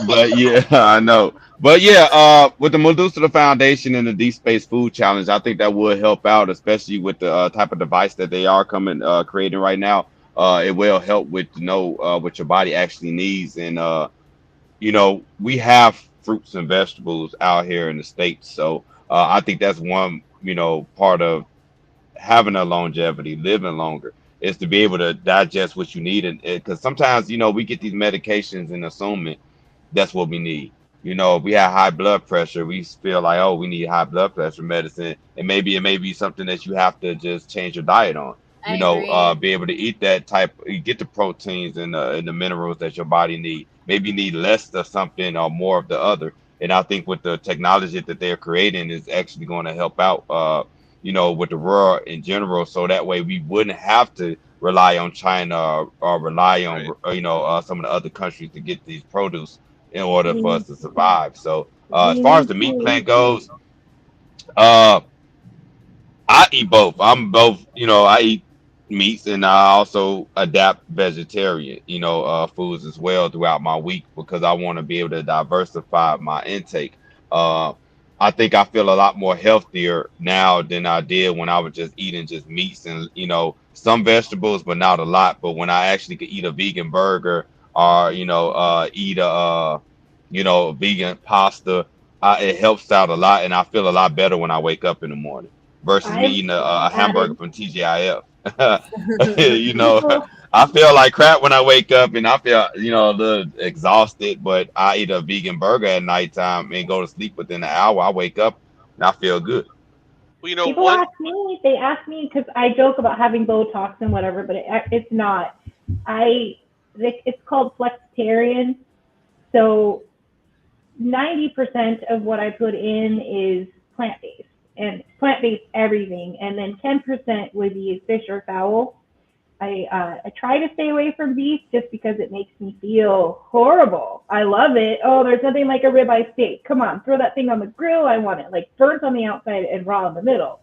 but yeah, I know. But yeah, with the Medusa Foundation and the Deep Space Food Challenge, I think that would help out, especially with the type of device that they are creating right now. It will help with what your body actually needs, and we have fruits and vegetables out here in the States, so. I think that's one, part of having a longevity, living longer, is to be able to digest what you need. And because sometimes, we get these medications and assuming that's what we need. If we have high blood pressure, we feel like, oh, we need high blood pressure medicine. And maybe it may be something that you have to just change your diet on. Be able to eat that get the proteins and the minerals that your body needs. Maybe you need less of something or more of the other. And I think with the technology that they're creating is actually going to help out, with the world in general. So that way we wouldn't have to rely on China or rely on, some of the other countries to get these produce in order for us to survive. So as far as the meat plant goes, I eat both. I'm both. I eat meats and I also adapt vegetarian, foods as well throughout my week because I want to be able to diversify my intake. Uh, I think I feel a lot more healthier now than I did when I was just eating just meats and some vegetables, but not a lot. But when I actually could eat a vegan burger or eat a vegan pasta, it helps out a lot, and I feel a lot better when I wake up in the morning versus me I've eating a hamburger added from TGIF. you know, people. I feel like crap when I wake up and I feel, a little exhausted, but I eat a vegan burger at nighttime and go to sleep within an hour. I wake up and I feel good. Well, People ask me, they ask me because I joke about having Botox and whatever, but it's not. It's called flexitarian. So 90% of what I put in is plant based, and plant based everything, and then 10% would be fish or fowl. I try to stay away from beef just because it makes me feel horrible. I love it. Oh, there's nothing like a ribeye steak. Come on, throw that thing on the grill. I want it like burnt on the outside and raw in the middle.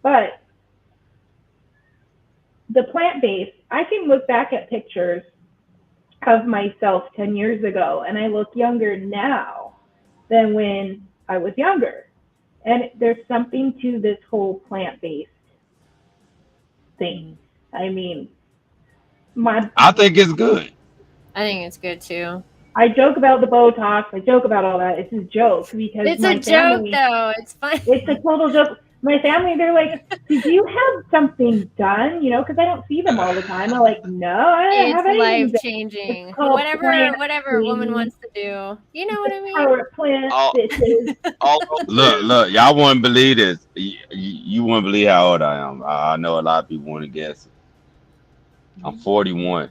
But the plant based, I can look back at pictures of myself 10 years ago and I look younger now than when I was younger. And there's something to this whole plant based thing. I mean, I think it's good. I think it's good too. I joke about the Botox. I joke about all that. It's a joke because it's a joke though. It's fun. It's a total joke. My family, they're like, "Did you have something done?" Because I don't see them all the time. I'm like, "No, I don't have anything." It's life changing. Whatever a woman wants to do. You know what I mean? Look, y'all wouldn't believe this. You wouldn't believe how old I am. I know a lot of people want to guess. I'm 41.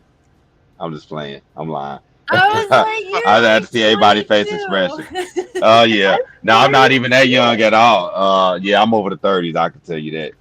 I'm just playing. I'm lying. I had to see everybody's face expression. Oh yeah. No, I'm not even that young at all. Yeah, I'm over the 30s. I can tell you that.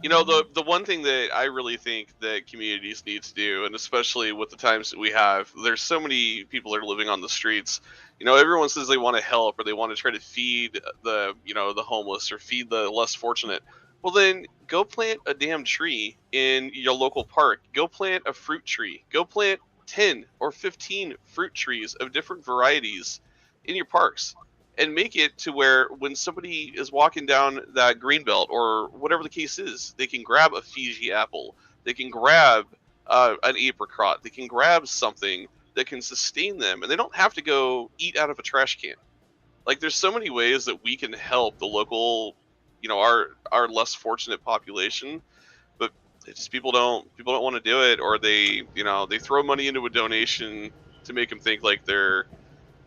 The one thing that I really think that communities need to do, and especially with the times that we have, there's so many people that are living on the streets. Everyone says they want to help or they want to try to feed the homeless or feed the less fortunate. Well, then go plant a damn tree in your local park. Go plant a fruit tree. Go plant 10 or 15 fruit trees of different varieties in your parks and make it to where when somebody is walking down that green belt or whatever the case is, they can grab a Fiji apple. They can grab an apricot. They can grab something that can sustain them, and they don't have to go eat out of a trash can. Like, there's so many ways that we can help the local, our less fortunate population, but it's just people don't want to do it, or they throw money into a donation to make them think like they're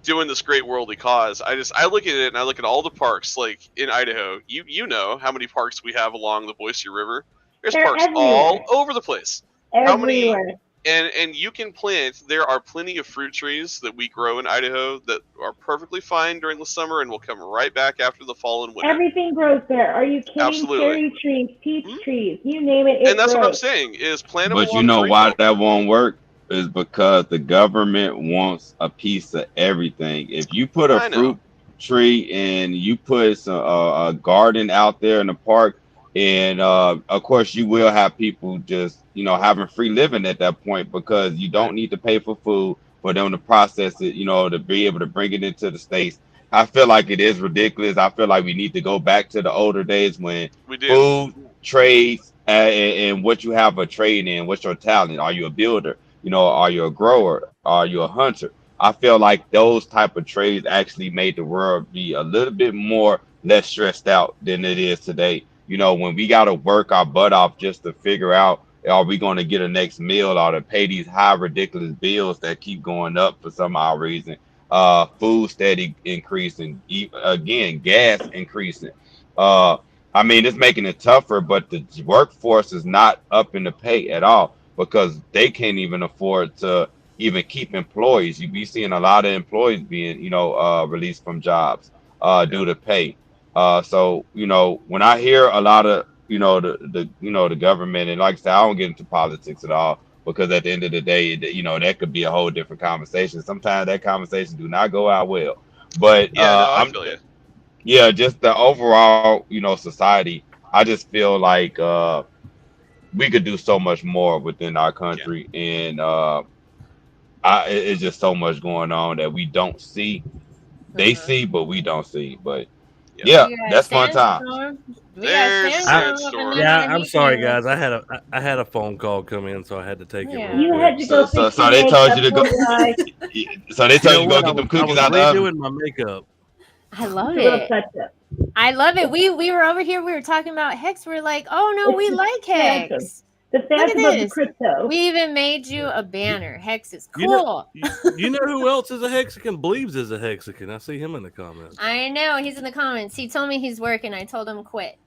doing this great worldly cause. I look at it and I look at all the parks like in Idaho. You know how many parks we have along the Boise River. There's parks everywhere. All over the place. Everywhere. How many? And you can plant. There are plenty of fruit trees that we grow in Idaho that are perfectly fine during the summer and will come right back after the fall and winter. Everything grows there. Are you kidding? Absolutely. Cherry trees, peach trees, you name it. And that's grows. what I'm saying is plant them. But you know why that won't work is because the government wants a piece of everything. If you put a fruit tree and you put a garden out there in the park, and of course you will have people just having free living at that point because you don't need to pay for food for them to process it, to be able to bring it into the States. I feel like it is ridiculous. I feel like we need to go back to the older days when food trades and what you have a trade in. What's your talent? Are you a builder? Are you a grower? Are you a hunter? I feel like those type of trades actually made the world be a little bit more less stressed out than it is today. When we got to work our butt off just to figure out, are we going to get a next meal or to pay these high ridiculous bills that keep going up for some odd reason? Food steady increasing, again, gas increasing. I mean, it's making it tougher, but the workforce is not up in the pay at all because they can't even afford to even keep employees. You be seeing a lot of employees being, released from jobs due to pay. So when I hear a lot of the government, and like I said, I don't get into politics at all because at the end of the day, that could be a whole different conversation. Sometimes that conversation do not go out well. But I feel you. Yeah, just the overall society. I just feel like we could do so much more within our country, and it's just so much going on that we don't see. They see, but we don't see. But yeah, that's fun times. There's a sandstorm. Yeah, I'm sorry, guys. I had a phone call come in, so I had to take it. You had to go. So they told you to go. So they told you to go get them cookies out of the oven. Doing my makeup. I love it. I love it. We were over here. We were talking about Hex. We're like, oh no, we like Hex. The phantom of the crypto. We even made you a banner. Hex is cool. You know who else is a Hexican? Believes is a Hexican. I see him in the comments. I know. He's in the comments. He told me he's working. I told him quit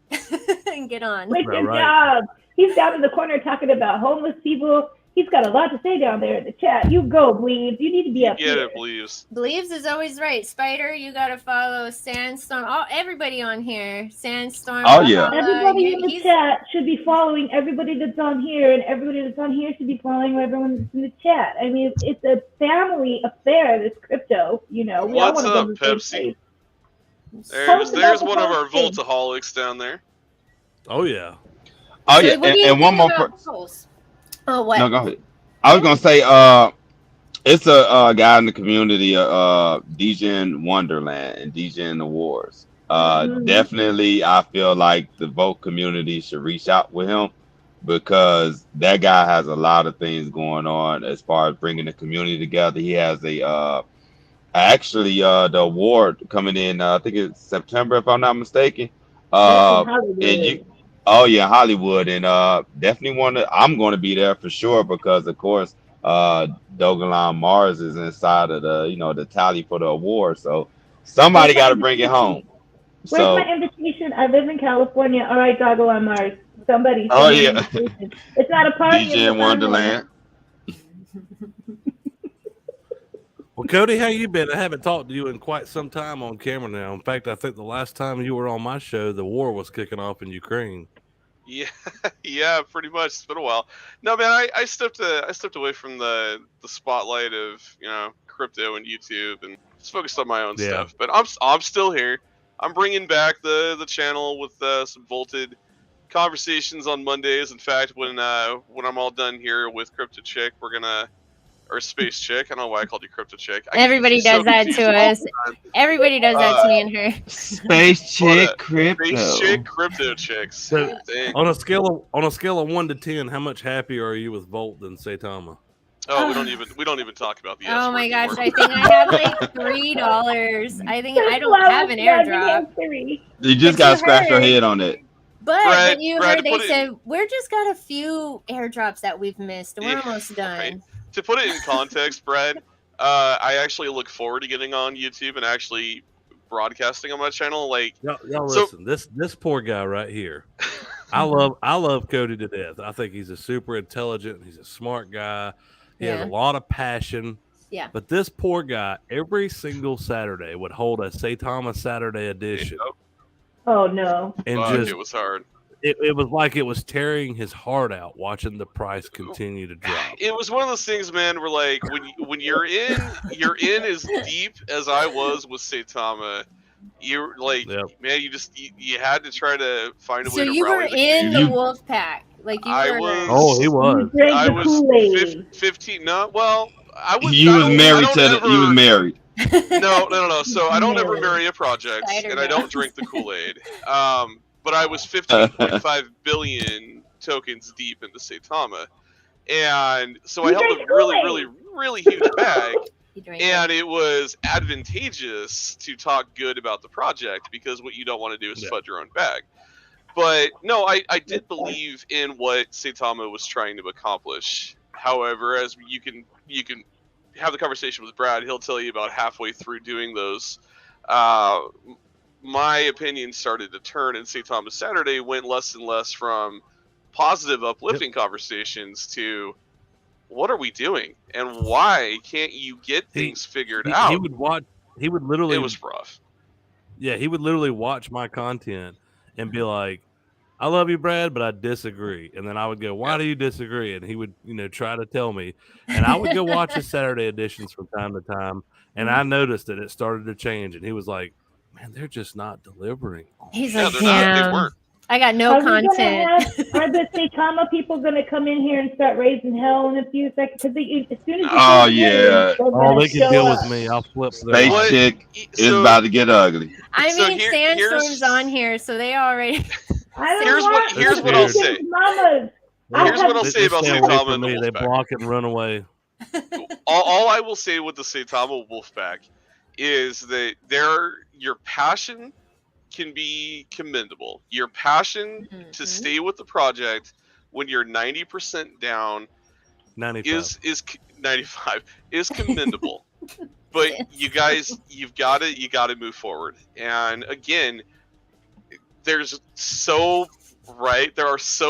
and get on. Quit your job. He's down in the corner talking about homeless people. He's got a lot to say down there in the chat. You go, Bleeves. You need to be up here. Get it, Bleeves. Bleeves is always right. Spider, you got to follow Sandstorm. Everybody on here. Sandstorm. Oh, yeah. Everybody in the chat should be following everybody that's on here, and everybody that's on here should be following everyone that's in the chat. I mean, it's a family affair, this crypto. You know, we What's all want to up, Pepsi? There's one of our Voltaholics down there. Oh, yeah. Oh, yeah. And one more. Oh, what? No, go ahead. I was gonna say, it's a guy in the community, DJ Wonderland and DJ in the Wars. Definitely, I feel like the Volt community should reach out with him because that guy has a lot of things going on as far as bringing the community together. He has the award coming in. I think it's September, if I'm not mistaken. Oh yeah, Hollywood, and definitely I'm going to be there for sure because of course Dogelon Mars is inside of the tally for the award, so somebody got to bring it home. Where's my invitation? I live in California. All right, Dogelon Mars. Somebody. Oh yeah. It's not a party. DJ Wonderland. Well, Cody, how you been? I haven't talked to you in quite some time on camera now. In fact, I think the last time you were on my show, the war was kicking off in Ukraine. Yeah, pretty much. It's been a while. No, man, I stepped away from the spotlight of crypto and YouTube and just focused on my own stuff. But I'm still here. I'm bringing back the channel with some Volted conversations on Mondays. In fact, when I'm all done here with Crypto Chick, we're gonna. Or Space Chick. I don't know why I called you Crypto Chick. Everybody does that to us. Everybody does that to me and her. Space Chick, Crypto. Space Chick, Crypto Chicks. So, on a scale of 1 to 10, how much happier are you with Volt than Saitama? Oh, we don't even talk about the S Oh my gosh, I think I have like $3. I think I don't have an airdrop. You just gotta scratch your head on it. But you heard they said we're just got a few airdrops that we've missed. We're almost done. Right. To put it in context, Brad, I actually look forward to getting on YouTube and actually broadcasting on my channel. Like, y'all listen, this poor guy right here. I love Cody to death. I think he's a super intelligent. He's a smart guy. He has a lot of passion. Yeah. But this poor guy, every single Saturday would hold a Saitama Saturday edition. Oh no! And it was hard. It was like it was tearing his heart out watching the price continue to drop. It was one of those things, man, where like when you're in as deep as I was with Saitama, you're like, man, you had to try to find a way to rally. So you were in the wolf pack, like you were. Oh, he was. I was 15. No, well, I was. You was married. No. So I don't ever marry a project, and I don't drink the Kool-Aid. But I was 15.5 billion tokens deep into Saitama. And so I held a really huge bag. And it was advantageous to talk good about the project because what you don't want to do is fud your own bag. But no, I did believe in what Saitama was trying to accomplish. However, as you can have the conversation with Brad, he'll tell you about halfway through doing those. My opinion started to turn, and Saitama Saturday went less and less from positive, uplifting conversations to what are we doing and why can't you get things figured out? He would literally. It was rough. Yeah, he would literally watch my content and be like, "I love you, Brad, but I disagree." And then I would go, "Why do you disagree?" And he would, try to tell me. And I would go watch his Saturday editions from time to time, and I noticed that it started to change. And he was like, "Man, they're just not delivering." He's like, they weren't. I got no content. Are the Saitama people going to come in here and start raising hell in a few seconds? Because as soon as Oh yeah. They can deal with me. I'll flip their Space chick is about to get ugly. I mean, Sandstorm's on here, so they already. Here's what I'll say. Here's what I'll say about Saitama and the Wolfpack. They block and run away. all I will say with the Saitama Wolfpack is that your passion can be commendable. Your passion to stay with the project when you're 90% down 95. is 95 is commendable. But you've got to move forward. And again, there are so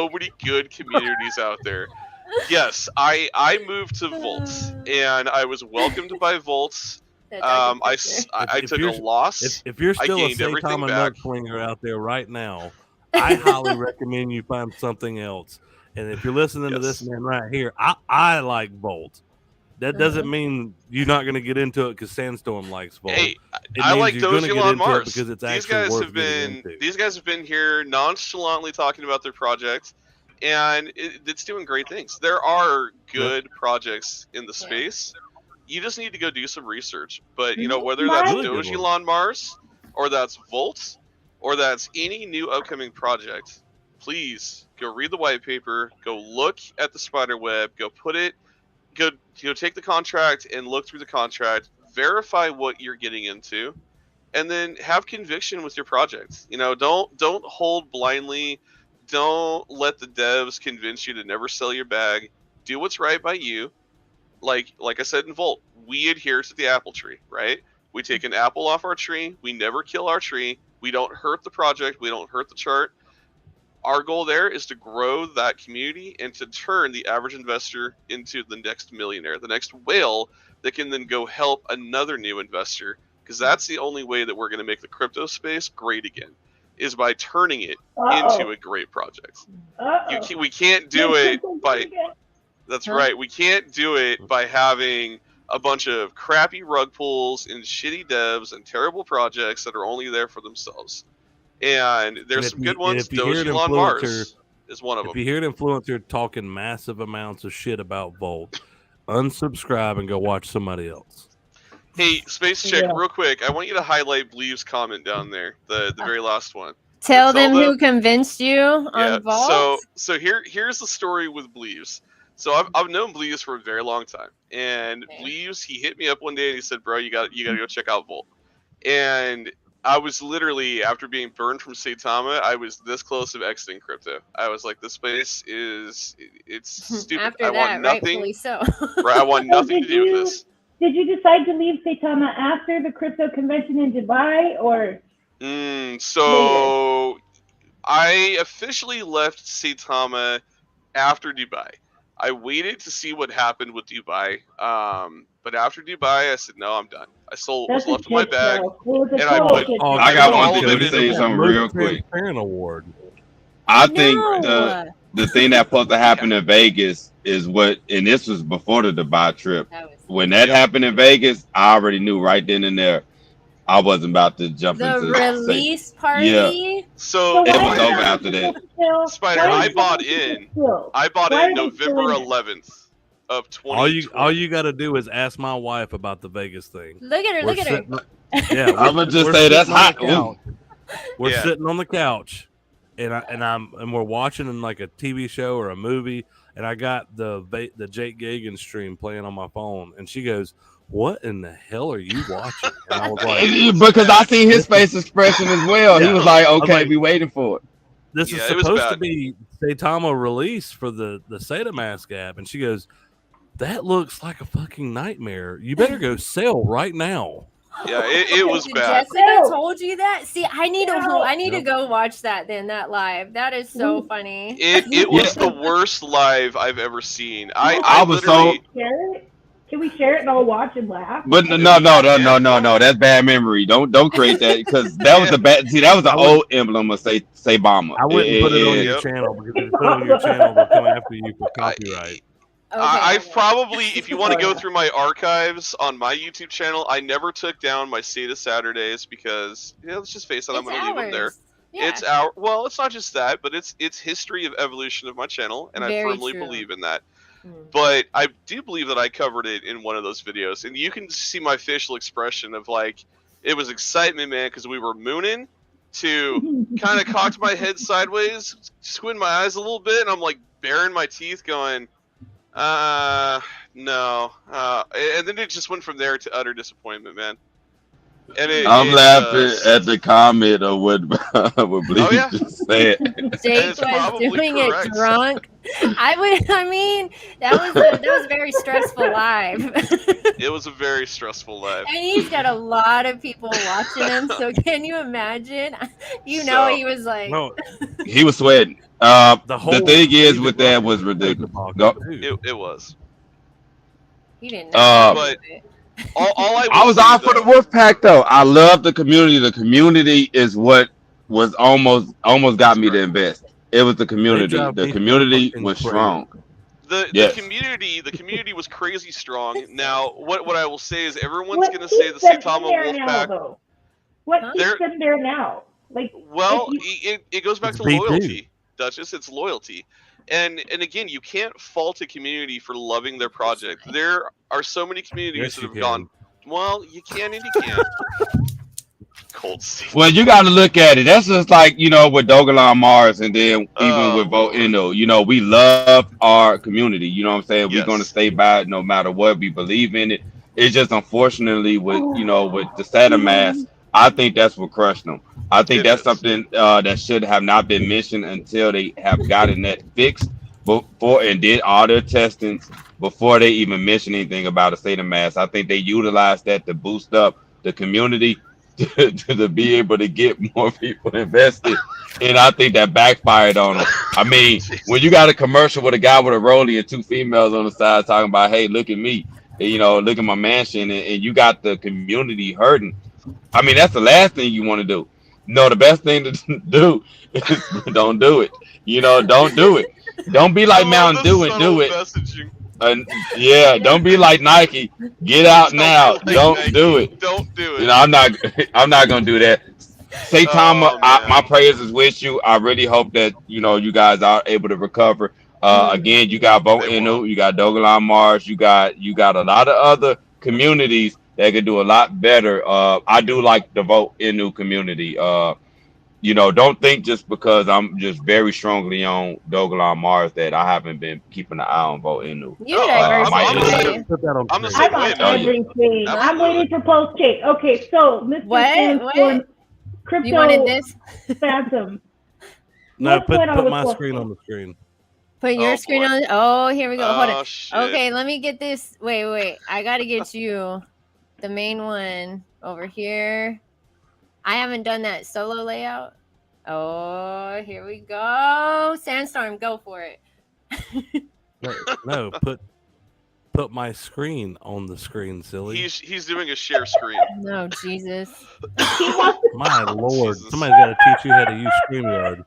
many good communities out there. Yes, I moved to Volts, and I was welcomed by Volts. I took a loss. If you're still a Saitama nut flinger out there right now, I highly recommend you find something else. And if you're listening to this man right here, I like Volt. That doesn't mean you're not going to get into it because Sandstorm likes Volt. Hey, I like Dogelon Mars because it's these guys have been here nonchalantly talking about their project, and it's doing great things. There are good projects in the space. You just need to go do some research. But whether that's Dogelon Mars, or that's Volt, or that's any new upcoming project, please go read the white paper. Go look at the spider web. Go take the contract and look through the contract. Verify what you're getting into, and then have conviction with your project. Don't hold blindly. Don't let the devs convince you to never sell your bag. Do what's right by you. Like I said in Volt, we adhere to the apple tree, right? We take an apple off our tree. We never kill our tree. We don't hurt the project. We don't hurt the chart. Our goal there is to grow that community and to turn the average investor into the next millionaire, the next whale that can then go help another new investor. Because that's the only way that we're going to make the crypto space great again, is by turning it into a great project. We can't do it by... That's right. We can't do it by having a bunch of crappy rug pulls and shitty devs and terrible projects that are only there for themselves. And there's some good ones. Dogelon Mars is one of them. If you hear an influencer talking massive amounts of shit about Volt, unsubscribe and go watch somebody else. Hey, Space Chick, real quick, I want you to highlight Bleeve's comment down there, the very last one. Tell them who convinced you on Volt. So here's the story with Bleeves. So I've known Bleeves for a very long time, and Bleeves, he hit me up one day and he said, "Bro, you got to go check out Volt." And I was literally, after being burned from Saitama, I was this close of exiting crypto. I was like, this space it's stupid. After I that, want nothing. rightfully so. Right, I want nothing to do with this. Did you decide to leave Saitama after the crypto convention in Dubai, or? So I officially left Saitama after Dubai. I waited to see what happened with Dubai. But after Dubai, I said, no, I'm done. I was left with my bag. And I got one thing to say something real quick. Award. I think the thing that's supposed to happen in Vegas is and this was before the Dubai trip. When that happened in Vegas, I already knew right then and there I wasn't about to jump into the release party. Yeah. So it was over after that. Spider, I bought in November 11th of 2020. All you got to do is ask my wife about the Vegas thing. Look at her. Yeah, I'm gonna just say that's hot. We're sitting on the couch, and we're watching like a TV show or a movie, and I got the Jake Gagan stream playing on my phone, and she goes, "What in the hell are you watching?" And I was like, because I seen his face expression as well. He was like, "Okay, we waiting for it." This is supposed to be Saitama release for the SataMask app, and she goes, "That looks like a fucking nightmare. You better go sell right now." Yeah, it was bad. Jessica told you that? See, I need to go watch that live. That is so funny. It was the worst live I've ever seen. I was so. Can we share it and all watch and laugh? But no, that's bad memory. Don't create that, because that was that was an old emblem of say Bomber. I wouldn't put it on your channel, because if you put it on your channel, they'll come after you for copyright. I've probably, if you want to go through my archives on my YouTube channel, I never took down my Sata Saturdays because, let's just face it, I'm going to leave them there. Yeah. It's not just that, but it's history of evolution of my channel, and Very I firmly true. believe in that. But I do believe that I covered it in one of those videos, and you can see my facial expression of like, it was excitement, man, because we were mooning, to kind of cocked my head sideways, squint my eyes a little bit, and I'm like baring my teeth going, no. And then it just went from there to utter disappointment, man. And I'm laughing at the comment of what Bleach just said. Jake was doing it drunk. I mean, that was a very stressful live. It was a very stressful live. And he's got a lot of people watching him, so can you imagine? He was like, no, he was sweating. The thing is with that was ridiculous. It was. He didn't know. But all I was out for the Wolf Pack though. I love the community. The community is what was almost got me to invest. It was the community. The community was strong. The community was crazy strong. Now, what I will say is everyone's going to say the Saitama Wolfpack. What keeps them there now? Like, well, it goes back to loyalty, Duchess. It's loyalty. And again, you can't fault a community for loving their project. There are so many communities that have gone, well, you can and you can't. Cold seat. Well, you got to look at it. That's just like, with Dogelon Mars, and then even with Volt-Inu. We love our community. You know what I'm saying? We're going to stay by it no matter what. We believe in it. It's just unfortunately with the Saitama, I think that's what crushed them. I think that's something that should have not been mentioned until they have gotten that fixed before and did all their testings before they even mentioned anything about a Saitama. I think they utilized that to boost up the community to be able to get more people invested, and I think that backfired on them. I mean, when you got a commercial with a guy with a rollie and two females on the side talking about, hey, look at me, look at my mansion, and you got the community hurting. I mean, that's the last thing you want to do. No, the best thing to do is don't do it. Don't do it. Don't be like Mountain Dew and do it. Don't be like Nike. Get out now. Don't do it. Don't do it. I'm not gonna do that. Saitama, my prayers is with you. I really hope that you guys are able to recover. Again, you got Volt-Inu, you got Dogelon Mars, you got a lot of other communities that could do a lot better. I do like the Volt-Inu community. Don't think just because I'm just very strongly on Dogelon Mars that I haven't been keeping an eye on Volt-Inu. I'm on everything. I'm waiting for post Jake. Okay, so Mr. What? Crypto you wanted this? Phantom. No, put my screen on the screen. Put your screen on. Oh, here we go. Hold on. Shit. Okay, let me get this. Wait. I got to get you the main one over here. I haven't done that solo layout. Oh, here we go. Sandstorm, go for it. No, put my screen on the screen, silly. He's doing a share screen. No, Jesus. My Lord, somebody's got to teach you how to use StreamYard.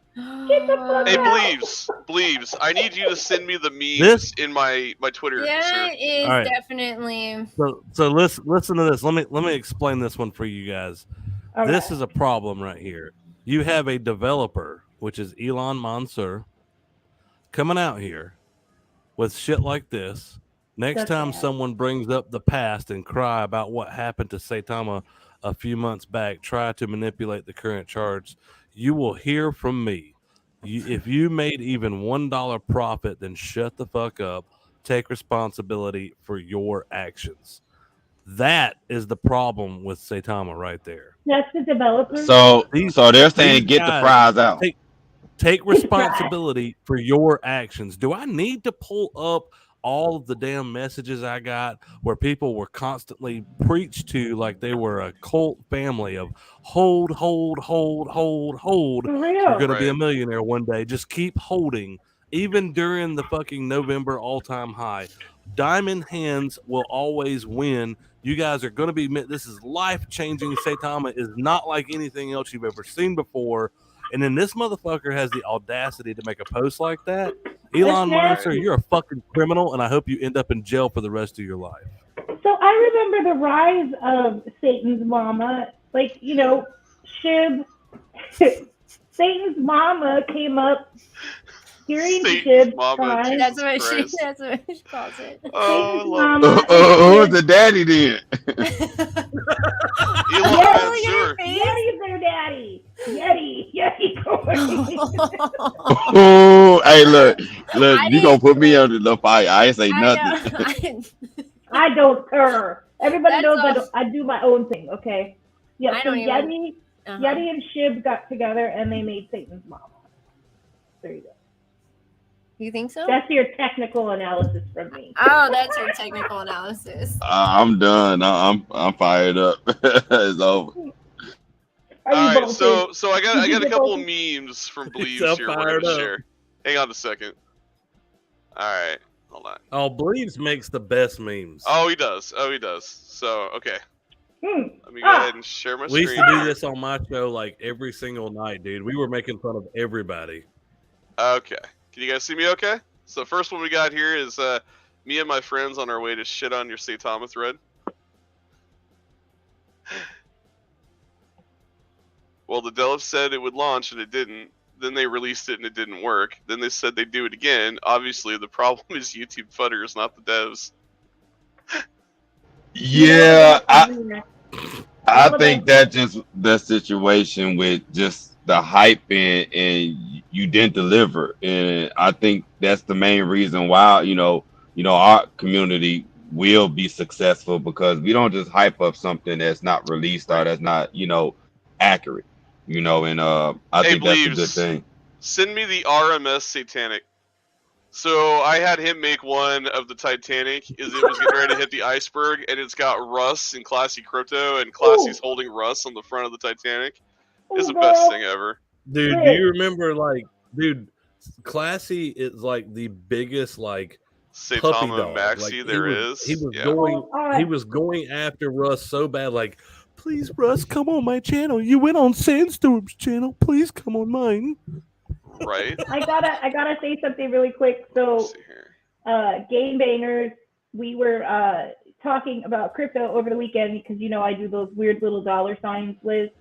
Hey, Bleeves, I need you to send me the memes in my Twitter. Yeah, it is definitely. So listen to this. Let me explain this one for you guys. This is a problem right here. You have a developer, which is Elon Mansour, coming out here with shit like this. Next time someone brings up the past and cry about what happened to Saitama a few months back, try to manipulate the current charge, you will hear from me. If you made even $1 profit, then shut the fuck up. Take responsibility for your actions. That is the problem with Saitama right there. That's the developer. So they're saying get the fries out. Take responsibility for your actions. Do I need to pull up all of the damn messages I got where people were constantly preached to like they were a cult family of hold. You're going to be a millionaire one day. Just keep holding. Even during the fucking November all-time high, diamond hands will always win. You guys are going to be, this is life-changing. Saitama is not like anything else you've ever seen before. And then this motherfucker has the audacity to make a post like that. Elon Musk, you're a fucking criminal, and I hope you end up in jail for the rest of your life. So I remember the rise of Satan's mama, like, Shib. Satan's mama came up hearing Satan's Shib's mama, cry. That's Jesus what Christ. that's what she calls it. Oh, I Satan's love mama Who's and the daddy then? Elon Yes. Mansour. Yeti's their daddy. Yeti Corey. Oh, hey, look, I you gonna didn't put me under the fire. I ain't say nothing. I don't care. Everybody That's knows all. I do my own thing, okay? Yeah, I so don't even- Yeti and Shib got together and they made Satan's mama. There you go. You think so? That's your technical analysis from me. Oh, that's your technical analysis. I'm done. I'm fired up. It's over. Are you All right, bolted? so I got Did you a get couple bolted? memes from He's Bleeves so here we're fired gonna up. share. Hang on a second. All right, hold on. Oh, Bleeves makes the best memes. Oh, he does. So okay. Let me go ahead and share my We used screen to do here. this on my show like every single night, dude. We were making fun of everybody. Okay. Can you guys see me okay? So first one we got here is me and my friends on our way to shit on your Saitama thread. Well, the devs said it would launch and it didn't. Then they released it and it didn't work. Then they said they'd do it again. Obviously, the problem is YouTube fudders, not the devs. Yeah, I think that just the situation with just the hype and you didn't deliver, and I think that's the main reason why our community will be successful, because we don't just hype up something that's not released or that's not accurate, and I think that's a good thing. Send me the RMS Satanic. So I had him make one of the Titanic as it was getting ready to hit the iceberg, and it's got Russ and Classy Crypto, and Classy's holding Russ on the front of the Titanic. It's the best thing ever. Dude, do you remember, Classy is like the biggest puppy Saitama dog. Maxi there is. He was going after Russ so bad, like, please, Russ, come on my channel. You went on Sandstorm's channel. Please come on mine. Right. I gotta say something really quick. So, Game Bangers, we were talking about crypto over the weekend because I do those weird little dollar signs lists.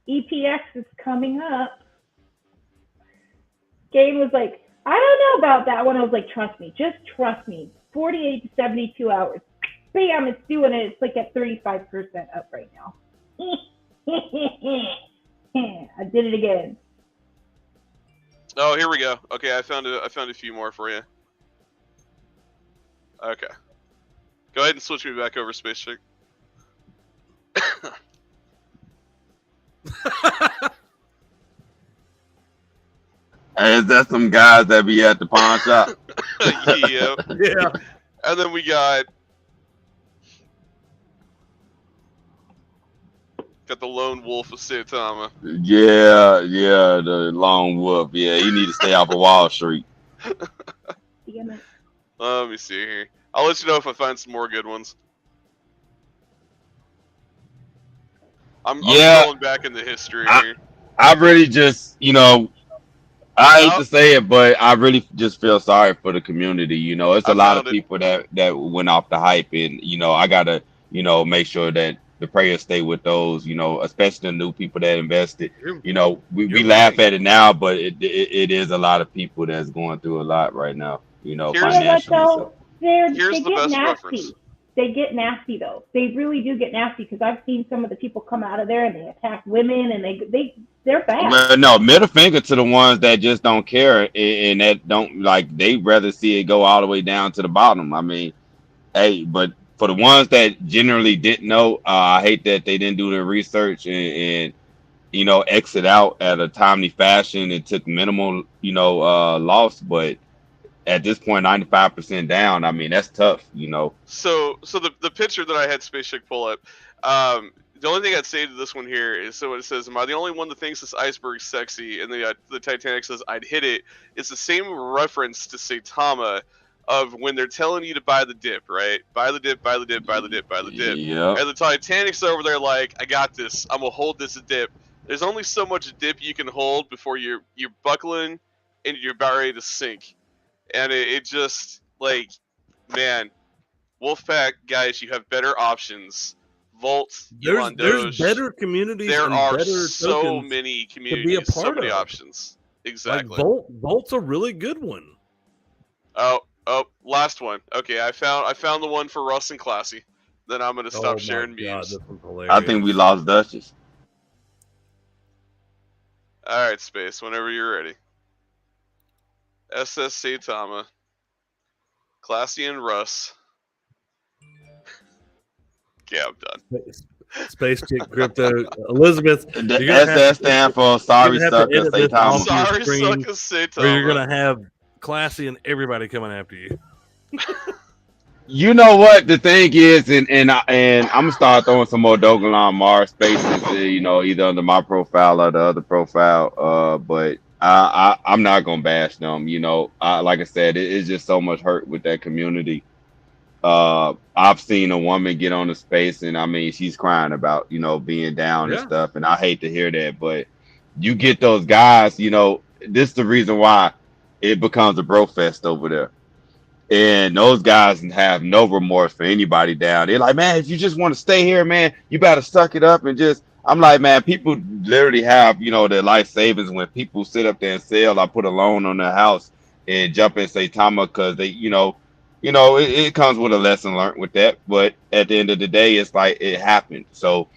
EPX is coming up. Game was like, I don't know about that one. I was like, trust me, just trust me. 48 to 72 hours. Bam, it's doing it. It's like at 35% up right now. I did it again. Oh, here we go. Okay, I found a few more for you. Okay. Go ahead and switch me back over, Space Chick. Hey, is that some guys that be at the pawn shop? Yeah. Yeah. And then we got the lone wolf of Saitama. Yeah, the lone wolf. Yeah, he need to stay off of Wall Street. Let me see here. I'll let you know if I find some more good ones. I'm going back in the history here. I really just, I hate to say it, but I really just feel sorry for the community. It's a lot of people that went off the hype, and I gotta, make sure that the prayers stay with those, especially the new people that invested. We laugh at it now, but it is a lot of people that's going through a lot right now, financially. Here's the best reference. They get nasty though. They really do get nasty, because I've seen some of the people come out of there and they attack women, and they're bad. Well, no, middle finger to the ones that just don't care and that don't they rather see it go all the way down to the bottom. I mean, hey, but for the ones that generally didn't know, I hate that they didn't do their research and exit out at a timely fashion. It took minimal, loss, but at this point, 95% down. I mean, that's tough, So the picture that I had Space Chick pull up, the only thing I'd say to this one here is, so it says, am I the only one that thinks this iceberg's sexy? And the Titanic says, I'd hit it. It's the same reference to Saitama of when they're telling you to buy the dip, right? Buy the dip, buy the dip, buy the dip, buy the dip. Yeah. And the Titanic's over there like, I got this. I'm going to hold this dip. There's only so much dip you can hold before you're buckling and you're about ready to sink. And it just, man, Wolfpack, guys, you have better options. Volt, There's Doge. better communities. There and are better so many communities, to be a part so many of. options. Exactly. Like Volt's a really good one. Oh, last one. Okay, I found the one for Russ and Classy. Then I'm gonna stop sharing memes. I think we lost Duchess. All right, Space. Whenever you're ready. SS Saitama, Classy and Russ. Yeah, I'm done. Space Chick Crypto Elizabeth. The SS stand for Sorry Sucker Saitama. Sorry Sucker Saitama. Or you're gonna have Classy and everybody coming after you. You know what the thing is, and I'm gonna start throwing some more Dogelon Mars spaces, either under my profile or the other profile. But I'm not gonna bash them. Like I said, it's just so much hurt with that community. I've seen a woman get on the space, and I mean, she's crying about being down and stuff, and I hate to hear that. But you get those guys, this is the reason why it becomes a bro fest over there. And those guys have no remorse for anybody down. They're like, man, if you just want to stay here, man, you better suck it up and just. I'm like, man, people literally have, their life savings when people sit up there and sell. I put a loan on their house and jump in Saitama because they, it comes with a lesson learned with that. But at the end of the day, it's like it happened. So,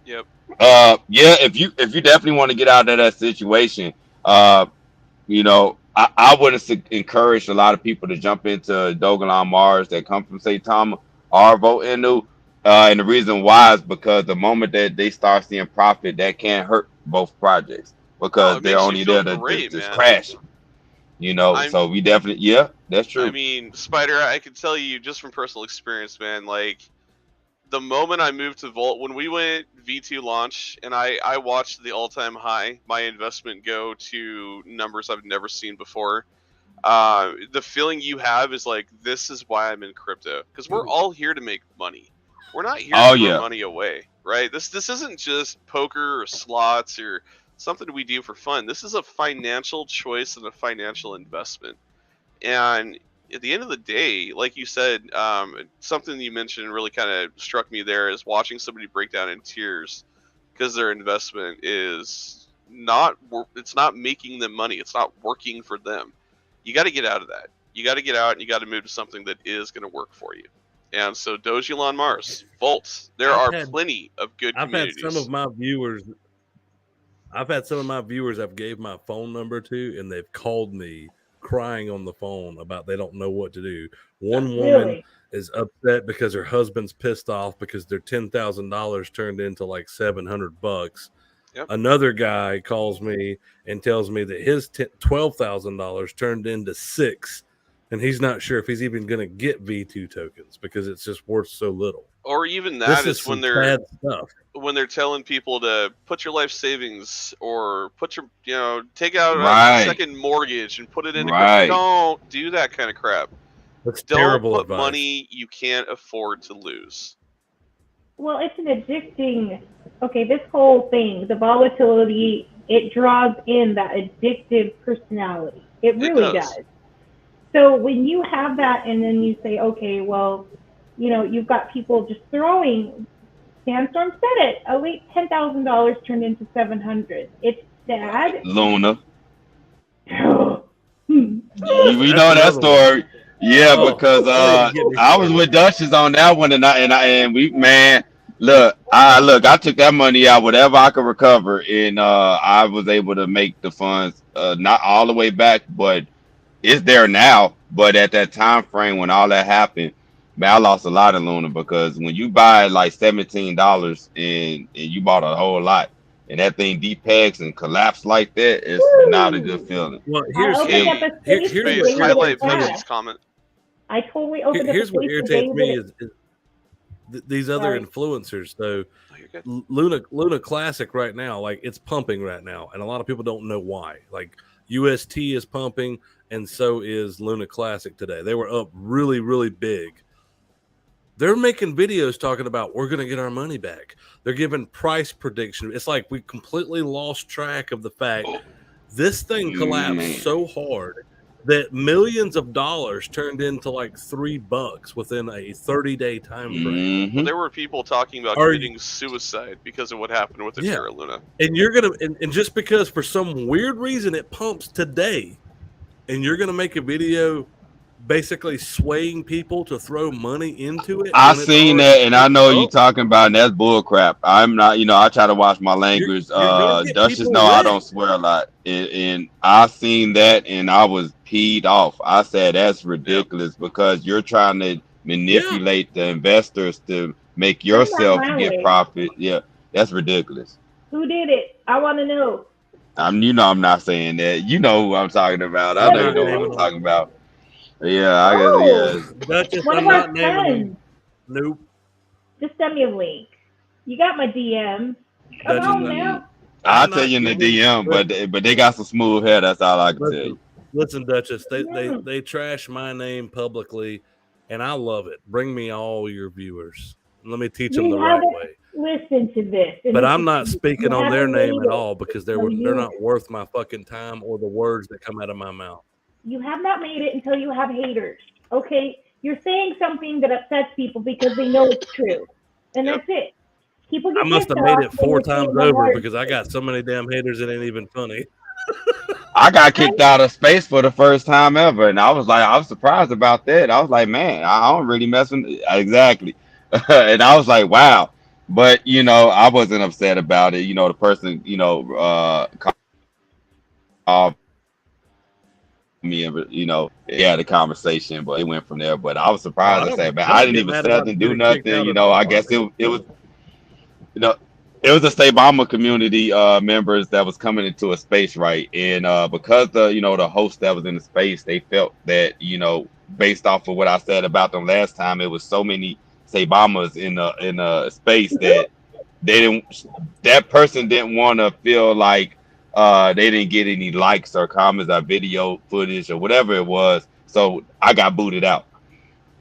yep. If you definitely want to get out of that situation, I would have encouraged a lot of people to jump into Dogelon Mars that come from Saitama or Volt-Inu. And the reason why is because the moment that they start seeing profit, that can't hurt both projects because they're only there to just crash. So we definitely, that's true. I mean, Spider, I can tell you just from personal experience, man, like the moment I moved to Volt, when we went V2 launch and I watched the all-time high, my investment go to numbers I've never seen before. The feeling you have is like, this is why I'm in crypto. Because we're all here to make money. We're not here to throw money away, right? This isn't just poker or slots or something we do for fun. This is a financial choice and a financial investment. And at the end of the day, like you said, something you mentioned really kind of struck me there is watching somebody break down in tears because their investment is it's not making them money. It's not working for them. You got to get out of that. You got to get out and you got to move to something that is going to work for you. And so Dogelon Mars, Volt, there are plenty of good communities. I've had some of my viewers I've gave my phone number to, and they've called me crying on the phone about they don't know what to do. One woman is upset because her husband's pissed off because their $10,000 turned into like $700. Yep. Another guy calls me and tells me that his $12,000 turned into $6,000, and he's not sure if he's even going to get V2 tokens because it's just worth so little. Or even that is when they're telling people to put your life savings or put your take out a second mortgage and put it into crypto. Don't do that kind of crap. That's terrible put advice. Money you can't afford to lose. Well, it's an addicting. Okay, this whole thing, the volatility, it draws in that addictive personality. It really does. So when you have that and then you say, okay, well, you've got people just throwing. Sandstorm said it. A late $10,000 turned into $700. It's sad. Luna. We know that story. Yeah, because I was with Duchess on that one, and we look, I took that money out, whatever I could recover, and I was able to make the funds not all the way back, but it's there now. But at that time frame when all that happened, man, I lost a lot of Luna because when you buy like $17 and you bought a whole lot and that thing depegs and collapse like that, it's not a good feeling. Well, here's highlight Fuzzy's comment. I totally opened here's what irritates me is these other influencers. So Luna Classic right now, like it's pumping right now, and a lot of people don't know why. Like UST is pumping, and so is Luna Classic today. They were up really, really big. They're making videos talking about we're going to get our money back. They're giving price prediction. It's like we completely lost track of the fact this thing collapsed so hard that millions of dollars turned into like $3 within a 30-day time frame. Mm-hmm. Well, there were people talking about committing suicide because of what happened with the Terra Luna. And you're gonna, and just because for some weird reason it pumps today, and you're gonna make a video basically swaying people to throw money into it. I seen that, and I know you talking about, and that's bull crap. I'm not, I try to watch my language. Duchess know I don't swear a lot, and I seen that, and I was peed off. I said that's ridiculous because you're trying to manipulate the investors to make yourself get profit. Yeah, that's ridiculous. Who did it? I want to know. I'm not saying that. You know who I'm talking about. I know you know what I'm talking about. Yeah, I guess. Duchess, what I'm about not naming. Nope. Just send me a link. You got my DM. Come on now. I'll tell you in the DM, but they got some smooth hair. That's all I can tell you. Listen, Duchess, they trash my name publicly, and I love it. Bring me all your viewers. Let me teach them the right way. Listen to this. But I'm not speaking on their name at all because they're not worth my fucking time or the words that come out of my mouth. You have not made it until you have haters. Okay? You're saying something that upsets people because they know it's true. And that's it. People get I must have made it 4 times over because I got so many damn haters it ain't even funny. I got kicked out of space for the first time ever, and I was surprised about that. I was like, man, I don't really mess with exactly. And I was like, wow. But I wasn't upset about it. The person, called me and had a conversation, but it went from there. But I was surprised. I said, man, I didn't even say nothing, do nothing. I guess it was it was a Sabama community members that was coming into a space, right? And because the host that was in the space, they felt that based off of what I said about them last time, it was so many Sabamas in a space that that person didn't want to feel like they didn't get any likes or comments or video footage or whatever it was. So I got booted out.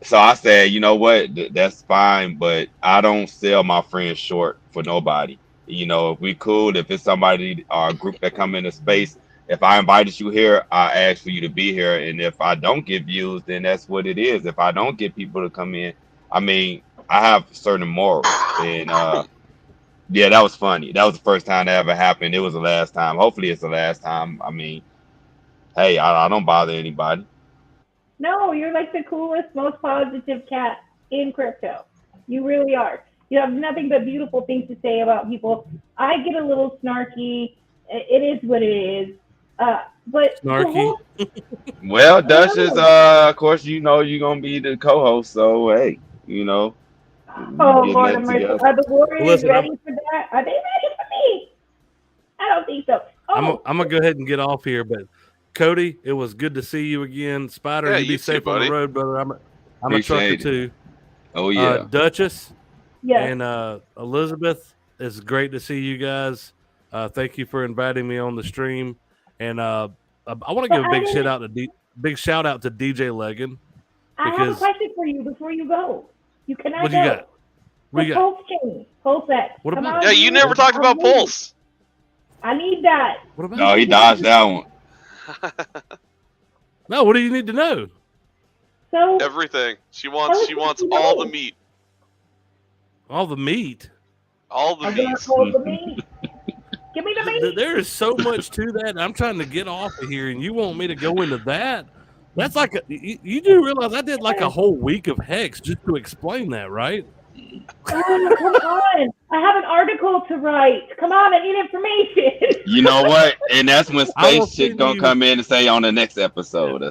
So I said, you know what, that's fine, but I don't sell my friends short for nobody. If we cool, if it's somebody or a group that come into space, if I invited you here, I ask for you to be here. And if I don't get views, then that's what it is. If I don't get people to come in, I mean, I have certain morals. And yeah, that was funny. That was the first time that ever happened. It was the last time. Hopefully it's the last time. I mean, hey, I don't bother anybody. No, you're like the coolest, most positive cat in crypto. You really are. You have nothing but beautiful things to say about people. I get a little snarky. It is what it is. But snarky. Well, Duchess, of course, you're gonna be the co-host. So hey, Oh, Lord of mercy. Are the Warriors ready for that? Are they ready for me? I don't think so. I'm gonna go ahead and get off here, but Cody, it was good to see you again. Spider, you be safe on the road, brother. I'm a trucker too. Oh yeah, Duchess, and Elizabeth, it's great to see you guys. Thank you for inviting me on the stream, and I want to give a big shout out to DJ Legan. I have a question for you before you go. You cannot what go. You got? What you got? Pulse chain, Pulse X. What about? Yeah, you never talked about Pulse. I need that. What about? No, he dodged that one. No, what do you need to know? So everything. She wants all the meat. All the meat. All the meat. Give me the meat. There is so much to that. I'm trying to get off of here, and you want me to go into that? That's like you do realize I did like a whole week of Hex just to explain that, right? Oh, come on. I have an article to write. Come on, I need information. You know what? And that's when Space Chick gonna come in and say on the next episode.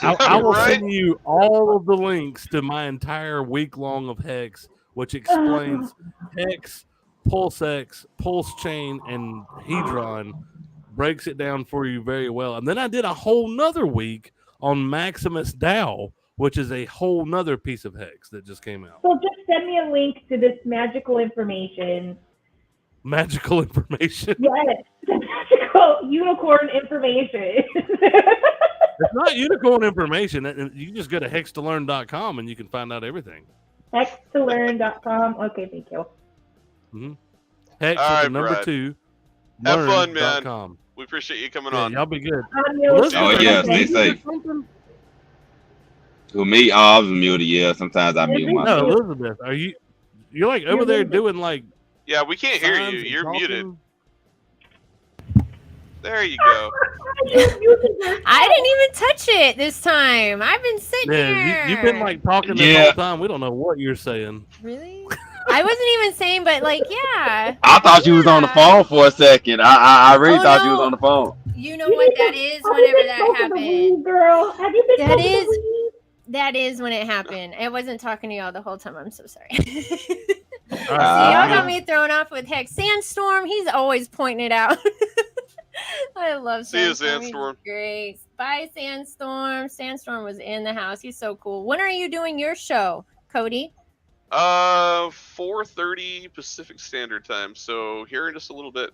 I will send you all of the links to my entire week long of Hex, which explains Hex, Pulse X, Pulse Chain, and Hedron. Breaks it down for you very well. And then I did a whole nother week on Maximus DAO, which is a whole nother piece of Hex that just came out. So just send me a link to this magical information. Magical information? Yes, magical unicorn information. It's not unicorn information. You just go to hextolearn.com and you can find out everything. Hextolearn.com. Okay, thank you. Mm-hmm. Hex with the number 2. Have fun, man. We appreciate you coming on. Y'all be good. Stay safe. Who me? Oh, I was muted. Yeah, sometimes I mute myself. No, Elizabeth, you're like over there doing like. Yeah, we can't hear you. You're muted. There you go. I didn't even touch it this time. I've been sitting here. You've been like talking the whole time. We don't know what you're saying. Really? I wasn't even saying, but like, yeah. I thought you was on the phone for a second. I really thought you was on the phone. You know what that is whenever that happened. Girl, have you been that is when it happened. I wasn't talking to y'all the whole time. I'm so sorry. All right. Y'all got me thrown off with Heck. Sandstorm, he's always pointing it out. I love Sandstorm. See you, Sandstorm. He's great. Bye, Sandstorm. Sandstorm was in the house. He's so cool. When are you doing your show, Cody? 4:30 Pacific Standard Time. So here in just a little bit.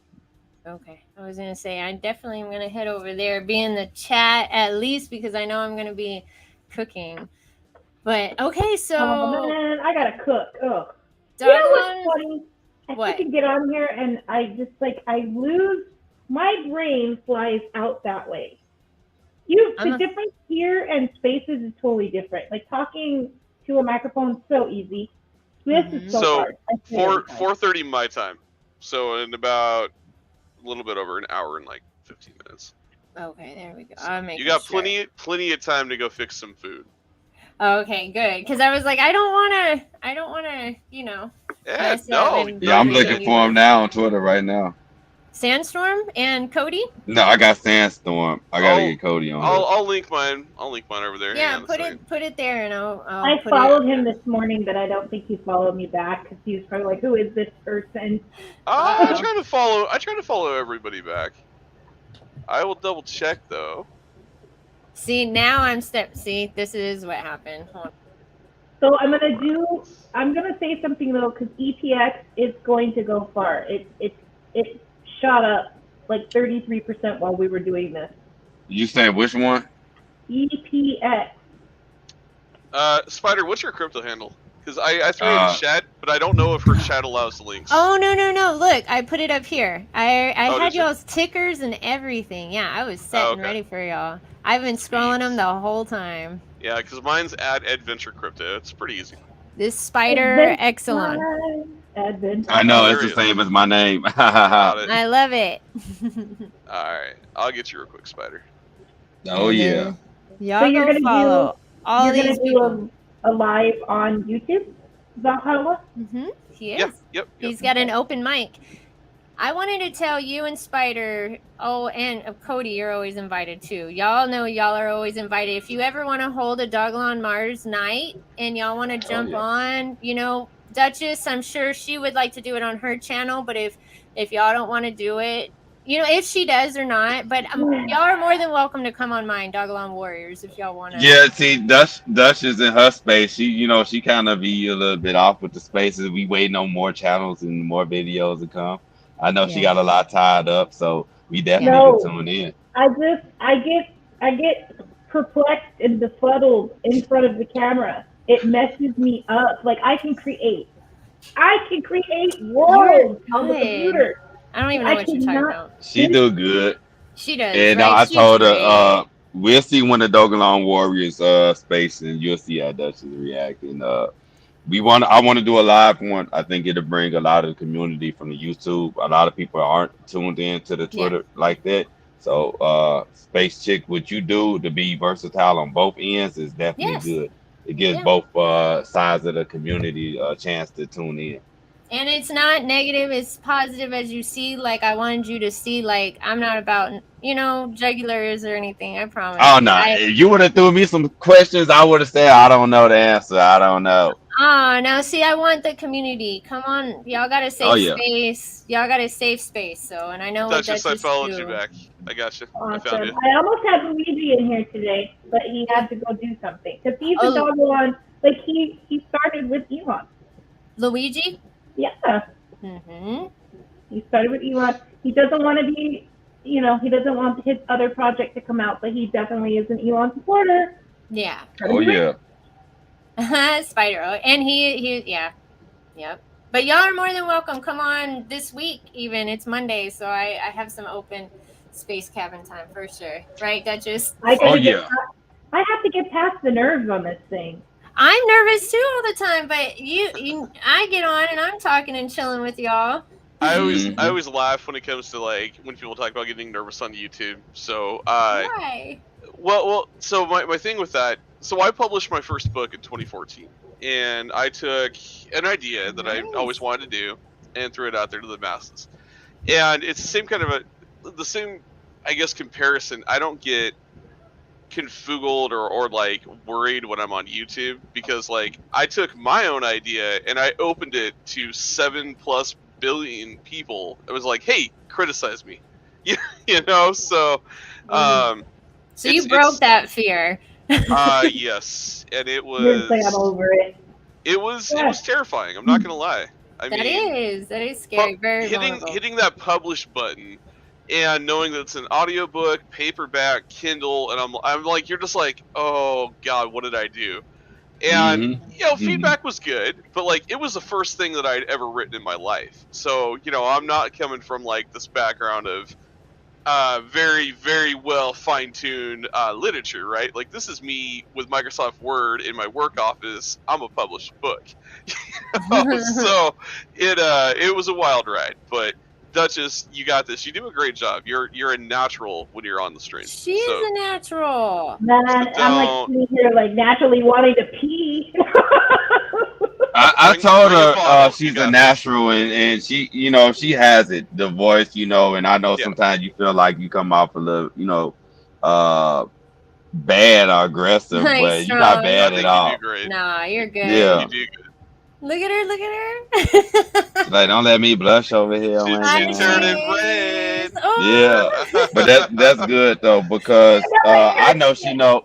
Okay. I was gonna say I definitely am gonna head over there, be in the chat at least because I know I'm gonna be cooking. But okay, so man, I gotta cook. Oh. You know what's funny? What? I can get on here and I just I lose. My brain flies out that way. The difference here and spaces is totally different. Like talking to a microphone is so easy. This is so hard. 4:30 my time. So in about a little bit over an hour and like 15 minutes. Okay, there we go. So you got plenty of time to go fix some food. Okay, good. Because I was like, I don't wanna, you know. Yeah, no. Yeah, I'm looking for him now on Twitter right now. Sandstorm and Cody? No, I got Sandstorm. I gotta get Cody on. I'll link mine. I'll link mine over there. Yeah, put it there, and I'll I followed him this morning, but I don't think he followed me back because he was probably like, "Who is this person?" I try to follow. I try to follow everybody back. I will double check though. See, now See, this is what happened. Hold on. So I'm gonna say something though, because EPX is going to go far. It shot up like 33% while we were doing this. You said which one? EPX. Spider, what's your crypto handle? Because I threw it in the chat, but I don't know if her chat allows links. Oh no! Look, I put it up here. I had y'all's tickers and everything. Yeah, I was set and ready for y'all. I've been scrolling them the whole time. Yeah, because mine's @Adventure Crypto. It's pretty easy. This Spider Exelon. I know, it's the same as my name. I love it. Alright, I'll get you real quick, Spider. Oh, yeah. Y'all go follow all these people. A live on YouTube? Is that how it was? Mm-hmm. He is. Yep. He's got an open mic. I wanted to tell you and Spider, and Cody, you're always invited too. Y'all know y'all are always invited. If you ever want to hold a Dogelon Mars night and y'all want to jump on, you know, Duchess, I'm sure she would like to do it on her channel, but if y'all don't want to do it, you know, if she does or not, but y'all are more than welcome to come on mine, Dogelon Warriors, if y'all want to. Yeah, see, Dutch is in her space. She kind of be a little bit off with the spaces. We waiting on more channels and more videos to come. I know she got a lot tied up, so we definitely can tune in. I get perplexed and befuddled in front of the camera. It messes me up. Like I can create worlds on the computer. I don't even know what you're talking about. She do good. She does. And right? I told her, we'll see when the Dogelon Warriors space, and you'll see how Dutch is reacting. I want to do a live one. I think it'll bring a lot of the community from the YouTube. A lot of people aren't tuned in to the Twitter like that. So, Space Chick, what you do to be versatile on both ends is definitely good. It gives both sides of the community a chance to tune in. And it's not negative, it's positive, as you see. Like, I wanted you to see, like, I'm not about, you know, jugulars or anything, I promise. Oh, no. If you would have threw me some questions, I would have said, I don't know the answer. I don't know. Oh, no, see, I want the community. Come on. Y'all got a safe space. Y'all got a safe space. So, and I know what Duchess, I followed you back. I got you. Awesome. I found you. I almost had Luigi in here today, but he had to go do something. Because he's a Dogelon. Like, he started with Elon. Luigi? Yeah. Mm-hmm. He started with Elon. He doesn't want to be, you know, he doesn't want his other project to come out, but he definitely is an Elon supporter. Yeah. Oh, yeah. Spider. And yep. But y'all are more than welcome. Come on this week even. It's Monday, so I have some open space cabin time for sure. Right, Duchess? I yeah. have to get past the nerves on this thing. I'm nervous too all the time, but I get on and I'm talking and chilling with y'all. I always laugh when it comes to like when people talk about getting nervous on YouTube. So Why? Well, so my thing with that, so I published my first book in 2014, and I took an idea that I always wanted to do and threw it out there to the masses. And it's the same kind of the same, I guess, comparison. I don't get confoogled or like worried when I'm on YouTube, because like I took my own idea and I opened it to 7+ billion people. It was like, hey, criticize me. you know, so so you broke that fear. Yes, and it was. I'm over it. It was terrifying. I'm not gonna lie. I mean, that is scary. Very hitting that publish button and knowing that it's an audiobook, paperback, Kindle, and I'm like, you're just like, oh god, what did I do? And feedback was good, but like it was the first thing that I'd ever written in my life. So I'm not coming from like this background of very, very well fine-tuned literature, right? Like this is me with Microsoft Word in my work office. I'm a published book. So it was a wild ride, but Duchess, you got this. You do a great job. You're a natural when you're on the stream. She is a natural. Man, I'm like sitting here like naturally wanting to pee. I told her she's a natural, and she, she has it, the voice, and I know sometimes you feel like you come off a little, bad or aggressive, but you're not bad at all. Nah, you're good. Yeah. You do good. Look at her. Like, don't let me blush over here. She's turning red. Oh. Yeah, but that's good though, because I know she know.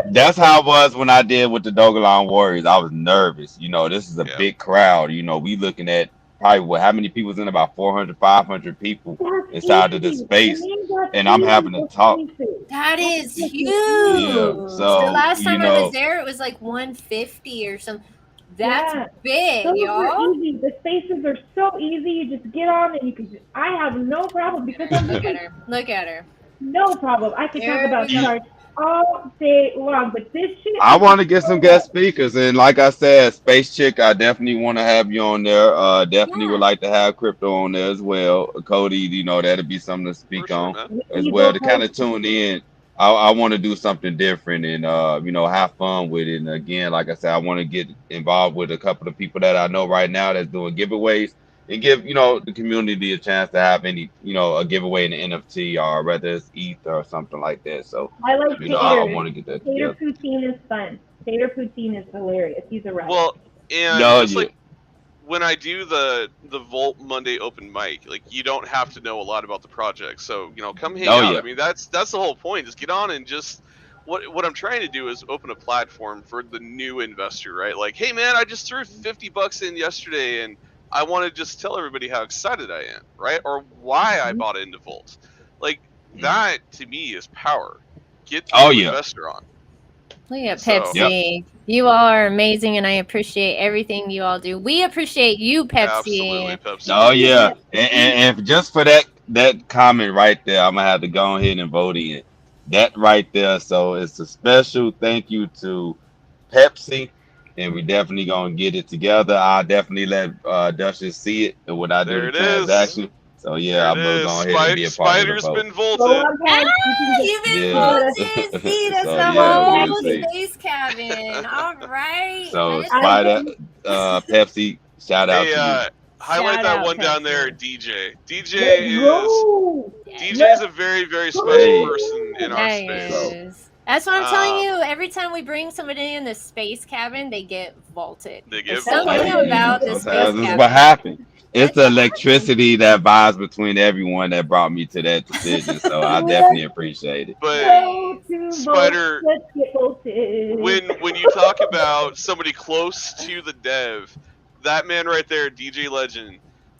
That's how it was when I did with the Dogelon Warriors. I was nervous. This is a big crowd. We looking at probably how many people's in, about 400, 500 people inside of the space, and I'm having to talk. That is huge. Yeah, so the last time I was there, it was like 150 or something. That's big, Those y'all. are easy. The spaces are so easy. You just get on and you can. I have no problem because I'm Look at her. Look at her. No problem. I can talk about charts all day long, but this shit. I want to get some guest speakers, and like I said, Space Chick, I definitely want to have you on there. Definitely would like to have Crypto on there as well. Cody, that'll be something to speak on as well, to kind of tune in. I want to do something different and have fun with it. And again, like I said, I want to get involved with a couple of people that I know right now that's doing giveaways, and give the community a chance to have any a giveaway in the NFT, or whether it's ETH or something like that. So I like Tater. I want to get that Tater Poutine is fun. Tater Poutine is hilarious. He's a rat. Well, and like when I do the Volt Monday open mic, like you don't have to know a lot about the project, so come hang out. I mean, that's the whole point. Just get on and just what I'm trying to do is open a platform for the new investor, right? Like, hey man, I just threw $50 in yesterday, and I want to just tell everybody how excited I am, right? Or why I bought into Volt. Like that to me is power. Get the investor on. Look at Pepsi. You all are amazing, and I appreciate everything you all do. We appreciate you, Pepsi. Absolutely, Pepsi. Oh yeah, and just for that comment right there, I'm gonna have to go ahead and vote in that right there. So it's a special thank you to Pepsi, and we definitely gonna get it together. I'll definitely let Duchess see it when I do the transaction. So yeah, I'm gonna go ahead and be a part of the vote. Spider's been volted. You've been volted. See, that's the whole space cabin. All right. So Spider, Pepsi, shout out to you. Highlight that one down there, DJ. DJ is a very, very special person in our space. That's what I'm telling you. Every time we bring somebody in the space cabin, they get vaulted. They get something about the space cabin. This is what happened. It's the electricity that vibes between everyone that brought me to that decision. So I definitely appreciate it. But Spider, when you talk about somebody close to the dev, that man right there, DJ Legend,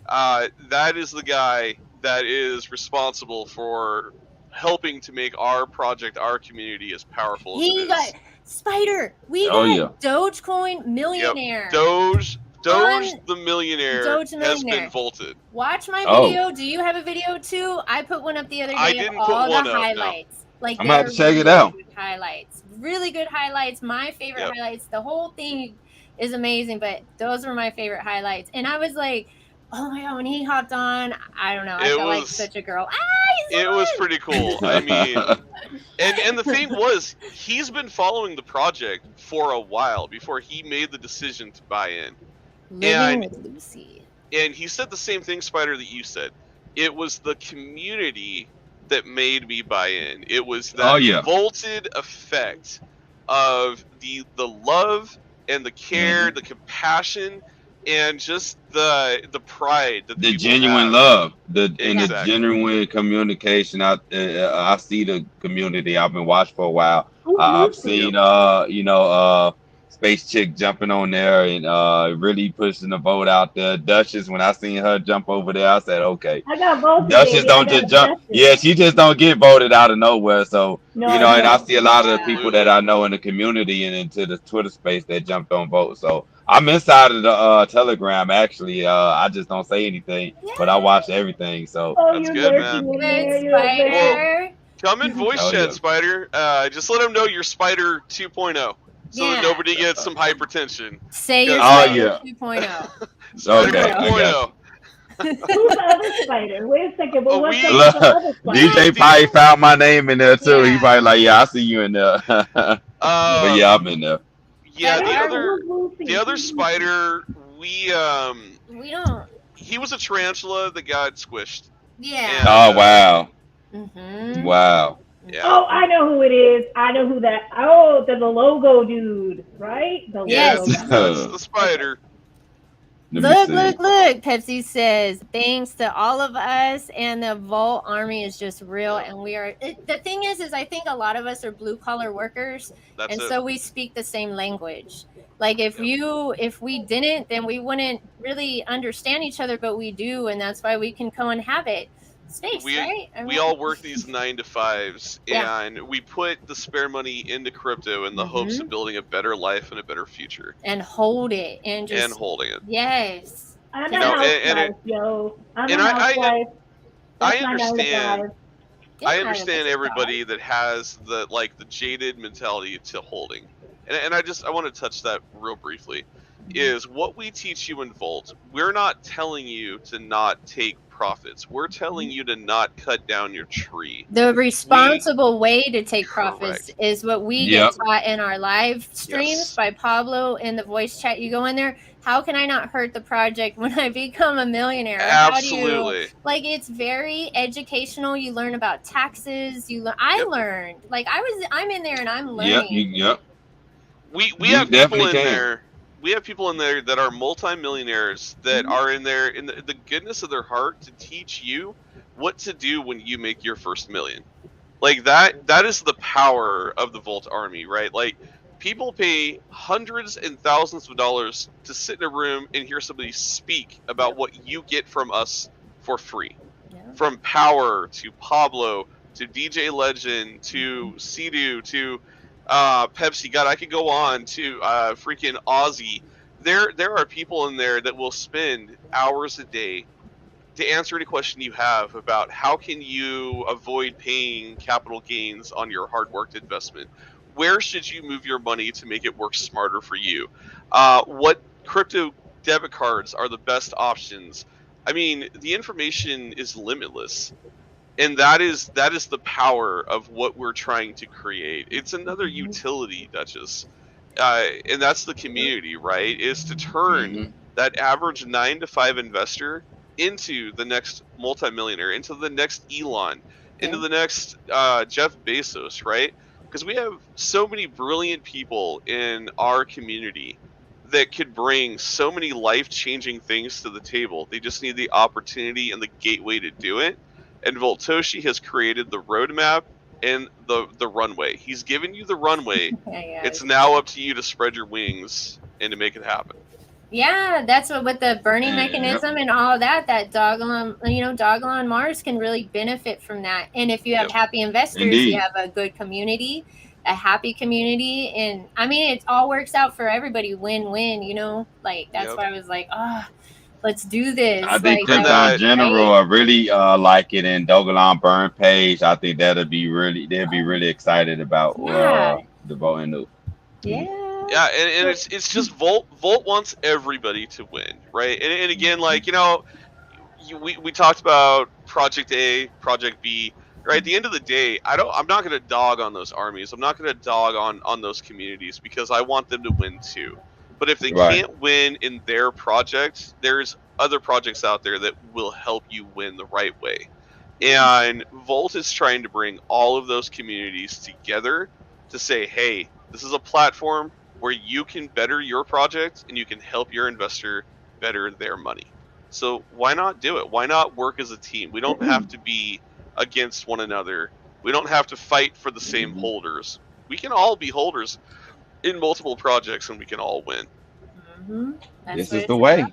that is the guy that is responsible for helping to make our project, our community as powerful as it is. Spider, we got Dogecoin millionaire. Yep. Doge, Doge the Millionaire Doge the has Millionaire. been vaulted. Watch my video. Do you have a video too? I put one up the other day of all the highlights. Like, I'm gonna have to check it out. Highlights, really good highlights. My favorite highlights. The whole thing is amazing, but those were my favorite highlights. And I was like, oh my god, when he hopped on, I don't know, I felt like such a girl. It was pretty cool. I mean, and the thing was, he's been following the project for a while before he made the decision to buy in. Living with Lucy. And he said the same thing, Spider, that you said. It was the community that made me buy in. It was that vaulted effect of the love and the care, the compassion, and just the pride that the genuine have. love, and the genuine communication. I see the community. I've been watching for a while. I've seen Space Chick jumping on there and really pushing the vote out there. Duchess, when I seen her jump over there, I said, okay. I got voted. Duchess don't just jump. Yeah, she just don't get voted out of nowhere. So and I see a lot of the people that I know in the community and into the Twitter space that jumped on vote. So I'm inside of the Telegram actually. I just don't say anything, but I watch everything. So that's good, man. Well, come in voice chat, Spider. Just let them know you're Spider 2.0. So that nobody gets some hypertension. Say you're Spider 2.0. Spider okay, 2.0. Who's the other Spider? Wait a second, but what's the other Spider? DJ probably found my name in there too. He probably like, I see you in there. But I'm in there. Yeah, the other Spider, we don't. He was a tarantula that got squished. Yeah. And, wow. Mm-hmm. Wow. Yeah. Oh, I know who it is. I know who that. Oh, the logo dude, right? Yes, that's the Spider. Look. Pepsi says, thanks to all of us, and the Volt Army is just real. And we are, the thing is I think a lot of us are blue collar workers. So we speak the same language. Like if we didn't, then we wouldn't really understand each other, but we do. And that's why we can co-inhabit space, right? We all work these 9 to 5s, and we put the spare money into crypto in the hopes of building a better life and a better future. And hold it, and holding it. Yes. I'm a housewife, yo. I'm a housewife. I understand. I understand everybody that has the jaded mentality to holding, and I want to touch that real briefly. Is what we teach you in Volt. We're not telling you to not take profits. We're telling you to not cut down your tree. The responsible way to take profits is what we get taught in our live streams by Pablo in the voice chat. You go in there. How can I not hurt the project when I become a millionaire? Absolutely. It's very educational. You learn about taxes. I learned. I'm in there and I'm learning. We have people in there. We have people in there that are multi-millionaires that are in there in the goodness of their heart to teach you what to do when you make your first million. That is the power of the Volt Army, right? People pay hundreds and thousands of dollars to sit in a room and hear somebody speak about what you get from us for free. Yeah. From Power to Pablo to DJ Legend to Sidu to Pepsi. God, I could go on to freaking Aussie. There are people in there that will spend hours a day to answer any question you have about how can you avoid paying capital gains on your hard-worked investment. Where should you move your money to make it work smarter for you? What crypto debit cards are the best options? I mean, the information is limitless. And that is the power of what we're trying to create. It's another utility, Duchess. And that's the community, right? Is to turn that average 9 to 5 investor into the next multimillionaire, into the next Elon, into the next Jeff Bezos, right? Because we have so many brilliant people in our community that could bring so many life-changing things to the table. They just need the opportunity and the gateway to do it. And Voltoshi has created the roadmap and the runway. He's given you the runway. It's now up to you to spread your wings and to make it happen. Yeah, that's what with the burning mechanism and all that Dogelon Mars can really benefit from that. And if you have happy investors, you have a good community. a happy community. And I mean, it all works out for everybody, win-win, you know, like that's why I was like, oh, let's do this. I think like, crypto in general are really like it, in Dogelon Burn page. I think they'll be really excited about the Volt-Inu. Yeah, and it's just Volt wants everybody to win, right? And again, like, you know, we talked about Project A, Project B. Right, at the end of the day, I'm not going to dog on those armies. I'm not going to dog on those communities, because I want them to win too. But if they can't win in their project, there's other projects out there that will help you win the right way. And Volt is trying to bring all of those communities together to say, hey, this is a platform where you can better your project and you can help your investor better their money. So why not do it? Why not work as a team? We don't have to be against one another. We don't have to fight for the same holders. We can all be holders in multiple projects, and we can all win. This is the way.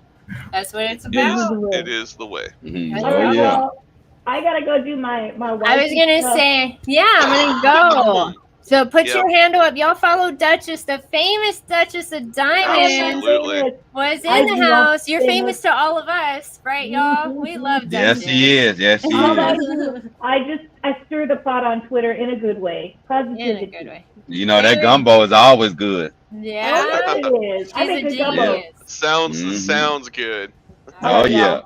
That's what it's about. It is the way. Oh yeah. Well, I gotta go do my I was gonna say, yeah, I'm gonna go. So put your handle up. Y'all follow Duchess, the famous Duchess of Diamonds. Absolutely. Was in the house. You're famous to all of us, right, y'all? We love Duchess. Yes, she is. Yes, she is. I stir the pot on Twitter in a good way. Positivity. In a good way. You know, that gumbo is always good. Yeah, it is. I think the gumbo sounds good. Oh yeah.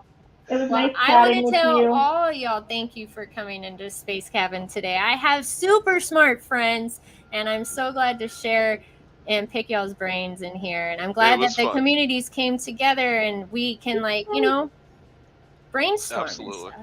It was well, nice I want to with tell you. all y'all thank you for coming into Space Cabin today. I have super smart friends, and I'm so glad to share and pick y'all's brains in here. And I'm glad that the communities came together and we can, like, you know, brainstorm and stuff.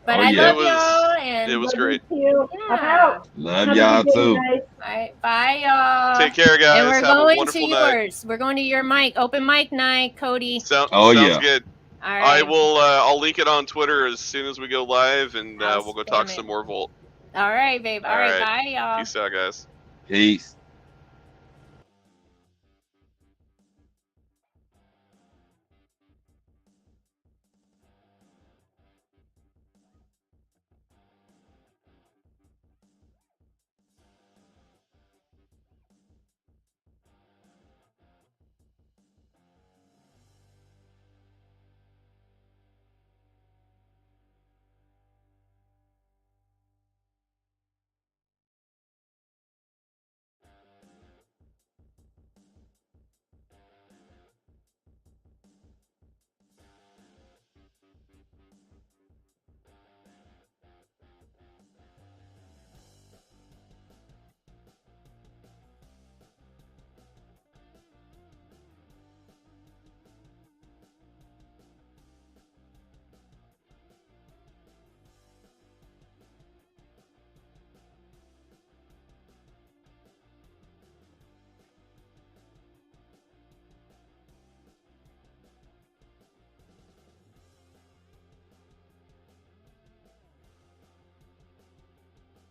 But I love y'all, and it was great. Yeah. Love y'all too. All right, bye y'all. Take care, guys. And we're Have going a wonderful to yours. We're going to your mic, open mic night, Cody. Sounds good. All right. I will. I'll link it on Twitter as soon as we go live, and we'll go talk some more Volt. All right, babe. All right, bye, y'all. Peace out, guys. Peace.